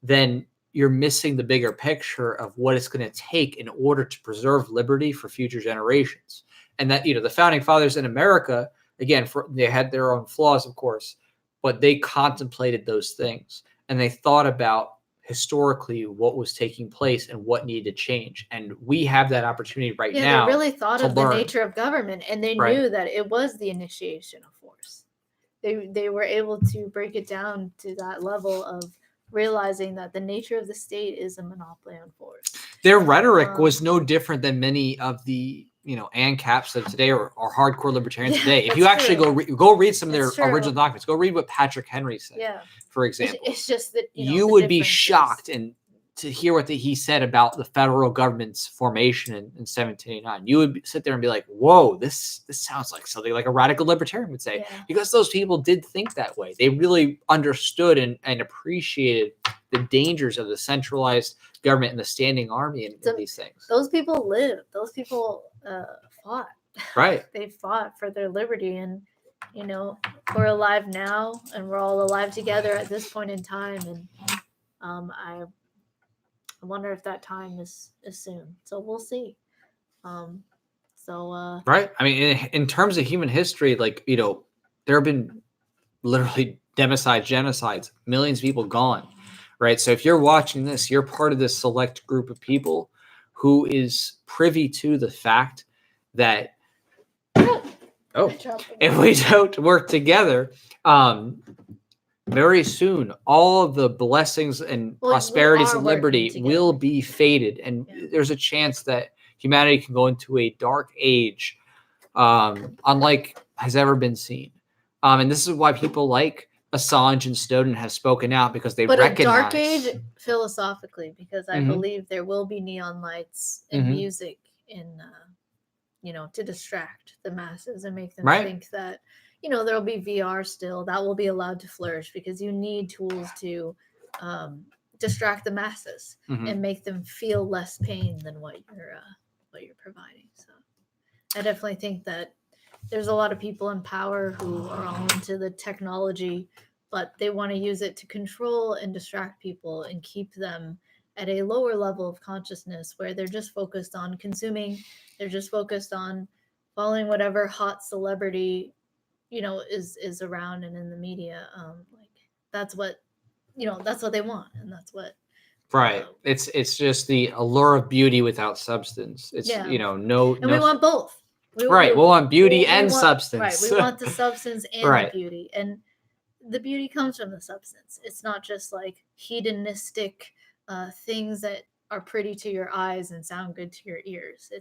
then you're missing the bigger picture of what it's going to take in order to preserve liberty for future generations. And that, the founding fathers in America, again, they had their own flaws, of course, but they contemplated those things and they thought about historically what was taking place and what needed to change. And we have that opportunity now. They really thought of the nature of government, and they knew that it was the initiation of force. They were able to break it down to that level of realizing that the nature of the state is a monopoly on force. Their rhetoric was no different than many of the ANCAPs of today or hardcore libertarians today. If you actually go read some of their original documents, go read what Patrick Henry said. For example, it's just that you would be shocked to hear what he said about the federal government's formation in 1789. You would sit there and be like, "Whoa, this sounds like something like a radical libertarian would say," because those people did think that way. They really understood and appreciated the dangers of the centralized government and the standing army and these things. Those people lived. Those people fought. Right. They fought for their liberty, and we're alive now, and we're all alive together at this point in time. And I wonder if that time is soon. So we'll see. Right. I mean, in terms of human history, there have been literally genocides, millions of people gone. Right. So if you're watching this, you're part of this select group of people who is privy to the fact that if we don't work together, very soon, all of the blessings and prosperities and liberty will be faded. And there's a chance that humanity can go into a dark age, unlike has ever been seen. And this is why people like Assange and Snowden have spoken out, because they recognize. But a dark age philosophically, because I believe there will be neon lights and music in, to distract the masses and make them think that, there'll be VR still that will be allowed to flourish, because you need tools to distract the masses and make them feel less pain than what you're providing. So I definitely think that there's a lot of people in power who are all into the technology, but they want to use it to control and distract people and keep them at a lower level of consciousness where they're just focused on consuming. They're just focused on following whatever hot celebrity, is around and in the media. That's what that's what they want, and that's what. Right. It's just the allure of beauty without substance. It's Yeah. no. And we want both. Right. We want beauty and substance. Right. We want the substance and Right. the beauty, and the beauty comes from the substance. It's not just like hedonistic things that are pretty to your eyes and sound good to your ears.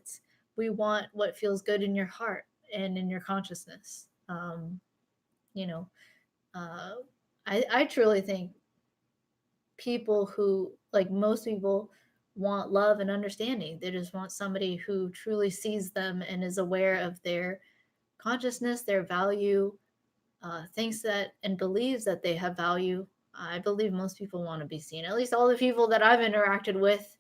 We want what feels good in your heart and in your consciousness. You know, I truly think people who, like most people, want love and understanding. They just want somebody who truly sees them and is aware of their consciousness, their value, thinks that and believes that they have value. I believe most people want to be seen. At least all the people that I've interacted with,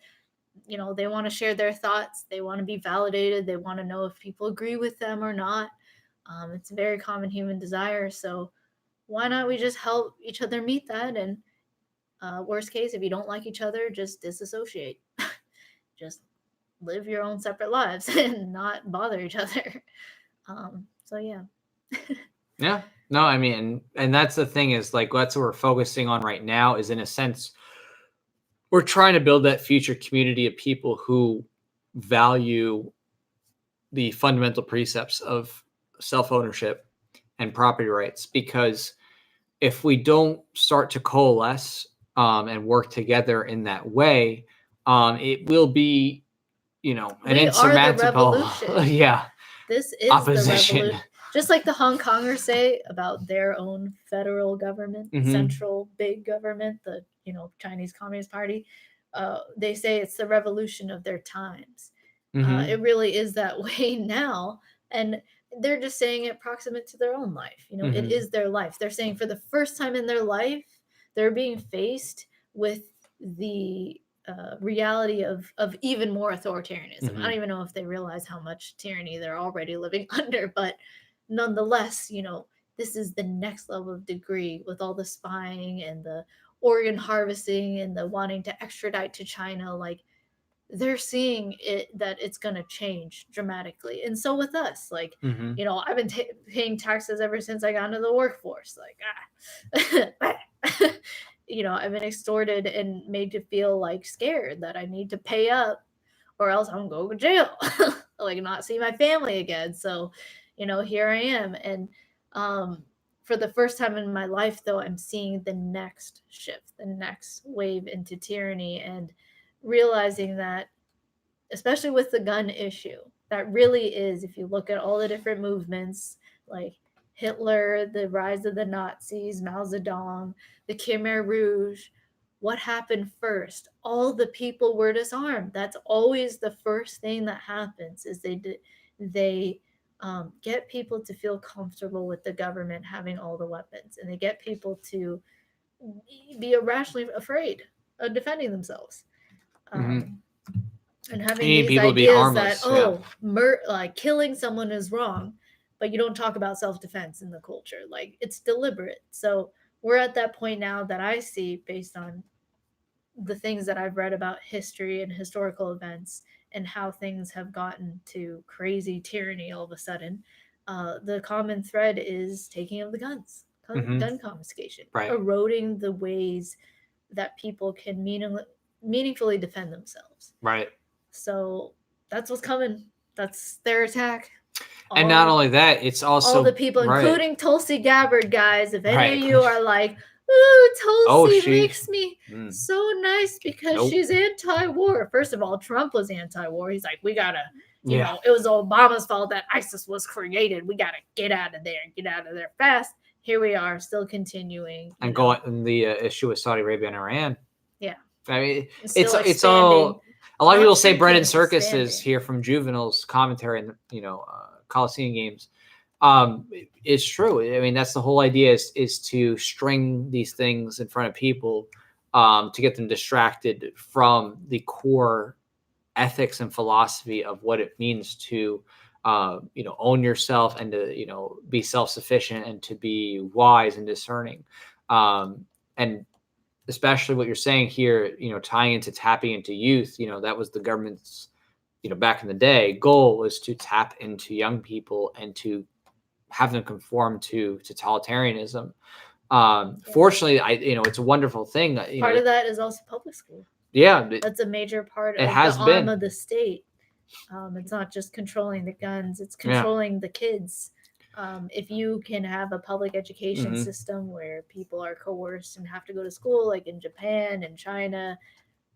they want to share their thoughts. They want to be validated. They want to know if people agree with them or not. It's a very common human desire. So why not we just help each other meet that? And worst case, if you don't like each other, just disassociate. Just live your own separate lives and not bother each other. So yeah. Yeah. No, I mean, and that's the thing is like that's what we're focusing on right now is in a sense we're trying to build that future community of people who value the fundamental precepts of self-ownership and property rights, because if we don't start to coalesce and work together in that way, it will be, an insurmountable, yeah, this is opposition. The revolution. Just like the Hong Kongers say about their own federal government, central big government, the Chinese Communist Party, they say it's the revolution of their times. It really is that way now, and they're just saying it proximate to their own life. It is their life. They're saying for the first time in their life, they're being faced with the reality of even more authoritarianism. I don't even know if they realize how much tyranny they're already living under, but nonetheless, this is the next level of degree with all the spying and the organ harvesting and the wanting to extradite to China. Like, they're seeing that it's going to change dramatically. And so with us, like, I've been paying taxes ever since I got into the workforce. Like, I've been extorted and made to feel like scared that I need to pay up or else I'm going to go to jail, like not see my family again. So, here I am. And for the first time in my life, though, I'm seeing the next shift, the next wave into tyranny, and realizing that, especially with the gun issue, that really is, if you look at all the different movements, like Hitler, the rise of the Nazis, Mao Zedong, the Khmer Rouge, what happened first? All the people were disarmed. That's always the first thing that happens, is they get people to feel comfortable with the government having all the weapons, and they get people to be irrationally afraid of defending themselves. And having these people ideas be harmless, that like killing someone is wrong, but you don't talk about self-defense in the culture. Like, it's deliberate. So we're at that point now that I see, based on the things that I've read about history and historical events and how things have gotten to crazy tyranny all of a sudden. The common thread is taking of the guns, gun confiscation, eroding the ways that people can meaningfully defend themselves. Right. So that's what's coming. That's their attack. And not only that, it's also all the people, including Tulsi Gabbard, guys. If any of you are like, ooh, Tulsi makes me so nice because she's anti-war. First of all, Trump was anti-war. He's like, we gotta, you know, it was Obama's fault that ISIS was created. We gotta get out of there fast. Here we are, still continuing. And going in the issue with Saudi Arabia and Iran. Yeah. I mean, it's all. A lot of people say Brendan Circus is here from Juvenile's commentary and Coliseum games. It's true. I mean, that's the whole idea is to string these things in front of people to get them distracted from the core ethics and philosophy of what it means to own yourself and to be self-sufficient and to be wise and discerning. And especially what you're saying here, tying into tapping into youth, that was the government's, back in the day, goal was to tap into young people and to have them conform to totalitarianism. Fortunately, it's a wonderful thing. Part of that is also public school. Yeah, that's a major part of the arm of the state. It's not just controlling the guns; it's controlling the kids. If you can have a public education system where people are coerced and have to go to school, like in Japan and China,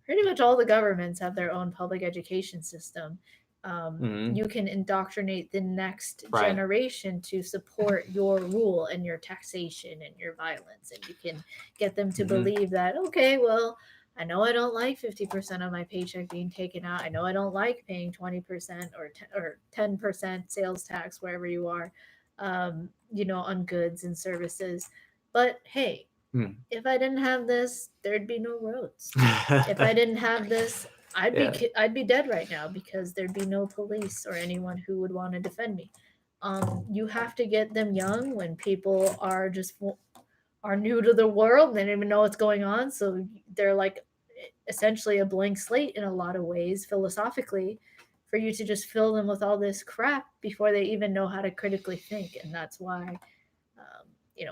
pretty much all the governments have their own public education system. You can indoctrinate the next generation to support your rule and your taxation and your violence, and you can get them to believe that, okay, well, I know I don't like 50% of my paycheck being taken out. I know I don't like paying 20% or 10% sales tax wherever you are, on goods and services. But hey, if I didn't have this, there'd be no roads. If I didn't have this, I'd be dead right now because there'd be no police or anyone who would want to defend me. You have to get them young when people are new to the world. They don't even know what's going on, so they're like essentially a blank slate in a lot of ways philosophically, for you to just fill them with all this crap before they even know how to critically think. And that's why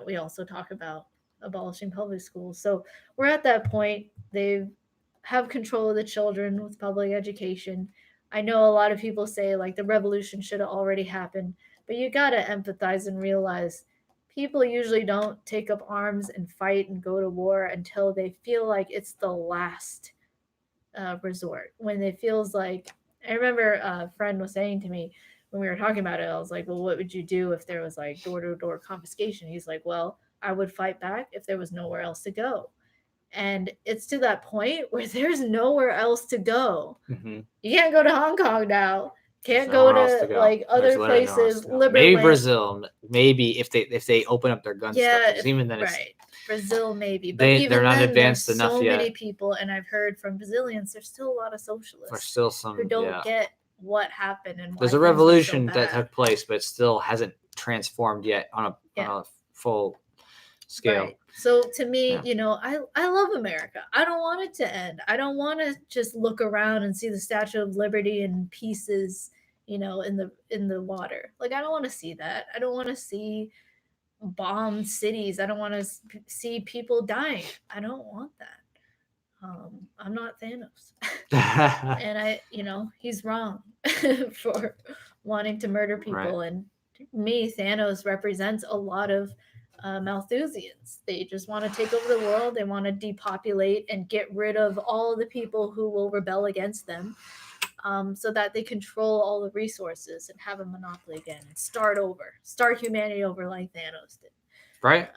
we also talk about abolishing public schools. So we're at that point. They have control of the children with public education. I know a lot of people say like the revolution should have already happened, but you got to empathize and realize people usually don't take up arms and fight and go to war until they feel like it's the last resort. When it feels like, I remember a friend was saying to me when we were talking about it, I was like, well, what would you do if there was like door-to-door confiscation? He's like, well, I would fight back if there was nowhere else to go. And it's to that point where there's nowhere else to go. You can't go to Hong Kong now. Can't go to like other places. Maybe Brazil. Maybe if they open up their gun stuff. Even then, right. Brazil maybe, but they're not advanced enough yet. So many people, and I've heard from Brazilians, there's still a lot of socialists. There's still some who don't get what happened and why there's a revolution that took place, but it still hasn't transformed yet on a full scale. Right. So to me, I love America. I don't want it to end. I don't want to just look around and see the Statue of Liberty in pieces, in the water. Like, I don't want to see that. I don't want to see bombed cities. I don't want to see people dying. I don't want that. I'm not Thanos. And he's wrong for wanting to murder people. Right. And to me, Thanos represents a lot of Malthusians. They just want to take over the world. They want to depopulate and get rid of all the people who will rebel against them, so that they control all the resources and have a monopoly again and start humanity over like Thanos did. Right.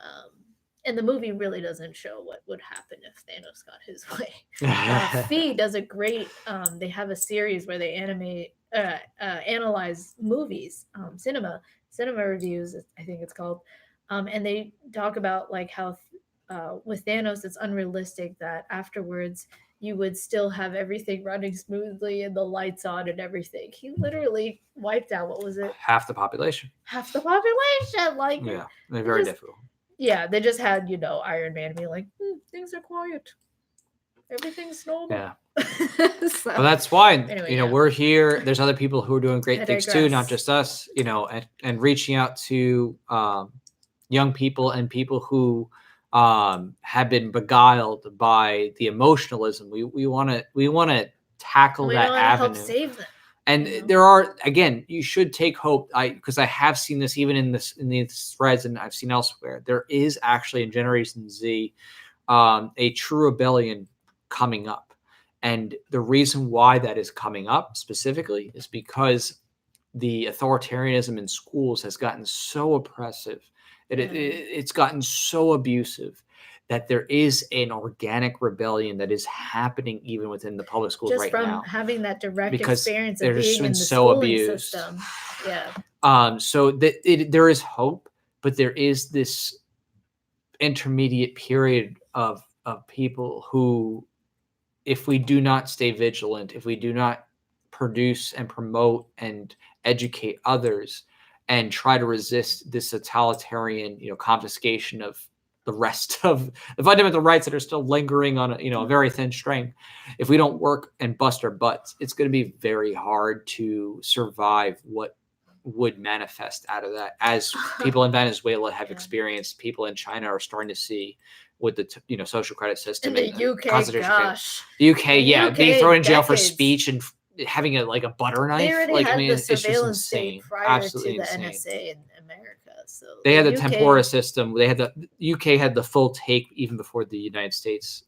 And the movie really doesn't show what would happen if Thanos got his way. Fee does a great. They have a series where they analyze movies, cinema reviews, I think it's called. And they talk about like how with Thanos, it's unrealistic that afterwards you would still have everything running smoothly and the lights on and everything. He literally wiped out, what was it? Half the population. Like, yeah, they're very difficult. Yeah, they just had, Iron Man being like, things are quiet. Everything's normal. Yeah. So, well, that's why, anyway, we're here. There's other people who are doing great things too, not just us, and reaching out to young people and people who have been beguiled by the emotionalism. We want to tackle that avenue. Help save them. And there are, again, you should take hope. Because I have seen this even in these threads, and I've seen elsewhere. There is actually in Generation Z a true rebellion coming up, and the reason why that is coming up specifically is because the authoritarianism in schools has gotten so oppressive. It's gotten so abusive that there is an organic rebellion that is happening even within the public schools right now. Just from having that direct experience of being in the schooling system. Yeah. So there is hope, but there is this intermediate period of people who, if we do not stay vigilant, if we do not produce and promote and educate others, and try to resist this totalitarian, confiscation of the rest of the fundamental rights that are still lingering on a very thin string. If we don't work and bust our butts, it's going to be very hard to survive what would manifest out of that, as people in Venezuela have experienced, people in China are starting to see with the social credit system. In the UK, gosh. The UK, being thrown in jail for decades. speech and having a butter knife. They already had the it's just surveillance insane. state prior Absolutely to the insane. NSA in America. So they had the tempora system. They had the UK had the full take even before the United States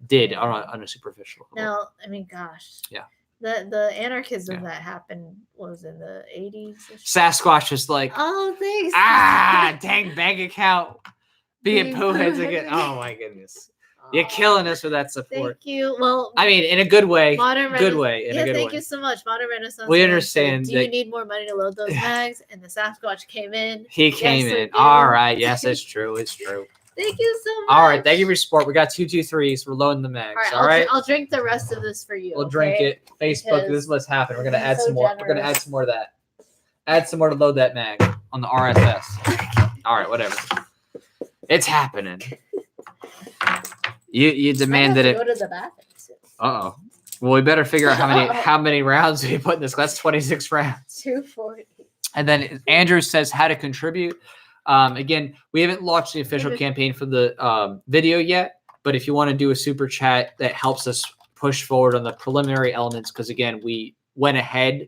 did on a superficial level. Now, I mean, gosh. Yeah. The anarchism that happened was in the 80s. Sasquatch was like, oh, thanks. Dang bank account. Being poo-heads again. Oh my goodness. You're killing us with that support. Thank you. Well, I mean, in a good way. Good way. Thank you so much. Modern Renaissance. We understand. Do you need more money to load those mags? And the Sasquatch came in. He came in. All right. Yes, it's true. It's true. Thank you so much. All right. Thank you for your support. We got 223s. We're loading the mags. All right. I'll drink the rest of this for you. We'll drink it. Facebook. This is what's happened. We're gonna add some more. We're gonna add some more of that. Add some more to load that mag on the RSS. All right. Whatever. It's happening. You demanded it. Go to the bathroom soon. Uh-oh. Well, we better figure out how many rounds we put in this. That's 26 rounds. 240. And then Andrew says how to contribute. Again, we haven't launched the official campaign for the video yet, but if you want to do a super chat, that helps us push forward on the preliminary elements, because again, we went ahead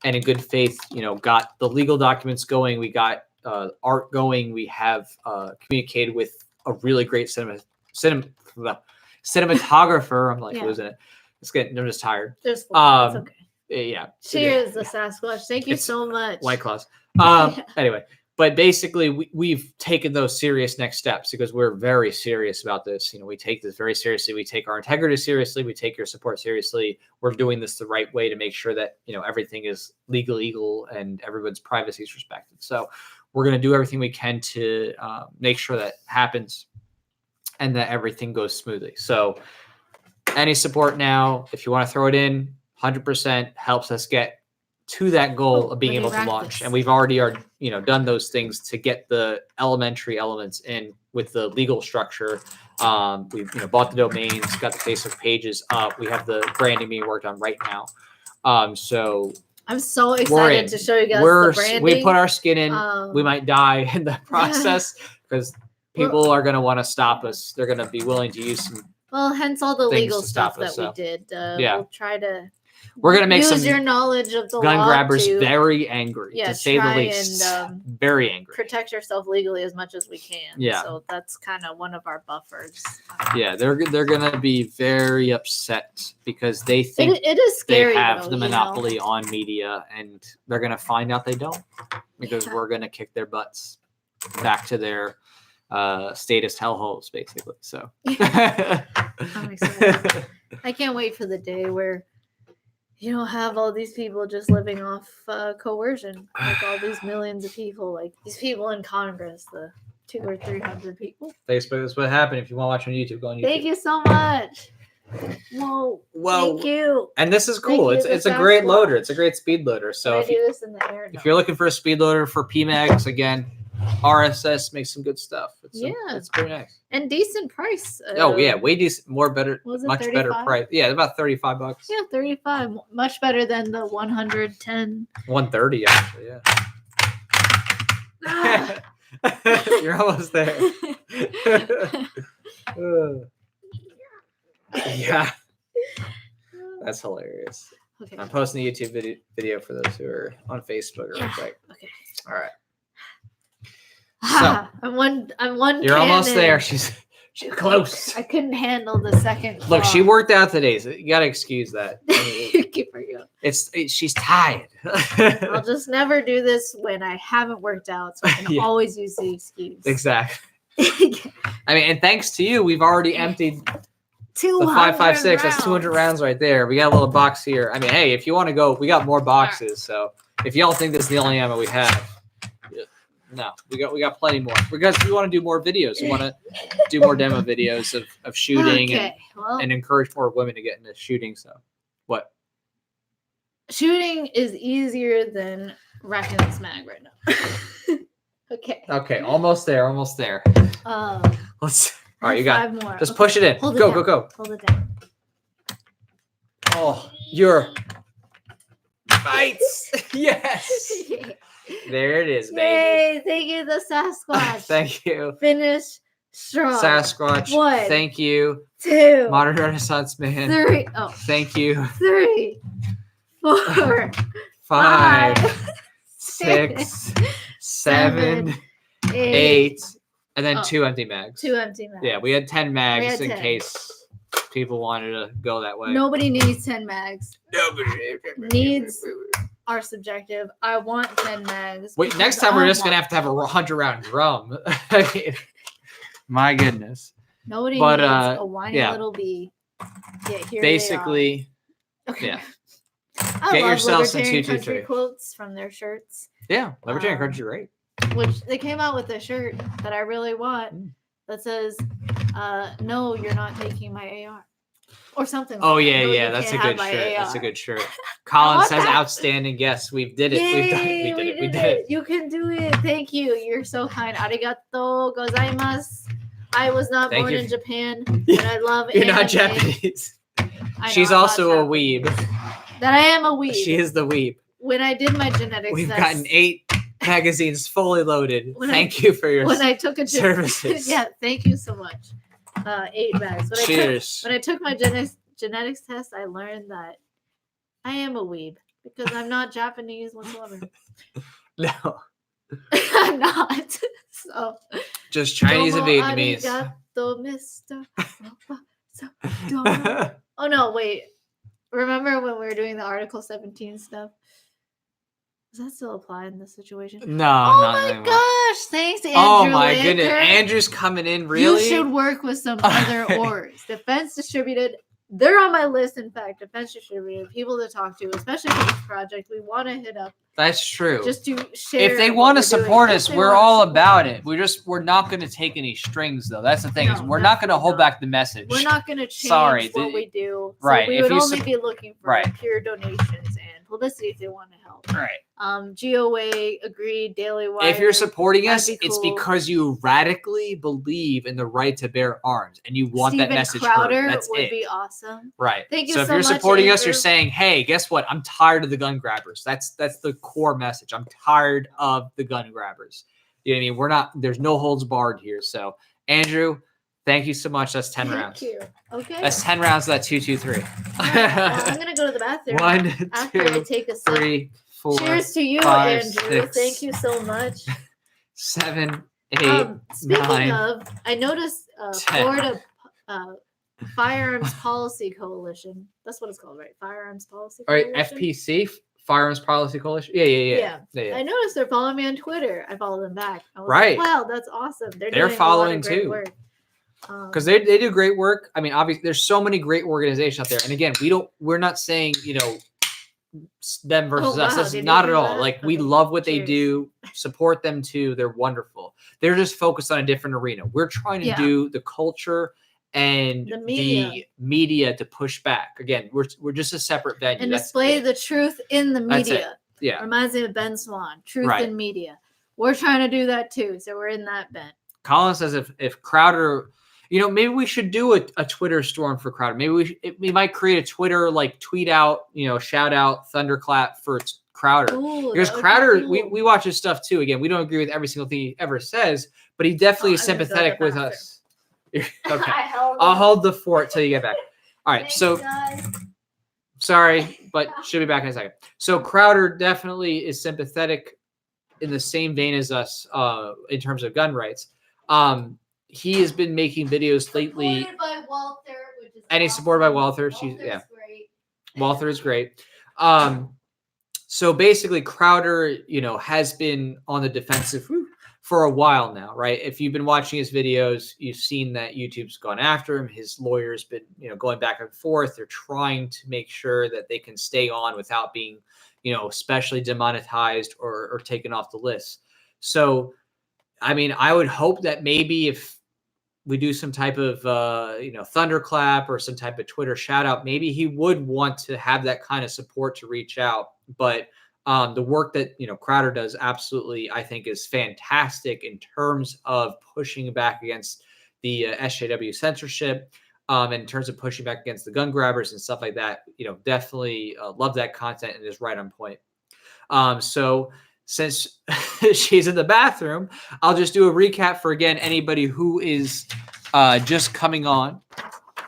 and in good faith, got the legal documents going. We got art going. We have communicated with a really great cinematographer. I'm like, losing it. I'm just tired. There's it's okay. Yeah. Cheers, the Sasquatch. Thank you so much. White Claws. Anyway, but basically we've taken those serious next steps because we're very serious about this. We take this very seriously. We take our integrity seriously. We take your support seriously. We're doing this the right way to make sure that, everything is legal and everyone's privacy is respected. So we're going to do everything we can to make sure that happens and that everything goes smoothly. So any support now, if you want to throw it in, 100% helps us get to that goal of being able to launch. And we've already done those things to get the elementary elements in with the legal structure. We've bought the domains, got the Facebook pages up. We have the branding being worked on right now. So I'm so excited to show you guys the branding. We put our skin in. We might die in the process because people are going to want to stop us. They're going to be willing to use some. Well, hence all the legal stuff that we did. We'll try to. We're going to make use your knowledge of the gun law grabbers to, very angry, to say the least. And, very angry. Protect yourself legally as much as we can. Yeah. So that's kind of one of our buffers. Yeah, they're going to be very upset because they think it is scary, they have the monopoly on media, and they're going to find out they don't because we're going to kick their butts back to their statist hellholes, basically. So I'm excited. I can't wait for the day where you don't have all these people just living off coercion, like all these millions of people, like these people in Congress, the 200 or 300 people. Facebook, that's what happened. If you want to watch on YouTube, go on YouTube. Thank you so much. Whoa. Thank you. And this is cool. It's a great loader. It's a great speed loader. So if, do this in the air if you're looking for a speed loader for PMags, again, RSS makes some good stuff. It's pretty nice. And decent price. Way decent, much 35? better price. Yeah, about $35. Yeah, 35. Much better than the 110. 130 actually, yeah. You're almost there. Yeah. That's hilarious. Okay. I'm posting the YouTube video for those who are on Facebook real quick. Okay. All right. So I'm one. You're almost there. She's close. I couldn't handle the second. Look, she worked out today, so you gotta excuse that. Keep her going. She's tired. I'll just never do this when I haven't worked out, so I can always use the excuse. Exactly. I mean, and thanks to you, we've already emptied the 5.56. That's 200 rounds right there. We got a little box here. I mean, hey, if you want to go, we got more boxes. So if y'all think this is the only ammo we have. No, we got plenty more because we want to do more videos. We want to do more demo videos of shooting and encourage more women to get into shooting. So, what? Shooting is easier than racking this mag right now. Okay. Okay, almost there. Let's. All right, you got 5 more. Just push it in. Go. Hold it down. Oh, your bites. Yes. There it is, baby. Yay! Thank you, the Sasquatch. Thank you. Finish strong. Sasquatch. 1. Thank you. 2. Modern Renaissance Man. 3. Oh. Thank you. 3. 4. 5. 6. 7. 8. And then 2 empty mags. 2 empty mags. Yeah, we had 10 mags had in 10. case people wanted to go that way. Nobody needs 10 mags. Nobody Needs are subjective. I want 10 mags. Wait, next time we're just gonna have to have a 100-round drum. My goodness. Nobody needs a whiny little bee. Yeah, here basically, they are. Okay. Yeah. I Get love yourself some Libertarian 223 Country quotes from their shirts. Yeah, Libertarian Country, right? Which they came out with a shirt that I really want that says, "No, you're not taking my AR," or something. Oh like yeah, that. No, yeah, that's a good shirt. AR. That's a good shirt. Colin says, that. "Outstanding." Yes, we did it. Yay, We did it. You can do it. Thank you. You're so kind. Arigato gozaimasu. I was not born in Japan, but I love You're anime. not Japanese. She's I'm also a weeb. That I am a weeb. She is the weeb. When I did my genetics We've test, gotten 8 magazines fully loaded. Thank you for your services. Yeah, thank you so much. 8 bags. Cheers. When I took my genetics test, I learned that I am a weeb because I'm not Japanese whatsoever. No. I'm not. So just Chinese and Vietnamese. Arigato, Mr. Oh no, wait. Remember when we were doing the Article 17 stuff? Does that still apply in this situation? No, not my anymore. Gosh, thanks, Andrew. Oh my goodness, Andrew's coming in. Really? You should work with some other orgs. Defense Distributed. They're on my list. In fact, Defense Distributed, people to talk to, especially for this project. We want to hit up. That's true. Just to share. If they want to support us, we're all about it. We're not going to take any strings, though. That's the thing. No, is we're not going to hold back the message. We're not going to change what we do. So right. we would only be looking for right. pure donations and publicity if they want to help. Right. GOA agreed. Daily Wire. If you're supporting us, cool. It's because you radically believe in the right to bear arms and you want Steven that message Crowder heard. That's would it. be awesome. Right. Thank you so so if you're much, supporting Andrew. us, you're saying, hey, guess what? I'm tired of the gun grabbers. That's the core message. I'm tired of the gun grabbers. You know what I mean? There's no holds barred here. So Andrew, thank you so much. That's 10 rounds. Thank you. Okay. That's 10 rounds of that 223. Well, I'm gonna go to the bathroom. 1, after 2, I take a sip. 3, 4. Cheers to you, 5, Andrew. 6, Thank you so much. 7, 8, speaking 9, of, I noticed 10. Florida Firearms Policy Coalition. That's what it's called, right? Firearms Policy Coalition. All right, FPC, Firearms Policy Coalition. Yeah. I noticed they're following me on Twitter. I follow them back. I was right. like, wow, that's awesome. They're doing following a lot of great too. Work. Because they do great work. I mean, obviously, there's so many great organizations out there. And again, we're not saying, them versus us. That's not at all. Like, we love what they do. Support them too. They're wonderful. They're just focused on a different arena. We're trying to do the culture and the media to push back. Again, we're just a separate venue. And display the truth in the media. Yeah. Reminds me of Ben Swan. Truth in media. We're trying to do that too. So we're in that bent. Colin says if Crowder, maybe we should do a Twitter storm for Crowder. Maybe we might create a Twitter, like, tweet out, shout out, thunderclap for Crowder. Ooh, because Crowder, we watch his stuff too. Again, we don't agree with every single thing he ever says, but he definitely is sympathetic with us. Okay. I'll hold the fort till you get back. All right. Sorry, but she'll be back in a second. So Crowder definitely is sympathetic in the same vein as us in terms of gun rights. He has been making videos lately. Supported by Walther, which is and he's supported by Walther. Great. Walther is great. So basically, Crowder, has been on the defensive for a while now, right? If you've been watching his videos, you've seen that YouTube's gone after him. His lawyer's been, going back and forth. They're trying to make sure that they can stay on without being, especially demonetized or taken off the list. So, I mean, I would hope that maybe if we do some type of, thunderclap or some type of Twitter shout out, maybe he would want to have that kind of support to reach out. But the work that, Crowder does absolutely, I think, is fantastic in terms of pushing back against the SJW censorship, in terms of pushing back against the gun grabbers and stuff like that. Definitely love that content and is right on point. So since she's in the bathroom, I'll just do a recap for, again, anybody who is just coming on.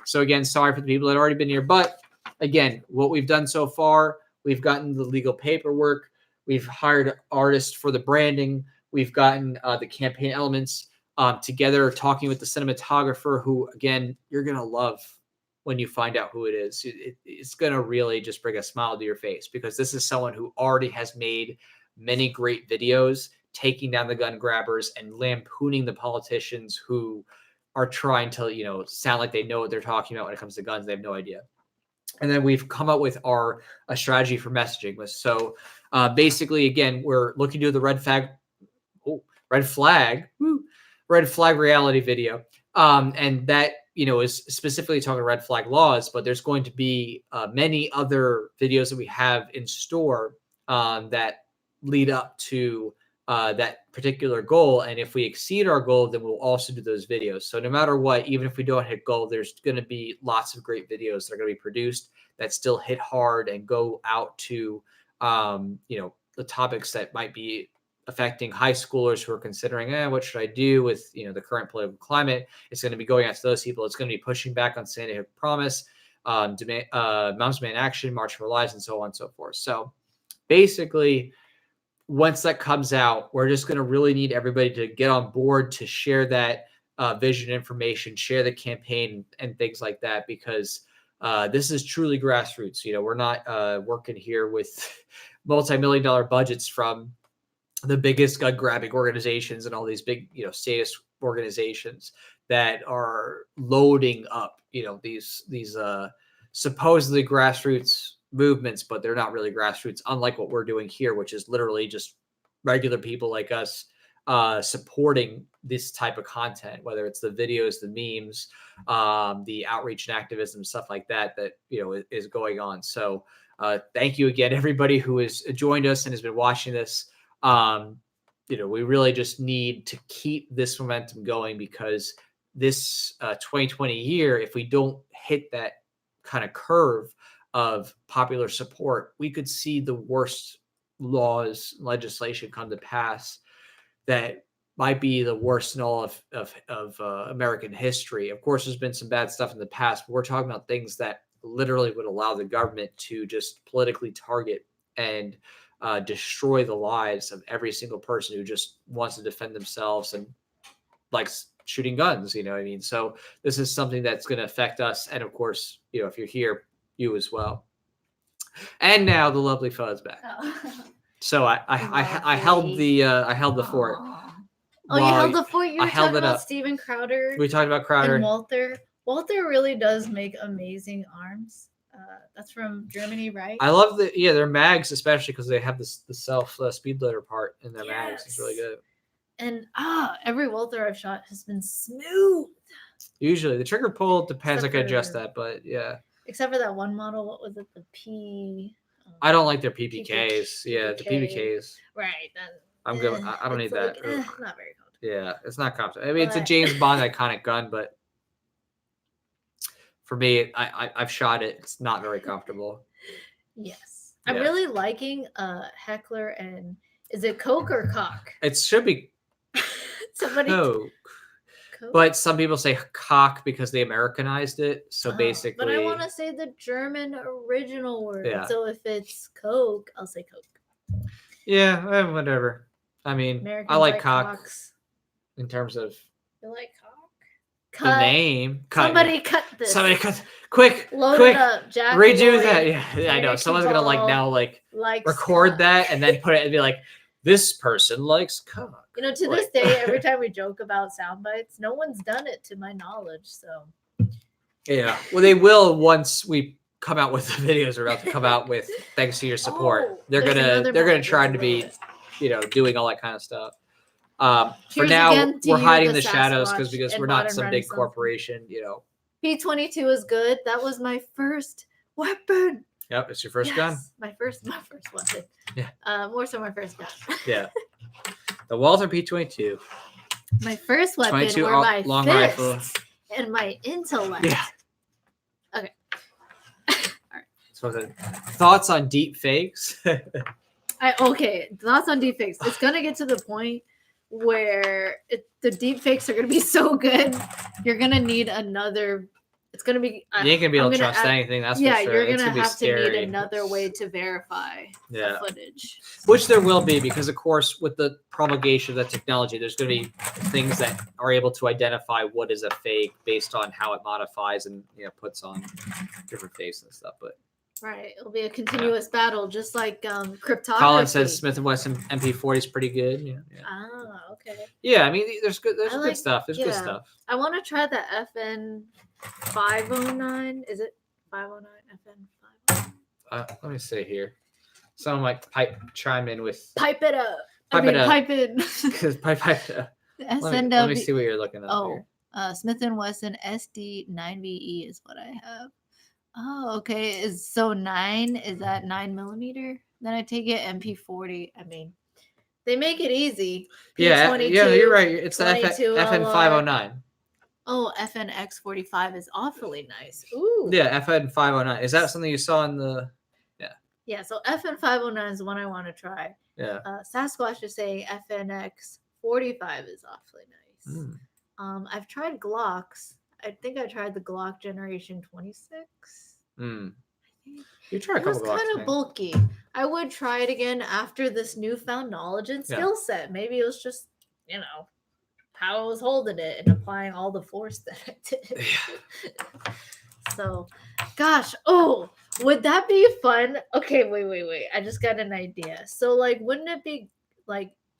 So again, sorry for the people that have already been here. But again, what we've done so far, we've gotten the legal paperwork. We've hired artists for the branding. We've gotten the campaign elements together, talking with the cinematographer, who, again, you're going to love when you find out who it is. It's going to really just bring a smile to your face, because this is someone who already has made many great videos taking down the gun grabbers and lampooning the politicians who are trying to, sound like they know what they're talking about when it comes to guns. They have no idea. And then we've come up with a strategy for messaging. So basically, again, we're looking to do the red flag reality video. And that, is specifically talking red flag laws, but there's going to be many other videos that we have in store that lead up to that particular goal. And if we exceed our goal, then we'll also do those videos. So no matter what, even if we don't hit goal, there's going to be lots of great videos that are going to be produced that still hit hard and go out to, the topics that might be affecting high schoolers who are considering, what should I do with, the current political climate? It's going to be going out to those people. It's going to be pushing back on Sandy Hook Promise, Moms Demand Action, March for Lives, and so on and so forth. So basically, once that comes out, we're just going to really need everybody to get on board to share that vision information, share the campaign and things like that, because this is truly grassroots. We're not working here with multi-million-dollar budgets from the biggest gun grabbing organizations and all these big, statist organizations that are loading up, these supposedly grassroots movements, but they're not really grassroots, unlike what we're doing here, which is literally just regular people like us supporting this type of content, whether it's the videos, the memes, the outreach and activism, stuff like that is going on. So thank you again, everybody who has joined us and has been watching this. We really just need to keep this momentum going, because this 2020 year, if we don't hit that kind of curve of popular support, we could see the worst legislation come to pass that might be the worst in all of American history. Of course, there's been some bad stuff in the past, but we're talking about things that literally would allow the government to just politically target and destroy the lives of every single person who just wants to defend themselves and likes shooting guns. So this is something that's going to affect us. And of course, if you're here, you as well. And now the lovely Fuzz back. Oh. So I held the fort. Oh, you held the fort. You were talking about Steven Crowder. We talked about Crowder and Walther. Walther really does make amazing arms. That's from Germany, right? I love their mags, especially because they have the self speed loader part in their mags. It's really good. And every Walther I've shot has been smooth. Usually the trigger pull depends. I can adjust that, but yeah. Except for that one model, what was it? The P. I don't like their PPKs. Yeah, the PPKs. Right. I'm good. I don't need that. Not very comfortable. Yeah, it's not comfortable. I mean, it's a James Bond iconic gun, but for me, I've shot it. It's not very comfortable. Yes. I'm really liking Heckler and is it Coke or Cock? It should be Coke. But some people say cock because they Americanized it. So basically. But I want to say the German original word. Yeah. So if it's Coke, I'll say Coke. Yeah, whatever. I mean, Americans I like cock cocks. In terms of. You like cock? The name. Somebody cut this. Somebody cut. Quick. Load quick. It up, Jack redo Boy, that. Yeah, I know. Someone's going to record that and then put it and be like, this person likes cock. To this day, every time we joke about sound bites, no one's done it to my knowledge. So, yeah. Well, they will once we come out with the videos we're about to come out with. Thanks to your support, they're gonna try to be, doing all that kind of stuff. For now, we're hiding the shadows because we're not some big corporation. P-22 is good. That was my first weapon. Yep, it's your first gun. My first weapon. Yeah. More so my first gun. Yeah. The Walther P-22. My first weapon were my long rifle and my intellect. Yeah. Okay. All right. So thoughts on deep fakes? Okay, thoughts on deepfakes. It's gonna get to the point where the deepfakes are gonna be so good, you're gonna need another. It's gonna be. You ain't gonna be able to trust anything. That's for sure. You're gonna be have to need scary. another way to verify the footage. Which there will be, because of course, with the promulgation of that technology, there's going to be things that are able to identify what is a fake based on how it modifies and puts on different fakes and stuff. But right, it'll be a continuous battle, just like cryptography. Colin says Smith & Wesson MP40 is pretty good. Yeah. Ah, okay. Yeah, I mean, there's good stuff. There's good stuff. I want to try the FN 509. Is it 509 FN 509? Let me see here. Someone might chime in with pipe it up. Pipe it in. Pipe it up. Let me see what you're looking at. Here. Smith & Wesson SD9BE is what I have. Oh, okay. So 9 is that 9mm? Then I take it MP40. I mean, they make it easy. Yeah, you're right. It's the FN 509. Oh, FNX45 is awfully nice. Ooh. Yeah, FN 509. Is that something you saw in the? Yeah. So FN 509 is the one I want to try. Yeah. Sasquatch is saying FNX45 is awfully nice. I've tried Glocks. I think I tried the Glock Generation 26. You tried a couple Glocks. It was kind of bulky. I would try it again after this newfound knowledge and skill set. Maybe it was just, how I was holding it and applying all the force that I did. Yeah. So, gosh, would that be fun? Okay, wait. I just got an idea. So, wouldn't it be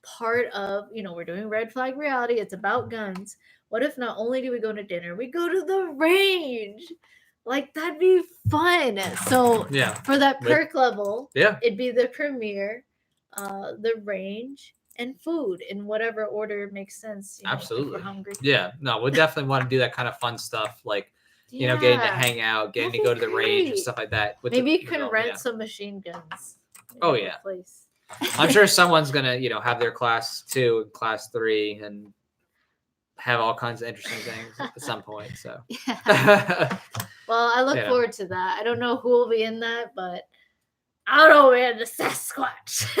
part of, we're doing Red Flag Reality. It's about guns. What if not only do we go to dinner, we go to the range? That'd be fun. So for that perk level, it'd be the premiere, the range, and food in whatever order makes sense. Absolutely. If we're hungry. Yeah. No, we definitely want to do that kind of fun stuff. Getting to hang out, getting to go to the range and stuff like that. Maybe you can rent some machine guns. Oh, yeah. Place. I'm sure someone's going to, have their class 2 and class 3 and have all kinds of interesting things at some point. So, well, I look forward to that. I don't know who will be in that, but I don't know, man. The Sasquatch.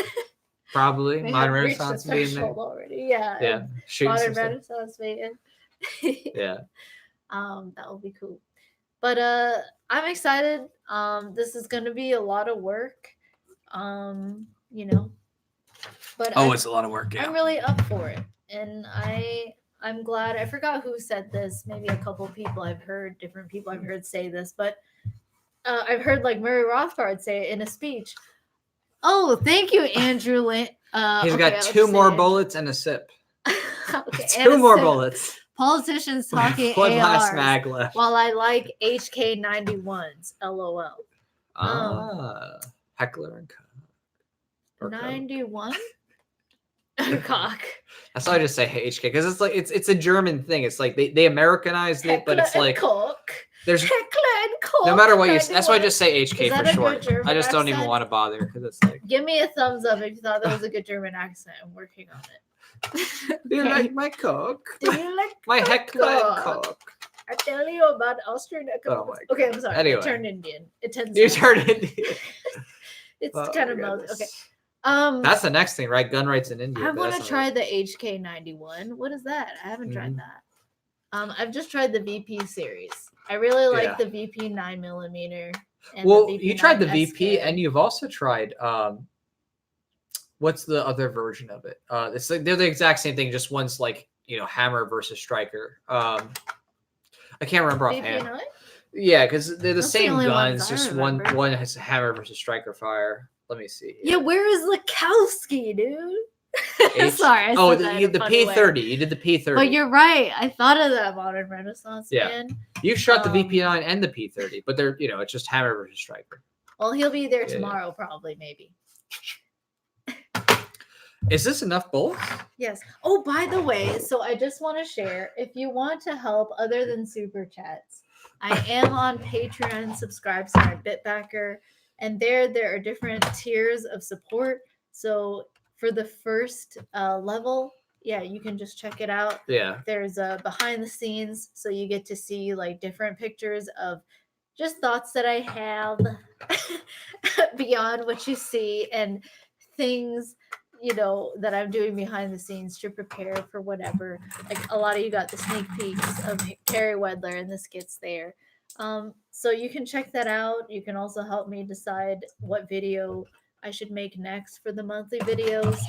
Probably Modern Renaissance being there already. Yeah. Modern Renaissance being. Yeah. That will be cool. But I'm excited. This is going to be a lot of work. But it's a lot of work. Yeah. I'm really up for it, and I'm glad. I forgot who said this. Maybe a couple people I've heard, different people I've heard say this, but I've heard Murray Rothbard say it in a speech. Oh, thank you, Andrew Lynn. He's got 2 more bullets and a sip. 2 more bullets. Politicians talking One last ARs, mag left. while I like HK91s. LOL. Heckler and Koch. 91? Cock. That's why I just say HK, because it's a German thing. It's they Americanized it, but it's Cook. There's Heckler and Koch. No matter what you say, that's why I just say HK for short. I just don't accent? even want to bother because it's Give me a thumbs up if you thought that was a good German accent. I'm working on it. Do you like my Coke? Do you like my Heckler and Koch? I tell you about Austrian economics. Okay, I'm sorry. Anyway. I turned Indian. It tends. You turned Indian. It's kind of melted. Okay. That's the next thing, right? Gun rights in India. I want to try the HK91. What is that? I haven't tried that. I've just tried the VP series. I really like the VP 9mm. Well, you tried the VP, and you've also tried what's the other version of it? It's they're the exact same thing. Just one's hammer versus striker. I can't remember offhand. VP9? Yeah, because they're the same guns. Just one has hammer versus striker fire. Let me see. Yeah, where is Lukowski, dude? Sorry. The P30. You did the P30. But you're right. I thought of that Modern Renaissance man. You shot the VP9 and the P30, but they're it's just hammer versus striker. Well, he'll be there tomorrow, probably, maybe. Is this enough bullets? Yes. Oh, by the way, so I just want to share, if you want to help other than super chats, I am on Patreon, subscribe, Bitbacker, and there are different tiers of support. So for the first level, you can just check it out. Yeah. There's a behind the scenes, so you get to see different pictures of just thoughts that I have beyond what you see, and things, that I'm doing behind the scenes to prepare for whatever. Like a lot of you got the sneak peeks of Carrie Wedler and the skits there. So you can check that out. You can also help me decide what video I should make next for the monthly videos.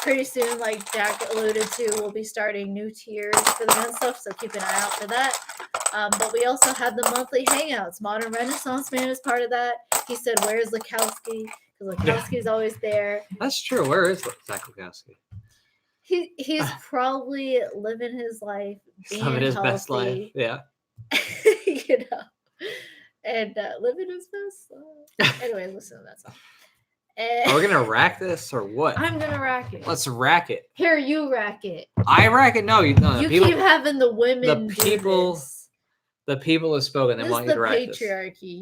Pretty soon, like Jack alluded to, we'll be starting new tiers for the men stuff, so keep an eye out for that. But we also have the monthly hangouts. Modern Renaissance Man is part of that. He said, "Where's Lakowski?" Because Lakowski's always there. That's true. Where is Zach Lakowski? He's probably living his life, being Some of his healthy, best life. Yeah. And living his best life. Anyway, listen to that song. Are we gonna rack this or what? I'm gonna rack it. Let's rack it. Here, you rack it. I rack it. No, no. You keep having the women. The people. Do this. The people have spoken. They want you to rack this. Patriarchy.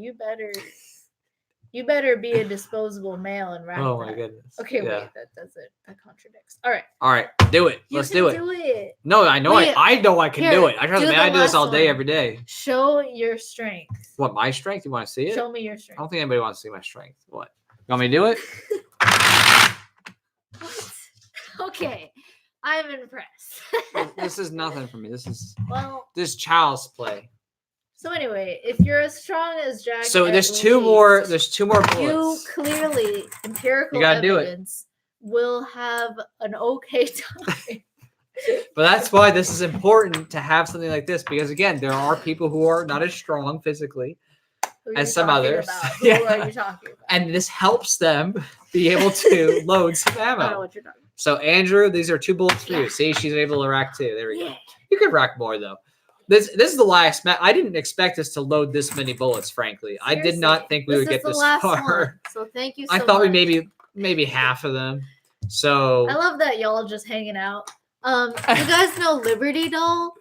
You better be a disposable male and rack. Oh my goodness. Okay, yeah. Wait. That doesn't. That contradicts. All right. All right. Do it. Let's do it. Do it. No, I know. I know I can do it. I do this all day, every day. Show your strength. What, my strength? You want to see it? Show me your strength. I don't think anybody wants to see my strength. What? You want me to do it? What? Okay. I'm impressed. This is nothing for me. This is child's play. So anyway, if you're as strong as Jack, so there's two more bullets. You clearly empirical evidence will have an okay time. But that's why this is important to have something like this, because again, there are people who are not as strong physically as some others. Who are you talking about? And this helps them be able to load some ammo. I don't know what you're talking about. So Andrew, these are 2 bullets for you. See, she's able to rack 2. There we go. You could rack more though. This is the last match. I didn't expect us to load this many bullets, frankly. Seriously, I did not think we would get this far. So thank you so much. I thought we maybe half of them. So I love that y'all just hanging out. You guys know Liberty Doll?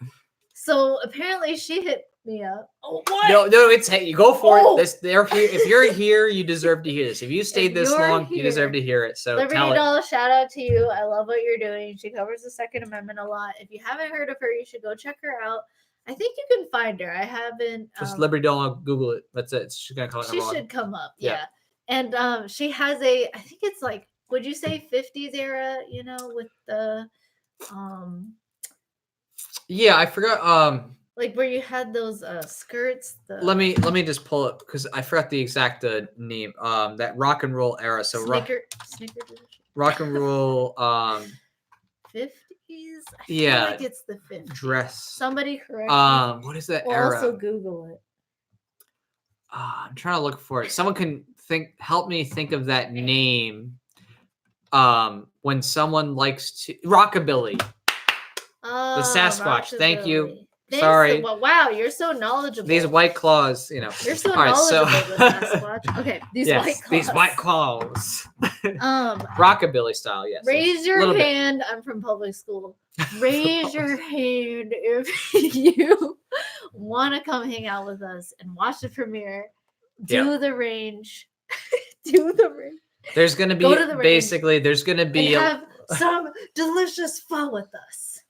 So apparently she hit me up. Oh, what? No, it's hey, you go for it. If you're here, you deserve to hear this. If you stayed this long, you deserve to hear it. So Liberty Doll, shout out to you. I love what you're doing. She covers the Second Amendment a lot. If you haven't heard of her, you should go check her out. I think you can find her. I haven't. Just Liberty Doll, Google it. That's it. She's gonna come up. She should come up. Yeah. And she has I think it's like, would you say 50s era? With the Yeah, I forgot. Like where you had those skirts. Let me just pull it because I forgot the exact name. That rock and roll era. So Snicker rock and roll. 50s. I feel like it's the 50s. Dress. Somebody correct me. What is that era? Also Google it. I'm trying to look for it. Someone can help me think of that name. When someone likes to rockabilly. The Sasquatch. Thank you. Sorry. Well, wow, you're so knowledgeable. These white claws, You're so knowledgeable, the Sasquatch. Okay, these white claws. These white claws. Rockabilly style, yes. Raise your hand. I'm from public school. Raise your hand if you want to come hang out with us and watch the premiere. Do the range. Do the range. There's going to be basically, there's going to be have some delicious fun with us.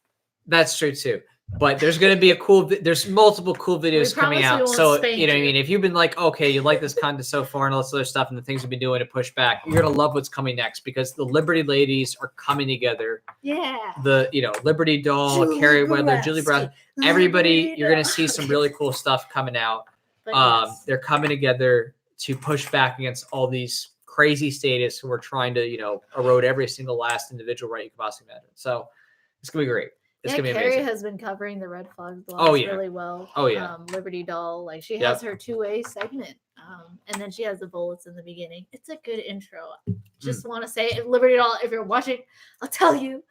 That's true too. But there's going to be there's multiple cool videos coming out. So, you know what I mean? If you've been like, okay, you like this content so far and all this other stuff and the things we've been doing to push back, you're going to love what's coming next because the Liberty ladies are coming together. Yeah. Liberty Doll, Carrie Wedler, Julie Brown, everybody, you're going to see some really cool stuff coming out. They're coming together to push back against all these crazy statists who are trying to, erode every single last individual right you can possibly imagine. So it's going to be great. It's gonna be Carrie amazing. has been covering the red flag blogs really well. Oh yeah. Liberty Doll, like she has her 2A segment, and then she has the bullets in the beginning. It's a good intro. Just want to say, Liberty Doll, if you're watching, I'll tell you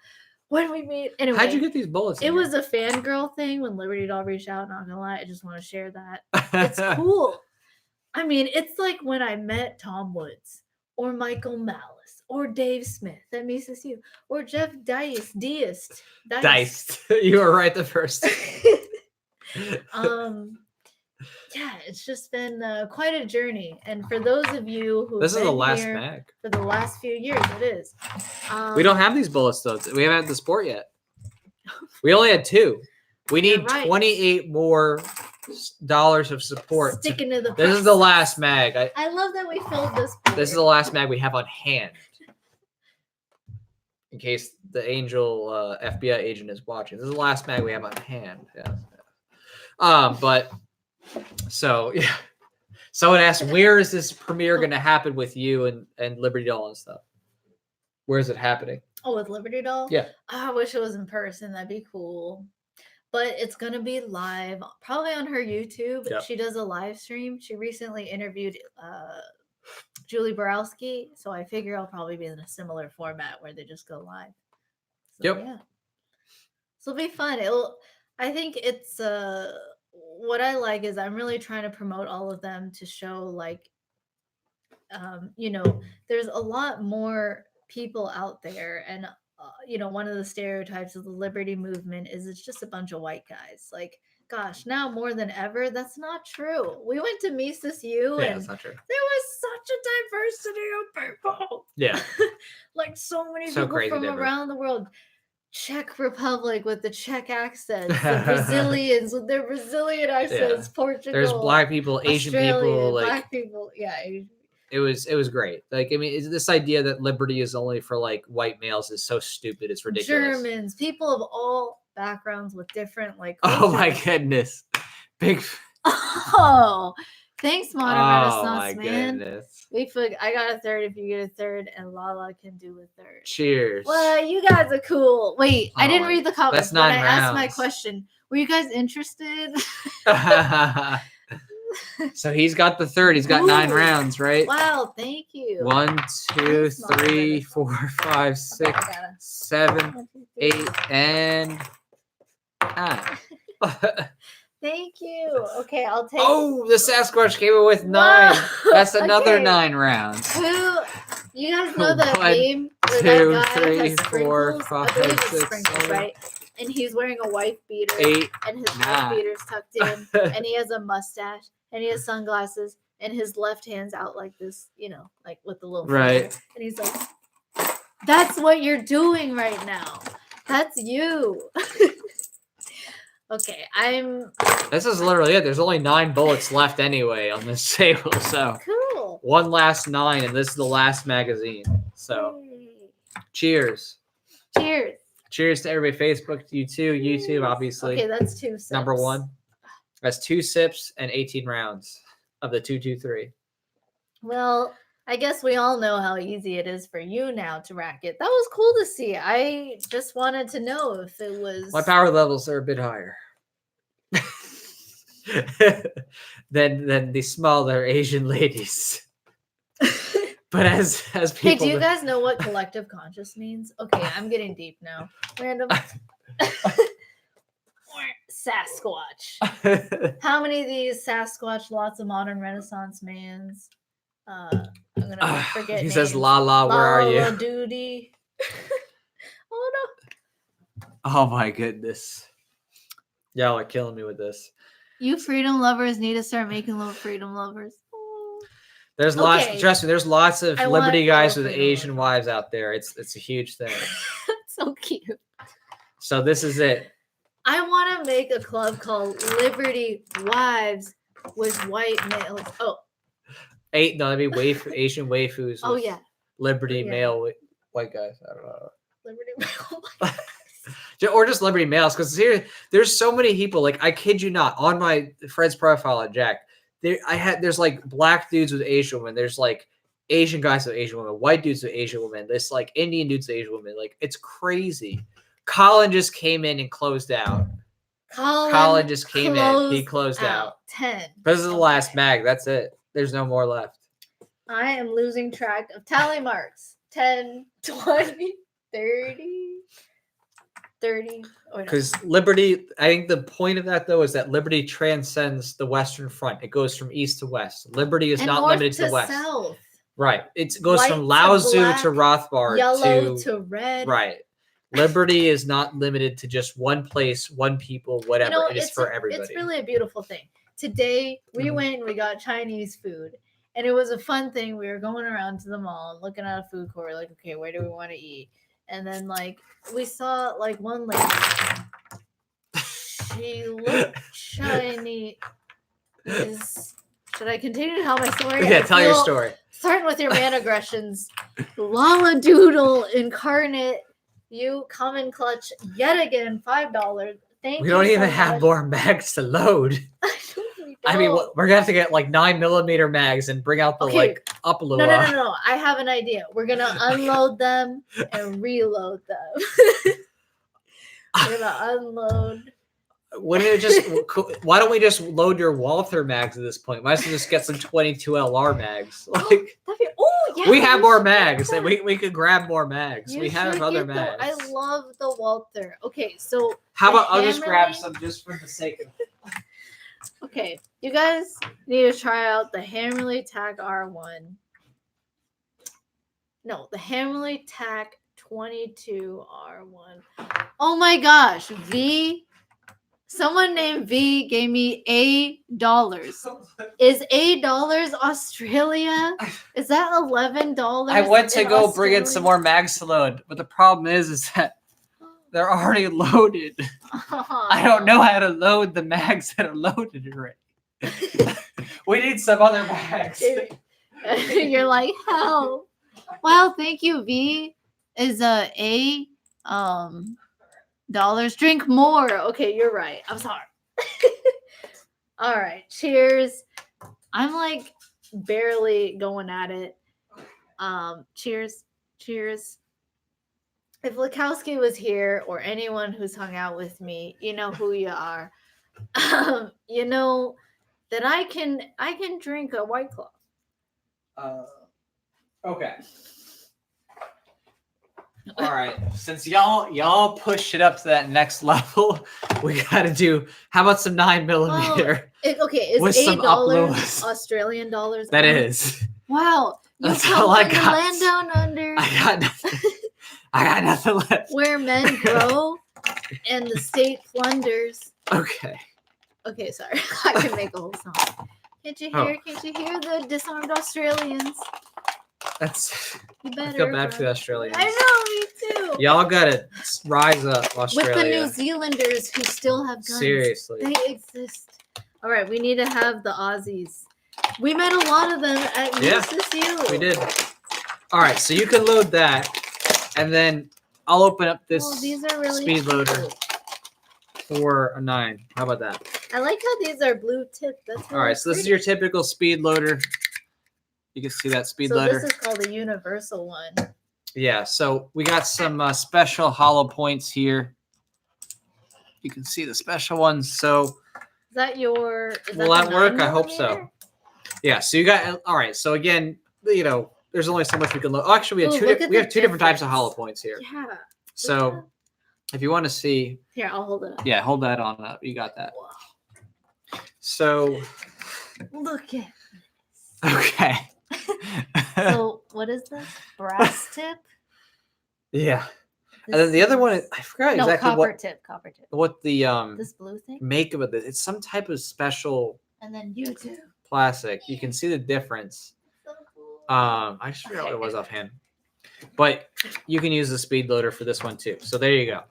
when we meet. Anyway, how'd you get these bullets? It was a fangirl thing when Liberty Doll reached out. Not gonna lie, I just want to share that. It's cool. I mean, it's like when I met Tom Woods or Michael Malice. Or Dave Smith at Mises U. Or Jeff Deist. You were right the first time. Yeah, it's just been quite a journey. And for those of you who this is the last mag. For the last few years, it is. We don't have these bullets though. We haven't had the sport yet. We only had 2. We need 28 more dollars of support. Sticking to the This is the last mag. I love that we filled this. This is the last mag we have on hand. in case the Angel FBI agent is watching. This is the last mag we have on hand. Yeah. But so yeah. Someone asked, where is this premiere going to happen with you and Liberty Doll and stuff? Where is it happening? Oh, with Liberty Doll? Yeah. I wish it was in person. That'd be cool. But it's going to be live, probably on her YouTube. Yep. She does a live stream. She recently interviewed Julie Borowski. So I figure I'll probably be in a similar format where they just go live. So, yep. Yeah. So it'll be fun. I think it's what I like is I'm really trying to promote all of them to show like there's a lot more people out there, and one of the stereotypes of the liberty movement is it's just a bunch of white guys. Like, gosh, now more than ever, that's not true. We went to Mises U, and that's not true. There was such a diversity of people. Yeah. Like so many people from around the world. Czech Republic with the Czech accents, the Brazilians with their Brazilian accents, Portugal. There's black people, Asian people, like black people. Yeah. It was great. Like, I mean, this idea that liberty is only for like white males is so stupid. It's ridiculous. Germans, people of all backgrounds with different like. Oh my goodness, big. Oh, thanks, modern Renaissance, man. Goodness. Bigfoot, I got a third if you get a third, and Lala can do a third. Cheers. Well, you guys are cool. Wait, I didn't read the comments. That's 9 rounds. I asked my question. Were you guys interested? So he's got the third. He's got 9 rounds, right? Wow, thank you. 1, 2, 3, 4, 5, 6, 7, 8, and 9. Thank you. Okay, I'll take. Oh, the Sasquatch came in with 9. That's another 9 rounds. Who? You guys know that 1, meme? 2, 3, 4, 5, 6, 7, right? And he's wearing a wife beater, 8, and his wife beater's tucked in, and he has a mustache, and he has sunglasses, and his left hand's out like this, like with the little right. finger. And he's like, "That's what you're doing right now. That's you." Okay, This is literally it. There's only 9 bullets left anyway on this table, so cool. One last 9, and this is the last magazine. So, cheers. Cheers. Cheers to everybody. Facebook, you too. YouTube, obviously. Okay, that's 2 sips. Number 1. That's 2 sips and 18 rounds of the 223. Well, I guess we all know how easy it is for you now to rack it. That was cool to see. I just wanted to know if it was. My power levels are a bit higher than the smaller Asian ladies. But as people. Hey, do you guys know what collective conscious means? Okay, I'm getting deep now. Random. Sasquatch. How many of these Sasquatch? Lots of modern Renaissance mans. I'm gonna forget. He names. Says, "Lala, where are you?" Duty. Oh no! Oh my goodness! Y'all are killing me with this. You freedom lovers need to start making little freedom lovers. There's lots. Trust me. There's lots of liberty guys with Asian wives out there. It's a huge thing. So cute. So this is it. I want to make a club called Liberty Wives with white males. Oh. That'd be Asian waifus. Oh yeah. Liberty male white guys. I don't know. Liberty male white guys. Or just liberty males, because there's so many people. Like, I kid you not, on my friend's profile at Jack, there's like black dudes with Asian women. There's like Asian guys with Asian women, white dudes with Asian women. There's like Indian dudes with Asian women. Like, it's crazy. Colin just came in and closed out. Colin just came in. He closed out. 10. This is the last mag. That's it. There's no more left. I am losing track of tally marks. 10, 20, 30. 30. Because Liberty, I think the point of that, though, is that Liberty transcends the Western Front. It goes from east to west. Liberty is not limited to the west. South. Right. It goes from Lao Tzu to Rothbard yellow to red. Right. Liberty is not limited to just one place, one people, whatever. It is for everybody. It's really a beautiful thing. Today, we went and we got Chinese food. And it was a fun thing. We were going around to the mall and looking at a food court. Like, okay, where do we want to eat? And then, like, we saw, like, one lady. She looked Chinese. Should I continue to tell my story? Yeah, tell your story. Starting with your man aggressions. Lala Doodle incarnate. You come in clutch yet again, $5. Thank you. We don't even so have much. more Yet again, $5. Thank We you. don't so even have much. more mags to load. We I mean, don't. we're gonna have to get like 9mm mags and bring out the Okay. like up a little. No. I have an idea. We're gonna unload them and reload them. We're gonna unload. Wouldn't it just? Why don't we just load your Walther mags at this point? Might as well just get some 22 LR mags. Like, Yeah, we have more mags, and we could grab more mags. We have other mags. I love the Walther. Okay, so how about I'll just grab some just for the sake of it. Okay, you guys need to try out the Hammerly Tac R1. No, the Hammerly Tac 22 R1. Oh my gosh, someone named V gave me $8. Is $8 Australia? Is that $11? I went to go bring in Australia? some more mags to load, but the problem is that they're already loaded. I don't know how to load the mags that are loaded already. We need some other mags. You're like, help. Well, thank you, V. Is $8 drink more. Okay, you're right. I'm sorry. All right, cheers. I'm like barely going at it. Cheers. If Lakowski was here, or anyone who's hung out with me, you know who you are. You know that I can drink a White Claw. Okay. All right. Since y'all pushed it up to that next level, we gotta do. How about some 9mm? Is $8 Australian dollars? That is. Wow. You That's come all I from the got. land down under. I got nothing. I got nothing left. Where men grow and the state plunders. Okay. Okay, sorry. I can make a whole song. Can't you hear? Can't you hear the disarmed Australians? That's. You better, I feel bad for the Australians. I know, me too. Y'all gotta rise up, Australia. With the New Zealanders who still have guns. Seriously. They exist. All right, we need to have the Aussies. We met a lot of them at USSU. We did. All right, so you can load that, and then I'll open up this these are really speed loader for a 9. How about that? I like how these are blue tip. That's really all right. So this is your typical speed loader. You can see that speed loader. So this is called a universal one. Yeah. So we got some special hollow points here. You can see the special ones. So is that your? Will that work? I hope so. Yeah. So you got. All right. So again, you know, there's only so much we can load. Oh, actually, we have two different types of hollow points here. Yeah. So if you want to see. Here, I'll hold it up. Yeah, hold that on up. You got that. Wow. So. Look at. Okay. So what is this? Brass tip? Yeah. And then the other one, I forgot exactly copper tip. What the this blue thing? make of it. It's some type of special. And then YouTube. Plastic. You can see the difference. So cool. I just forgot what it was offhand. But you can use the speed loader for this one too. So there you go.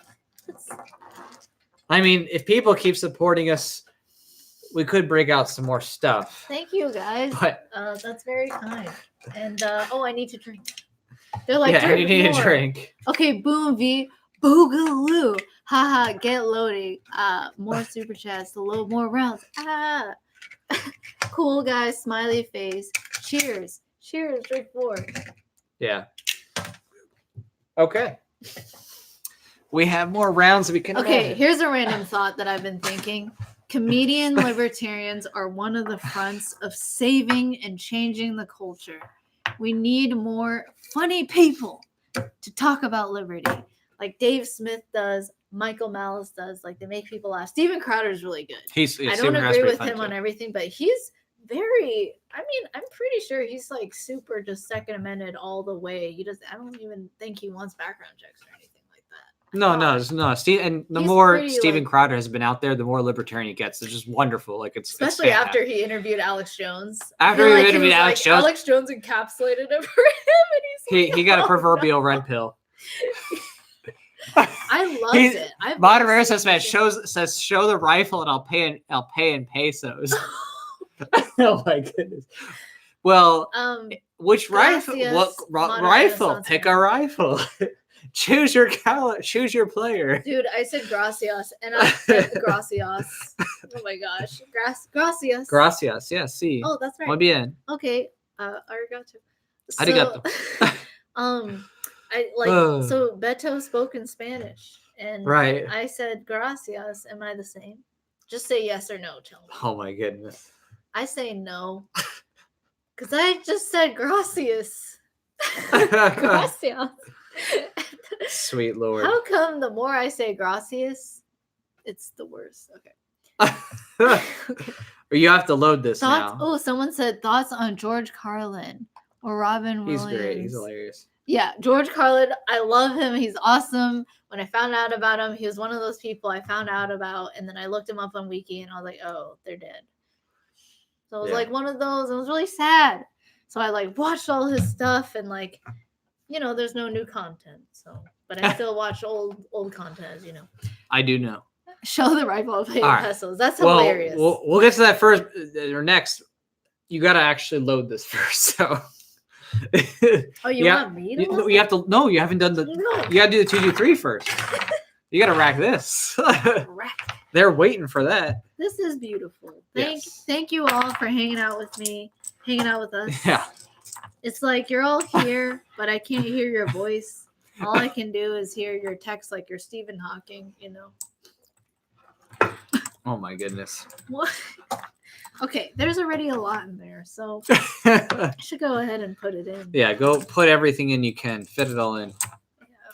I mean, if people keep supporting us, we could break out some more stuff. Thank you, guys. But that's very kind. And I need to drink. They're like, yeah, you need a drink. Okay, boom V, boogaloo, haha, get loading. More super chats, a little more rounds. Cool guys, smiley face. Cheers, drink 4. Yeah. Okay. We have more rounds we can. Okay, imagine. here's a random thought that I've been thinking. Comedian libertarians are one of the fronts of saving and changing the culture. We need more funny people to talk about liberty, like Dave Smith does, Michael Malice does. Like, they make people laugh. Steven Crowder is really good. I don't agree with him on everything, but he's very. I mean, I'm pretty sure he's like super just Second Amendment all the way. I don't even think he wants background checks or anything like that. No. Steve, and the more Steven Crowder has been out there, the more libertarian he gets. It's just wonderful. Like especially after he interviewed Alex Jones. After he interviewed Alex Jones, Alex Jones encapsulated it for him, and he got a proverbial red pill. I loved it. Moderator says show the rifle and I'll pay in pesos. Oh my goodness. Well, which rifle? What rifle? Pick a rifle. Choose your color. Choose your player. Dude, I said gracias, and I said gracias. Oh my gosh, gracias. Gracias. Yeah, sí. Oh, that's right. Muy bien. Okay, arigato. Arigato. I like so Beto spoke in Spanish, and right. I said gracias. Am I the same? Just say yes or no. Tell me. Oh my goodness. I say no, because I just said gracias. Gracias. Sweet Lord. How come the more I say gracias, it's the worse? Okay. You have to load this thoughts, now. Oh, someone said thoughts on George Carlin or Robin Williams. He's great. He's hilarious. Yeah, George Carlin. I love him. He's awesome. When I found out about him, he was one of those people I found out about, and then I looked him up on Wiki, and I was like, oh, they're dead. So it was like one of those. It was really sad. So I like watched all his stuff, and like, you know, there's no new content. So, but I still watch old content, as you know. I do know. Show the rifle of pesos. That's hilarious. We'll get to that first or next. You got to actually load this first. So. Oh, you want me to? You have to. No, you haven't done the. No. You got to do the 2, 2, 3 first. You got to rack this. They're waiting for that. This is beautiful. Thank you all for hanging out with me, hanging out with us. Yeah. It's like you're all here, but I can't hear your voice. All I can do is hear your text like you're Stephen Hawking, you know. Oh my goodness. What? Okay, there's already a lot in there, so I should go ahead and put it in. Yeah, go put everything in you can. Fit it all in.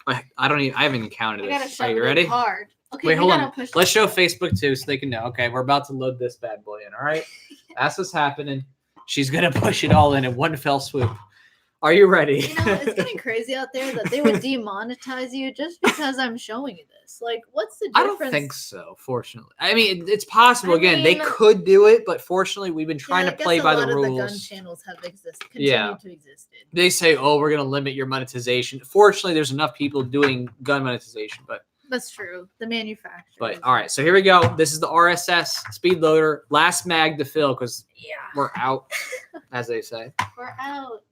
Yeah. I haven't even counted this. Are you ready? Hard. Okay, wait, hold on. Let's show Facebook too so they can know. Okay, we're about to load this bad boy in, all right? That's what's happening. She's going to push it all in one fell swoop. Are you ready? You know, it's getting crazy out there that they would demonetize you just because I'm showing you this. Like, what's the difference? I don't think so, fortunately. I mean, it's possible. Again, they could do it, but fortunately, we've been trying to play by the rules. A lot of the gun channels have continued to exist. They say, oh, we're going to limit your monetization. Fortunately, there's enough people doing gun monetization, but that's true. The manufacturer. But all right, so here we go. This is the RSS speed loader. Last mag to fill because we're out, as they say. We're out.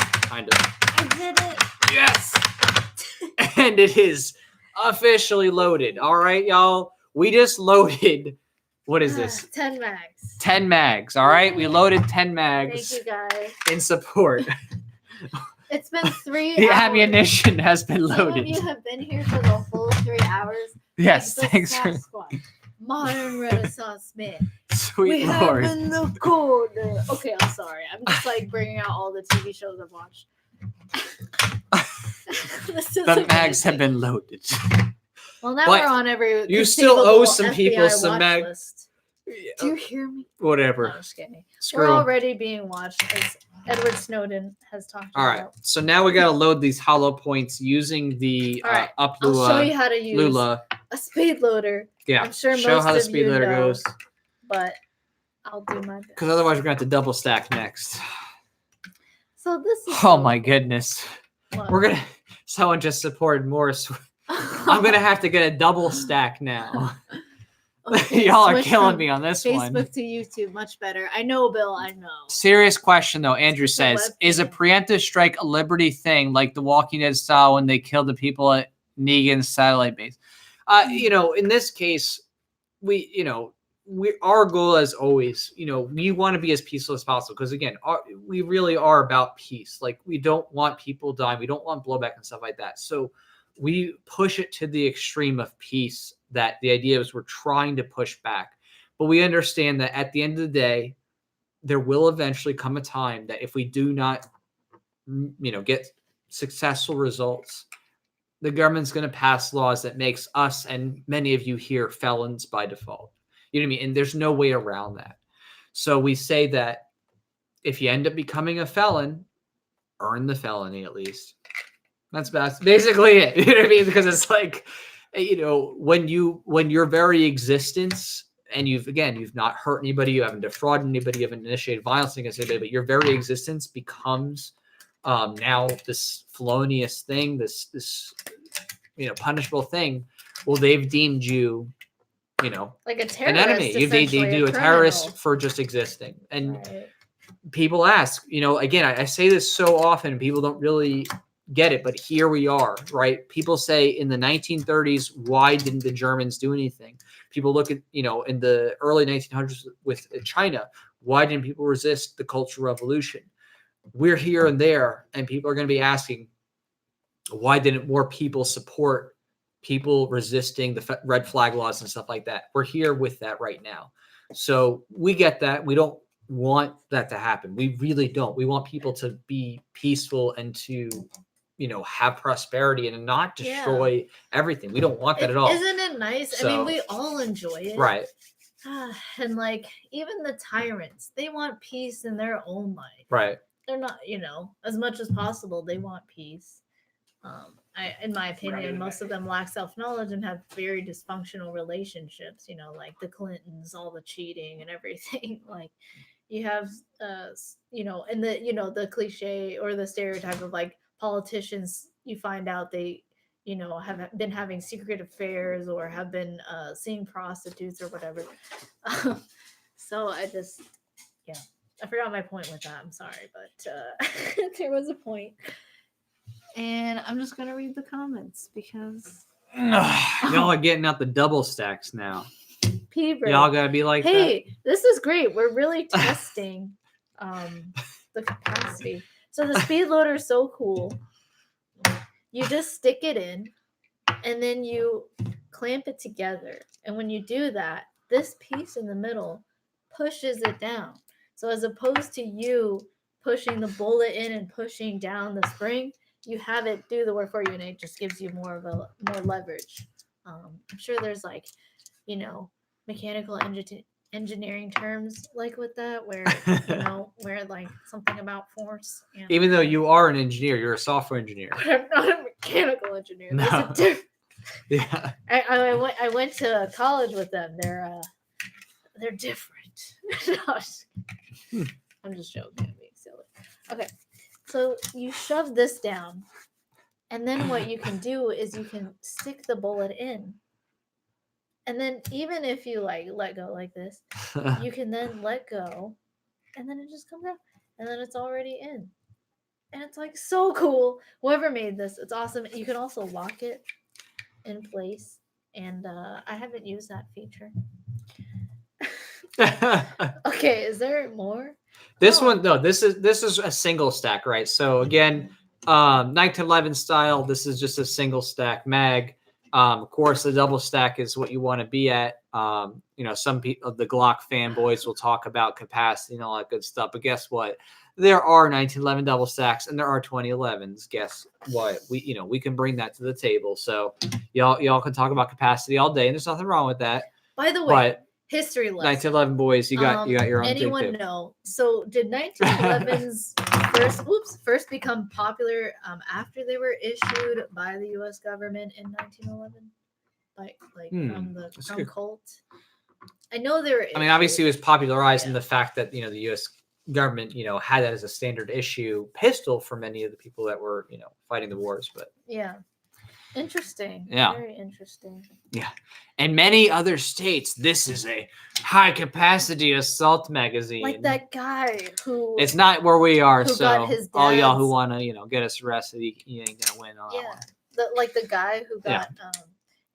Kind of. I did it. Yes. And it is officially loaded. All right, y'all. We just loaded. What is this? 10 mags. 10 mags. All right. We loaded 10 mags. Thank you, guys. In support. It's been 3 hours. The ammunition has been loaded. Some of you have been here for the full 3 hours. Yes, thanks for Modern Renaissance man. Sweet Lord. Have in the corner. Okay, I'm sorry. I'm just like bringing out all the TV shows I've watched. The mags have been loaded. Well, now we're on every. You still owe some FBI people some mags. Do you hear me? Whatever. No, I'm just kidding. We're already being watched, as Edward Snowden has talked about. All right. So now we got to load these hollow points using the I'll show you how to use Lula. A speed loader. Yeah. I'm sure show most how the of speed you loader know, goes. But I'll do my best. Because otherwise we're going to have to double stack next. So this is. Oh my goodness. What? We're going to. Someone just supported Morris. I'm going to have to get a double stack now. Okay, y'all are killing me on this one. Facebook to YouTube, much better. I know, Bill. I know. Serious question, though. Andrew says, is a preemptive strike a Liberty thing, like the Walking Dead style when they killed the people at Negan's satellite base? In this case, our goal, as always, we want to be as peaceful as possible because, again, we really are about peace. Like, we don't want people dying. We don't want blowback and stuff like that. So we push it to the extreme of peace. That the idea is we're trying to push back, but we understand that at the end of the day, there will eventually come a time that if we do not, get successful results, the government's going to pass laws that makes us and many of you here felons by default. You know what I mean? And there's no way around that. So we say that if you end up becoming a felon, earn the felony at least. That's basically it. You know what I mean? Because it's like, when your very existence and you've not hurt anybody, you haven't defrauded anybody, you haven't initiated violence against anybody, but your very existence becomes now this felonious thing, this punishable thing. Well, they've deemed you, like a terrorist, an enemy. They do a terrorist for just existing. And people ask, again, I say this so often, people don't really get it, but here we are, right? People say in the 1930s, why didn't the Germans do anything? People look at, in the early 1900s with China, why didn't people resist the Cultural Revolution? We're here and there, and people are going to be asking, why didn't more people support people resisting the red flag laws and stuff like that? We're here with that right now. So we get that. We don't want that to happen. We really don't. We want people to be peaceful and to, have prosperity and not destroy everything. We don't want that at all. Isn't it nice? So, I mean, we all enjoy it. Right. And like, even the tyrants, they want peace in their own life. Right. They're not, as much as possible, they want peace. In my opinion, most of them lack self-knowledge and have very dysfunctional relationships, like the Clintons, all the cheating and everything. Like, you have, and the cliche or the stereotype of like politicians, you find out they, have been having secret affairs or have been seeing prostitutes or whatever. So I forgot my point with that. I'm sorry, but there was a point. And I'm just going to read the comments because y'all are getting out the double stacks now. P-Bird. Y'all got to be like, hey, this is great. We're really testing the capacity. So the speed loader is so cool. You just stick it in and then you clamp it together. And when you do that, this piece in the middle pushes it down. So as opposed to you pushing the bullet in and pushing down the spring, you have it do the work for you, and it just gives you more leverage. I'm sure there's like, mechanical engineering terms like with that, where where like something about force. And, even though you are an engineer, you're a software engineer. I'm not a mechanical engineer. No. Yeah. I went to college with them. They're different. I'm just joking. I'm being silly. Okay. So you shove this down, and then what you can do is you can stick the bullet in. And then even if you like let go like this, you can then let go, and then it just comes out, and then it's already in. And it's like so cool. Whoever made this, it's awesome. You can also lock it in place, and I haven't used that feature. Okay, is there more? This one, no, this is a single stack, right? So again, 1911 style, this is just a single stack mag. Of course, the double stack is what you want to be at. Some people, the Glock fanboys, will talk about capacity and all that good stuff. But guess what? There are 1911 double stacks and there are 2011s. Guess what? We can bring that to the table. So y'all can talk about capacity all day, and there's nothing wrong with that. By the way, history lesson. 1911 boys, you got your own. Anyone know? So did 1911s first become popular after they were issued by the U.S. government in 1911, from Colt? I know they were. I mean, obviously, it was popularized in the fact that the U.S. government had that as a standard issue pistol for many of the people that were fighting the wars. But yeah. Interesting. Yeah. Very interesting. Yeah. In many other states, this is a high capacity assault magazine. Like that guy who. It's not where we are. So all y'all who want to, get us arrested, you ain't gonna win on that one. The guy who got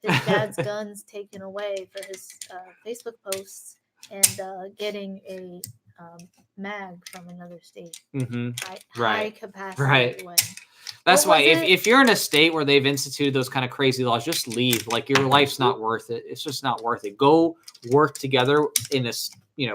his dad's guns taken away for his Facebook posts and getting a mag from another state. Mm-hmm. High capacity one. That's why if you're in a state where they've instituted those kind of crazy laws, just leave. Like, your life's not worth it. It's just not worth it. Go work together in a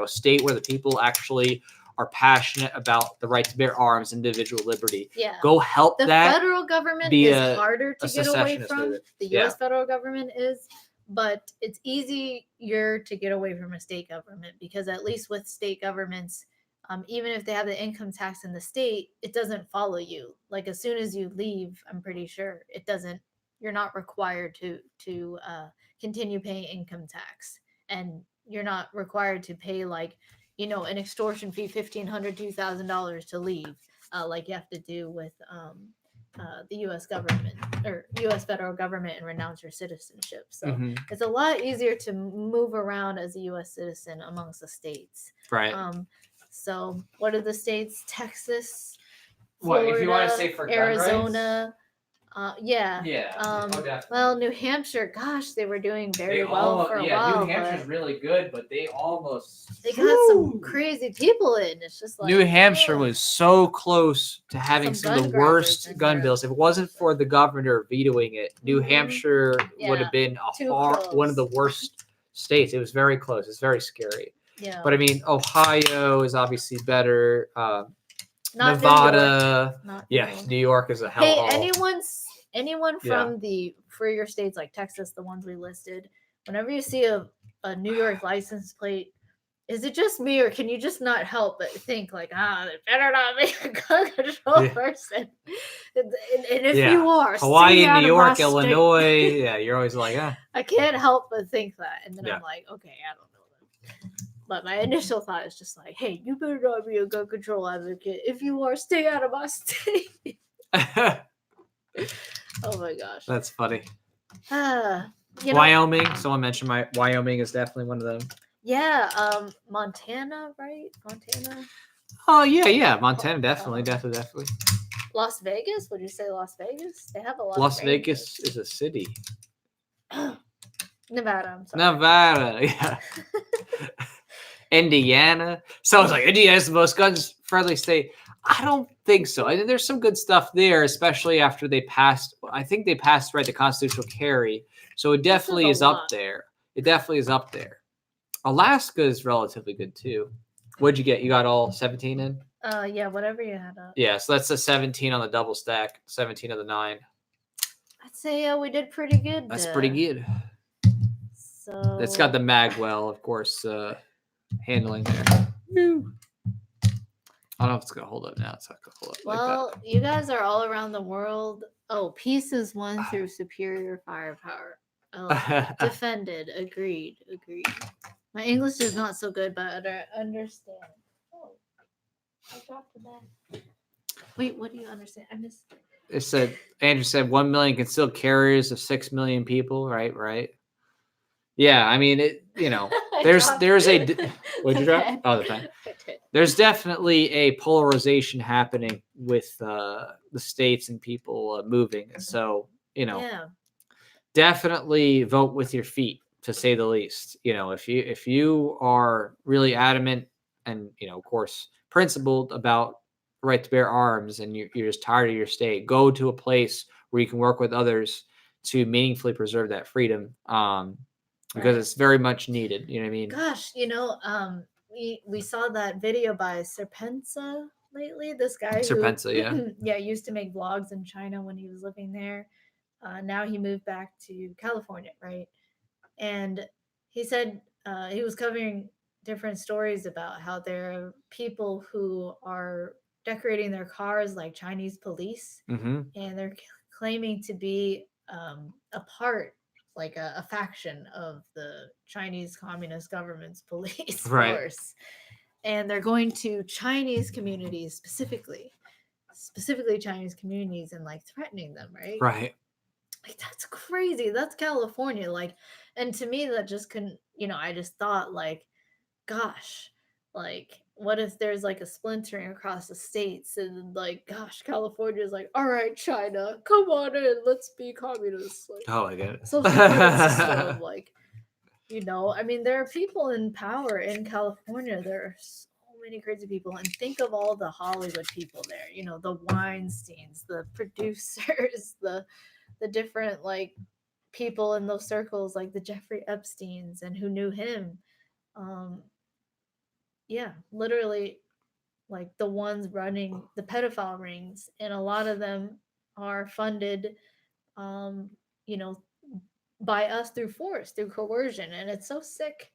state where the people actually are passionate about the right to bear arms, individual liberty. Yeah. Go help the that. The federal government is harder to get away from. The U.S. federal government is, but it's easier to get away from a state government, because at least with state governments, even if they have the income tax in the state, it doesn't follow you. Like, as soon as you leave, I'm pretty sure it doesn't. You're not required to continue paying income tax, and you're not required to pay an extortion fee, $1,500, $2,000 to leave, like you have to do with the U.S. government or U.S. federal government, and renounce your citizenship. So it's a lot easier to move around as a U.S. citizen amongst the states. Right. So what are the states? Texas, What if Florida, you want to say for gun rights? Arizona. Yeah. Yeah. Definitely. Well, New Hampshire, gosh, they were doing very well for a while. New Hampshire's really good, but they got some crazy people in. It's just like New Hampshire was so close to having some of the worst gun bills. If it wasn't for the governor vetoing it, New Hampshire would have been one of the worst states. It was very close. It's very scary. Yeah. But I mean, Ohio is obviously better. Nevada. New York is a hellhole. Hey, anyone from the freer states like Texas, the ones we listed, whenever you see a New York license plate, is it just me, or can you just not help but think like, they better not be a gun control person? And if you are, Hawaii, New York, Illinois, you're always like, I can't help but think that, and then I'm like, okay, I don't know them. But my initial thought is just like, hey, you better not be a gun control advocate. If you are, stay out of my state. Oh my gosh, that's funny. Wyoming. Someone mentioned Wyoming is definitely one of them. Yeah, Montana, right? Montana. Oh yeah, Montana, definitely. Las Vegas? Would you say Las Vegas? They have a lot. Las Vegas is a city. Nevada. I'm sorry. Nevada, yeah. Indiana. Sounds like Indiana is the most gun-friendly state. I don't think so. I think there's some good stuff there, especially after they passed. I think they passed the constitutional carry, so it definitely is up there. It definitely is up there. Alaska is relatively good too. What'd you get? You got all 17 in? Yeah, whatever you had up. Yeah, so that's a 17 on the double stack, 17 of the 9. I'd say we did pretty good. That's pretty good. So it's got the magwell, of course, handling there. Woo. I don't know if it's gonna hold up now. It's not gonna hold up. Well, like that. You guys are all around the world. Oh, pieces won through superior firepower. Oh, defended. Agreed. My English is not so good, but I understand. Oh, I dropped the bag. Wait, what do you understand? I missed. It said Andrew said 1 million concealed carriers of 6 million people. Right. Yeah, I mean it. There's a. What'd you drop? Oh, the pen. There's definitely a polarization happening with the states and people moving. So definitely vote with your feet, to say the least. If you are really adamant and of course principled about the right to bear arms, and you're just tired of your state, go to a place where you can work with others to meaningfully preserve that freedom. Because it's very much needed. You know what I mean? Gosh, we saw that video by Serpensa lately. This guy who used to make vlogs in China when he was living there. Now he moved back to California, right? And he said he was covering different stories about how there are people who are decorating their cars like Chinese police, and they're claiming to be a part, like a faction of the Chinese Communist government's police force. And they're going to Chinese communities specifically Chinese communities, and like threatening them, right? Right. Like, that's crazy. That's California. Like, and to me, that just couldn't, I just thought like, gosh, like, what if there's like a splintering across the states, and like, gosh, California is like, all right, China, come on in, let's be communists. Like, oh, I get it. Social system, like, I mean, there are people in power in California. There are so many crazy people, and think of all the Hollywood people there. The Weinsteins, the producers, the different like people in those circles, like the Jeffrey Epsteins, and who knew him. Literally, like the ones running the pedophile rings, and a lot of them are funded by us through force, through coercion, and it's so sick.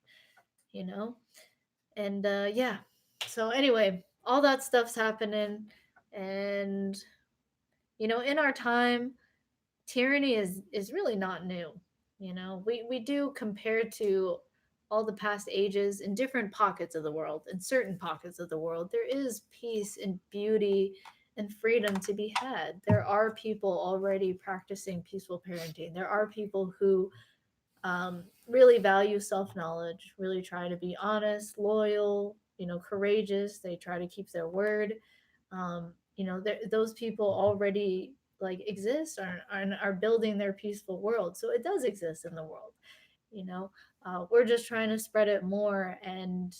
And so anyway, all that stuff's happening, and in our time, tyranny is really not new. We do, compared to all the past ages, in different pockets of the world, in certain pockets of the world, there is peace and beauty and freedom to be had. There are people already practicing peaceful parenting. There are people who really value self-knowledge, really try to be honest, loyal, courageous. They try to keep their word. those people already like exist are building their peaceful world, so it does exist in the world. you know we're just trying to spread it more and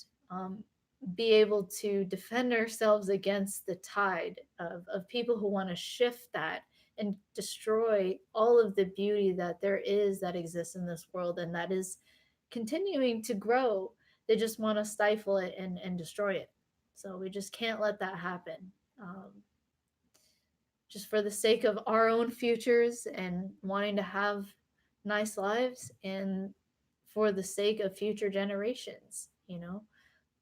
be able to defend ourselves against the tide of people who want to shift that and destroy all of the beauty that there is that exists in this world and that is continuing to grow. They just want to stifle it and destroy it. So we just can't let that happen. Just for the sake of our own futures and wanting to have nice lives and for the sake of future generations.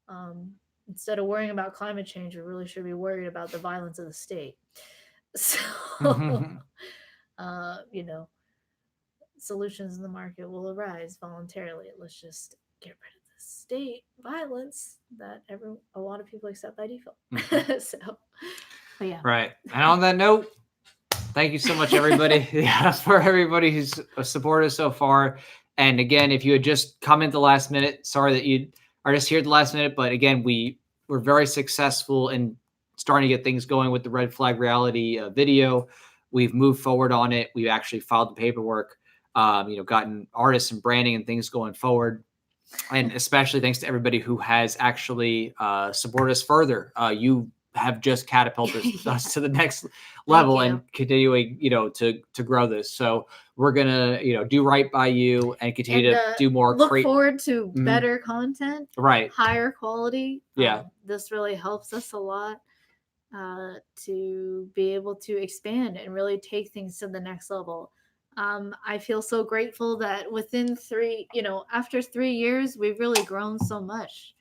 um, Instead of worrying about climate change, we really should be worried about the violence of the state. So, uh, you know, solutions in the market will arise voluntarily. Let's just get rid of the state violence that a lot of people accept by default. So, but yeah. Right. And on that note, thank you so much, everybody. For everybody who's supported us so far. And again, if you had just come in the last minute, sorry that you are just here at the last minute. But again, we were very successful in starting to get things going with the Red Flag Reality video. We've moved forward on it. We've actually filed the paperwork, gotten artists and branding and things going forward. And especially thanks to everybody who has actually supported us further. You have just catapulted us to the next level and continuing, to grow this. So we're gonna, do right by you and continue to do more. Look forward to better content, right? Higher quality. Yeah, this really helps us a lot to be able to expand and really take things to the next level. I feel so grateful that within after 3 years, we've really grown so much.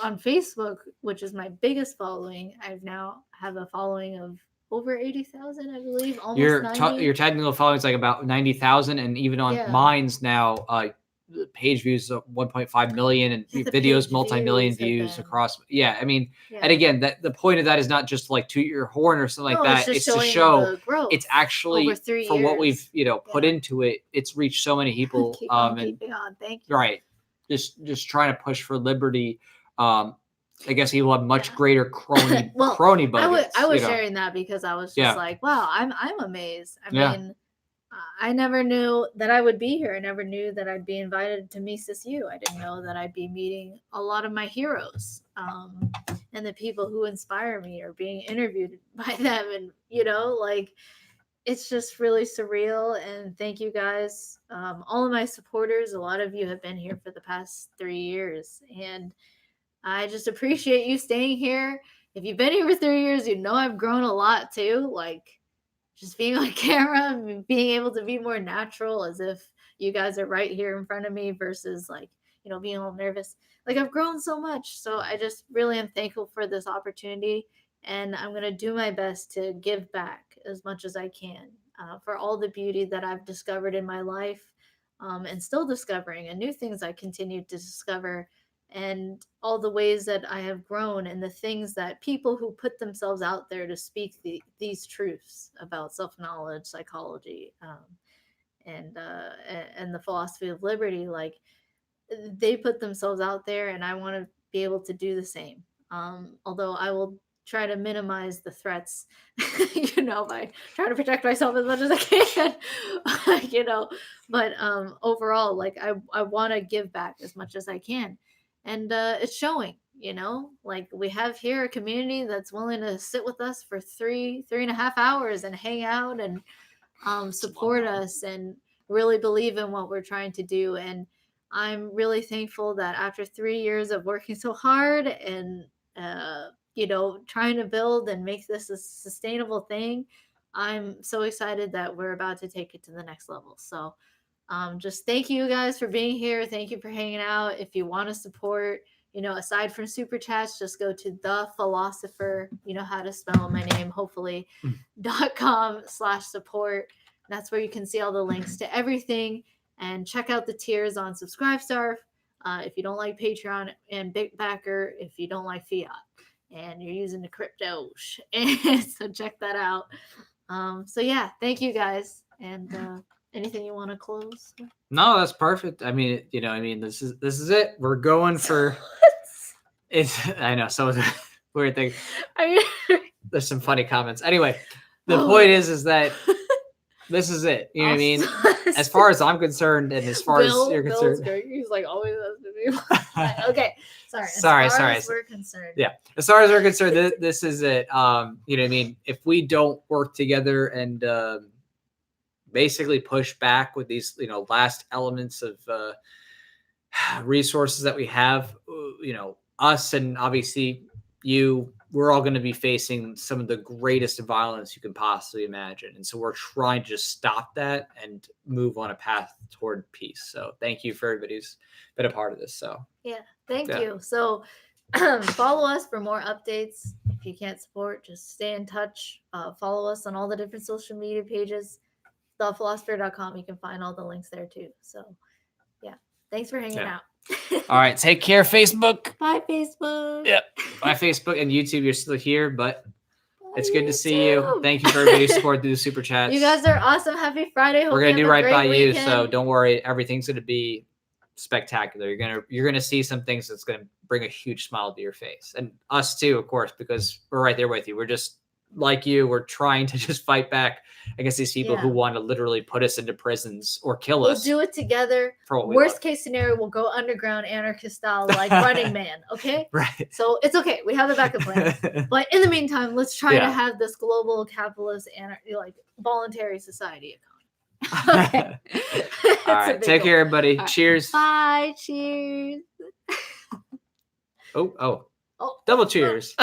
On Facebook, which is my biggest following, I've now have a following of over 80,000, I believe. Almost 90. Your technical following is like about 90,000, and even on mine's now, page views of 1.5 million and videos multi-million views across. I mean, and again, that the point of that is not just like toot your horn or something like that. It's to show it's actually for what we've put into it. It's reached so many people. Keeping on. Thank you. Right, just trying to push for liberty. I guess he will have much greater crony budgets. I was sharing that because I was just like, wow, I'm amazed. I mean, I never knew that I would be here. I never knew that I'd be invited to meet you. I didn't know that I'd be meeting a lot of my heroes and the people who inspire me or being interviewed by them. And, it's just really surreal. And thank you guys. All of my supporters, a lot of you have been here for the past 3 years. And I just appreciate you staying here. If you've been here for 3 years, I've grown a lot too. Like just being on camera and being able to be more natural as if you guys are right here in front of me versus being a little nervous. Like I've grown so much. So I just really am thankful for this opportunity. And I'm going to do my best to give back as much as I can for all the beauty that I've discovered in my life and still discovering and new things I continue to discover and all the ways that I have grown and the things that people who put themselves out there to speak these truths about self-knowledge, psychology, and the philosophy of liberty, like they put themselves out there and I want to be able to do the same. Although I will try to minimize the threats, by trying to protect myself as much as I can, but overall, like I want to give back as much as I can. And it's showing, like we have here a community that's willing to sit with us for 3.5 hours and hang out and support us and really believe in what we're trying to do. And I'm really thankful that after 3 years of working so hard and trying to build and make this a sustainable thing, I'm so excited that we're about to take it to the next level. So just thank you guys for being here. Thank you for hanging out. If you want to support, aside from super chats, just go to the philosopher, how to spell my name, hopefully, .com/support. That's where you can see all the links to everything and check out the tiers on Subscribestar. If you don't like Patreon and Big Backer, if you don't like fiat and you're using the crypto, and so check that out. So yeah, thank you guys. And, anything you want to close? No, that's perfect. I mean, this is it. We're going for it's. I know. So weird thing. I mean, there's some funny comments. Anyway, the point is that this is it. You know what I mean? As far as I'm concerned, and as far as you're concerned, he's like always has to be. Okay, sorry. As far as we're concerned, yeah. As far as we're concerned, this is it. You know what I mean? If we don't work together and basically push back with these, last elements of resources that we have, us and obviously we're all going to be facing some of the greatest violence you can possibly imagine. And so we're trying to just stop that and move on a path toward peace. So thank you for everybody who's been a part of this. So thank you. So follow us for more updates. If you can't support, just stay in touch. Follow us on all the different social media pages. Thephilosopher.com. You can find all the links there too. So thanks for hanging out. All right. Take care, Facebook. Bye, Facebook. Yep. Bye, Facebook and YouTube. You're still here, but it's good to see you. Thank you for everybody who supported through the super chats. You guys are awesome. Happy Friday. Hope we're gonna do right by weekend. you, so don't worry. Everything's gonna be spectacular. You're gonna see some things that's gonna bring a huge smile to your face, and us too, of course, because we're right there with you. We're just like you. We're trying to just fight back against these people who want to literally put us into prisons or kill us. We'll do it together. Worst case scenario, we'll go underground, anarchist style, like Running Man. Okay, right. So it's okay. We have a backup plan. But in the meantime, let's try to have this global capitalist voluntary society. Okay. All right. Take care, everybody. Right. Cheers. Bye. Cheers. Oh. Double cheers.